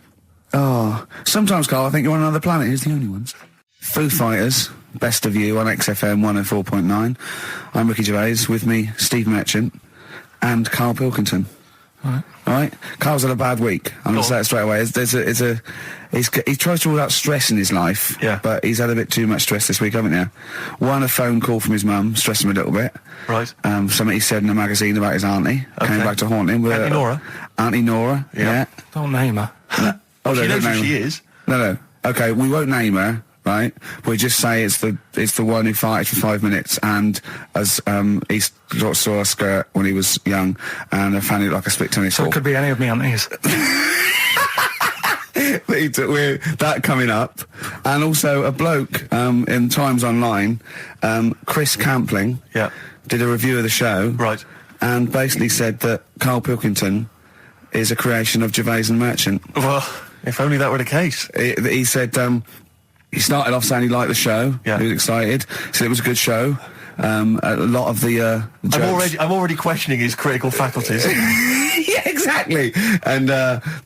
Oh, sometimes, Karl, I think you're on another planet. Here's the only ones. Foo Fighters, Best of You on XFM 104.9. I'm Ricky Gervais, with me, Steve Merchant. And Karl Pilkington. All right. Karl's had a bad week. I'm going to say it straight away. He tries to rule out stress in his life.
Yeah.
But he's had a bit too much stress this week, haven't you? One, a phone call from his mum, stressed him a little bit.
Right.
Something he said in a magazine about his auntie.
Okay.
Came back to haunt him.
Auntie Nora?
Auntie Nora, yeah.
Don't name her.
No. Oh,
she knows who she is.
No. Okay, we won't name her. Right, we just say it's the one who farted for 5 minutes, and as he saw a skirt when he was young, and I found it like a split tennis
So
ball.
it could be any of me aunties.
With that coming up, and also a bloke in Times Online, Chris Campling, did a review of the show,
right,
and basically said that Karl Pilkington is a creation of Gervais and Merchant.
Well, if only that were the case.
He said he started off saying he liked the show. He was excited. Said it was a good show. A lot of the jokes.
I'm already questioning his critical faculties.
Yeah, exactly. And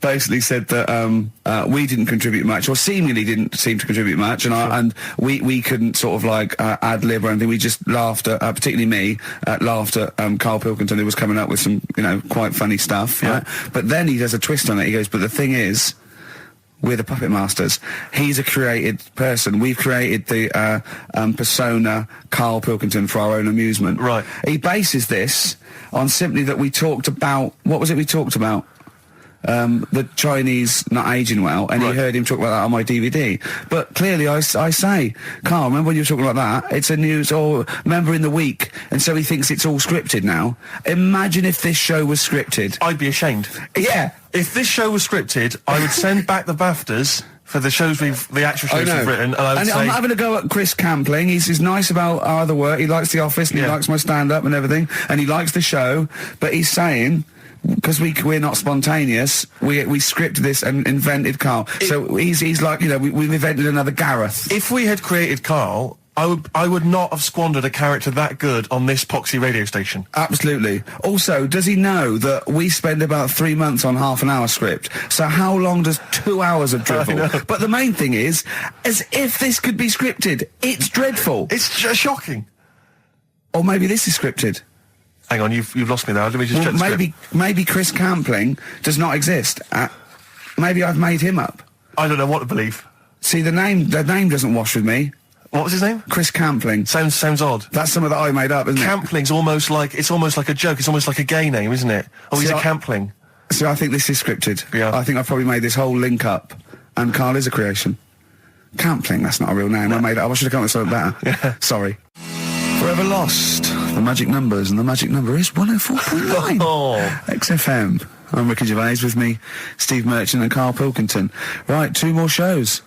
basically said that we didn't contribute much, or seemingly didn't seem to contribute much, and we couldn't sort of like ad lib or anything. We just laughed at, particularly me, laughed at Karl Pilkington, who was coming up with some, quite funny stuff. Yeah. Right? But then he does a twist on it. He goes, but the thing is, we're the puppet masters. He's a created person. We've created the persona Karl Pilkington for our own amusement.
Right.
He bases this on simply that we talked about... What was it we talked about? The Chinese not aging well, and he heard him talk about that on my DVD. But clearly I say, Karl, remember when you were talking like that? It's a news, or remember in the week, and so he thinks it's all scripted now. Imagine if this show was scripted.
I'd be ashamed.
Yeah.
If this show was scripted, I would send back the BAFTAs for the actual shows we've written, and I would say...
I'm having a go at Chris Campling. He's nice about our other work. He likes The Office, and he likes my stand-up and everything, and he likes the show, but he's saying... Because we're not spontaneous, we scripted this and invented Karl. So he's like, we've invented another Gareth.
If we had created Karl, I would not have squandered a character that good on this poxy radio station.
Absolutely. Also, does he know that we spend about 3 months on half an hour script? So how long does 2 hours of drivel? But the main thing is, as if this could be scripted, it's dreadful.
It's shocking.
Or maybe this is scripted.
Hang on, you've lost me there. Let me just check the script.
Maybe Chris Campling does not exist. Maybe I've made him up.
I don't know what to believe.
See, the name doesn't wash with me.
What was his name?
Chris Campling.
Sounds odd.
That's something that I made up, isn't it?
Campling's almost like a joke. It's almost like a gay name, isn't it? Oh, he's a Campling.
So I think this is scripted.
Yeah.
I think I've probably made this whole link up, and Karl is a creation. Campling, that's not a real name. No. I made it up. I should have come up with something better.
Yeah.
Sorry. Forever Lost, the magic numbers, and the magic number is 104.9. XFM. I'm Ricky Gervais, with me, Steve Merchant and Karl Pilkington. Right, 2 more shows.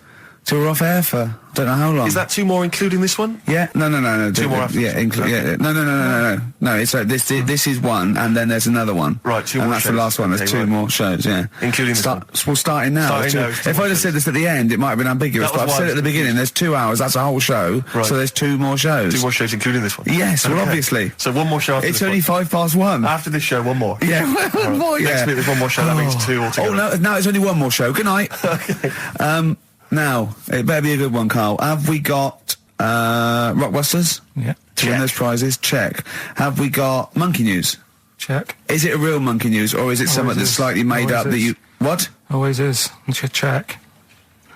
2 are off air for don't know how long.
Is that 2 more including this one?
Yeah, no.
2 more after.
Yeah, no. No, it's this is one, and then there's another one.
Right, 2 more.
And that's
shows.
the last one. There's 2 more shows. Yeah,
including this one.
We'll start in now. If I'd have said this at the end, it might have been ambiguous. But I've said it at the beginning. There's 2 hours. That's a whole show. Right. So there's 2 more shows.
2 more shows, including this one.
Yes, well, obviously.
So 1 more show. After
it's only 1:05.
After this show, 1 more.
Yeah, 1 more. Yeah.
Next week there's 1 more show. That means 2 altogether.
Oh no, it's only 1 more show. Good night.
Okay.
Now, it better be a good one, Karl. Have we got Rockbusters?
Yeah.
To win those prizes? Check. Have we got Monkey News?
Check.
Is it a real Monkey News, or is it something that's slightly made up that you... What?
Always is. Check.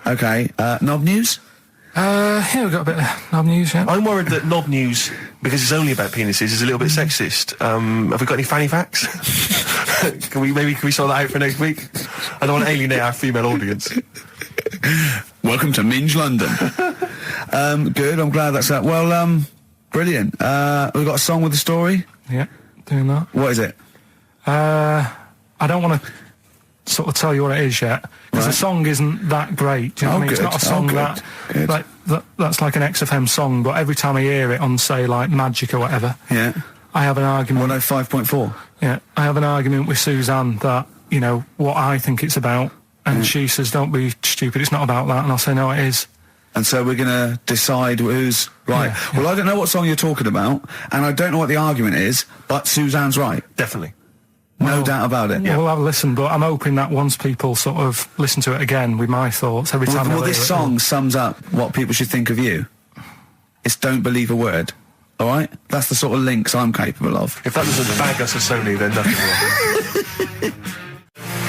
Okay. Knob News?
Yeah, we've got a bit of knob news, yeah.
I'm worried that knob news, because it's only about penises, is a little bit sexist. Have we got any fanny facts? Can we sort that out for next week? I don't want to alienate our female audience.
Welcome to Minge London. Good, I'm glad that's that. Well, brilliant. We've got a song with a story?
Yeah, doing that.
What is it?
I don't want to sort of tell you what it is yet, because the song isn't that great. Do you know what I mean? It's not a song that's like an XFM song, but every time I hear it on, say, like Magic or whatever, I have an argument. 105.4? Yeah, I have an argument with Suzanne that, what I think it's about, and she says, don't be stupid, it's not about that, and I'll say, no, it is. And so we're going to decide who's right. Yeah, well, I don't know what song you're talking about, and I don't know what the argument is, but Suzanne's right. Definitely. No doubt about it. Yeah. We'll have a listen, but I'm hoping that once people sort of listen to it again with my thoughts every time. Well, this song sums up what people should think of you. It's don't believe a word. All right? That's the sort of links I'm capable of. If that doesn't bag us as Sony, then nothing will.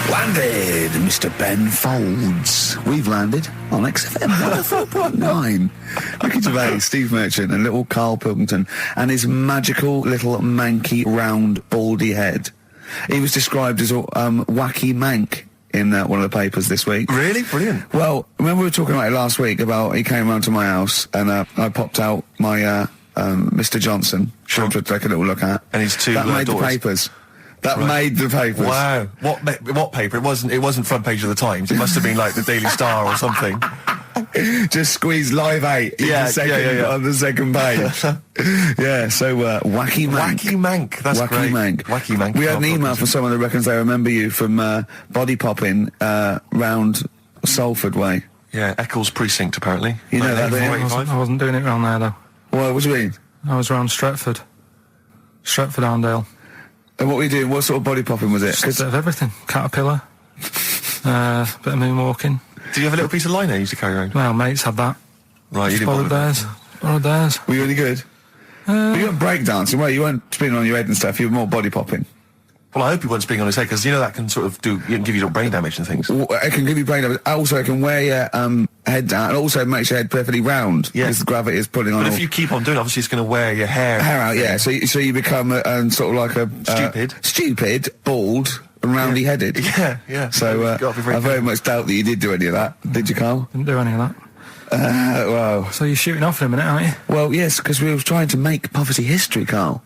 Landed, Mr. Ben Folds. We've landed on XFM 104.9. Ricky Gervais, Steve Merchant, and little Karl Pilkington, and his magical little manky round baldy head. He was described as a wacky mank in one of the papers this week. Really? Brilliant. Well, remember we were talking about it last week, about he came round to my house, and I popped out my Mr. Johnson, to take a little look at. And his 2 daughters. That made the papers.
That made the papers.
Wow. What paper? It wasn't front page of the Times. It must have been like the Daily Star or something.
Just squeeze Live 8 on the second page. Yeah, so Wacky Mank.
Wacky Mank, that's great. Wacky Mank.
We had an email from someone that reckons they remember you from body popping round Salford Way.
Yeah, Eccles Precinct, apparently.
You know that,
I wasn't doing it round there, though.
Well, what do you mean?
I was round Stretford. Stretford-Arndale.
And what were you doing? What sort of body popping was it?
Just a bit of everything. Caterpillar. Bit of moonwalking.
Did you have a little piece of line you used to carry around?
Well, mates had that.
Right, you didn't
borrowed theirs. Borrowed theirs.
Were you any good? But you weren't breakdancing, well, you weren't spinning on your head and stuff, you were more body popping.
Well, I hope you weren't spinning on his head, because you know that can sort of give you little brain damage and things.
It can give you brain damage. Also, it can wear your head down, and also it makes your head perfectly round.
Yeah.
Because the gravity is pulling on.
But if you keep on doing it, obviously it's going to wear your hair
out, yeah. So you become sort of like a... Stupid, bald, and roundy headed.
Yeah.
So I very much doubt that you did do any of that. Did you, Carl?
Didn't do any of that.
Well...
So you're shooting off in a minute, aren't you?
Well, yes, because we were trying to make poverty history, Carl.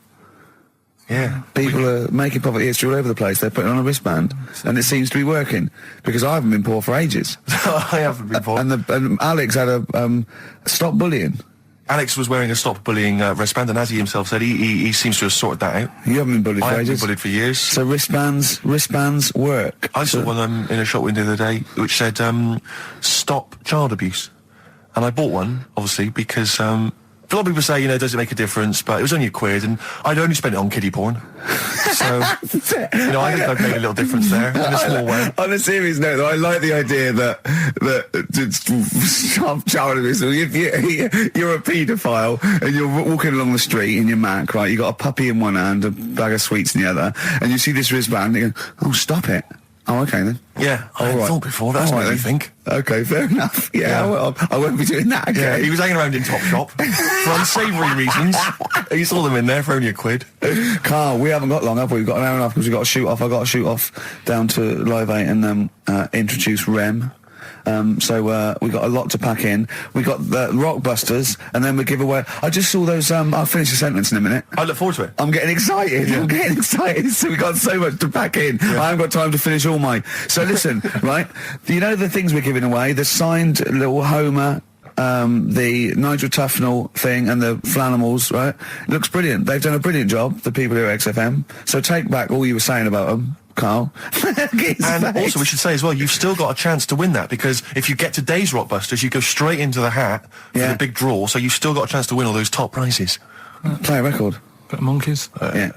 Yeah.
People are making poverty history all over the place. They're putting on a wristband, and it seems to be working, because I haven't been poor for ages.
I haven't been poor.
And Alex had a stop bullying.
Alex was wearing a stop bullying wristband, and as he himself said, he seems to have sorted that out.
You haven't been bullied for ages?
I haven't been bullied for years.
So wristbands work.
I saw one in a shop window the other day which said, stop child abuse. And I bought one, obviously, because a lot of people say, does it make a difference? But it was only £1, and I'd only spent it on kiddie porn. So, I think I've made a little difference there, in a small way.
On a serious note, though, I like the idea that stop child abuse. If you're a paedophile and you're walking along the street in your Mac, right, you got a puppy in one hand, a bag of sweets in the other, and you see this wristband, and you go, oh, stop it. Oh, okay then.
Yeah, I hadn't thought before. That's what you think.
Okay, fair enough. Yeah. I won't be doing that again.
Yeah, he was hanging around in Topshop for unsavoury reasons. You saw them in there for only £1.
Carl, we haven't got long, have we? We've got an hour and a half because we've got to shoot off. I've got to shoot off down to Live 8 and introduce Rem. So we got a lot to pack in. We got the Rockbusters, and then we give away. I just saw those. I'll finish the sentence in a minute.
I look forward to it.
I'm getting excited.
Yeah.
I'm getting excited. So we got so much to pack in. Yeah. I haven't got time to finish all my. So listen, right? You know the things we're giving away. The signed little Homer. The Nigel Tufnell thing and the Flanimals, right? Looks brilliant. They've done a brilliant job, the people here at XFM. So take back all you were saying about them, Carl.
And also we should say as well, you've still got a chance to win that, because if you get today's Rockbusters, you go straight into the hat for the big draw, so you've still got a chance to win all those top prizes.
Play a record.
Bit of monkeys.
Yeah.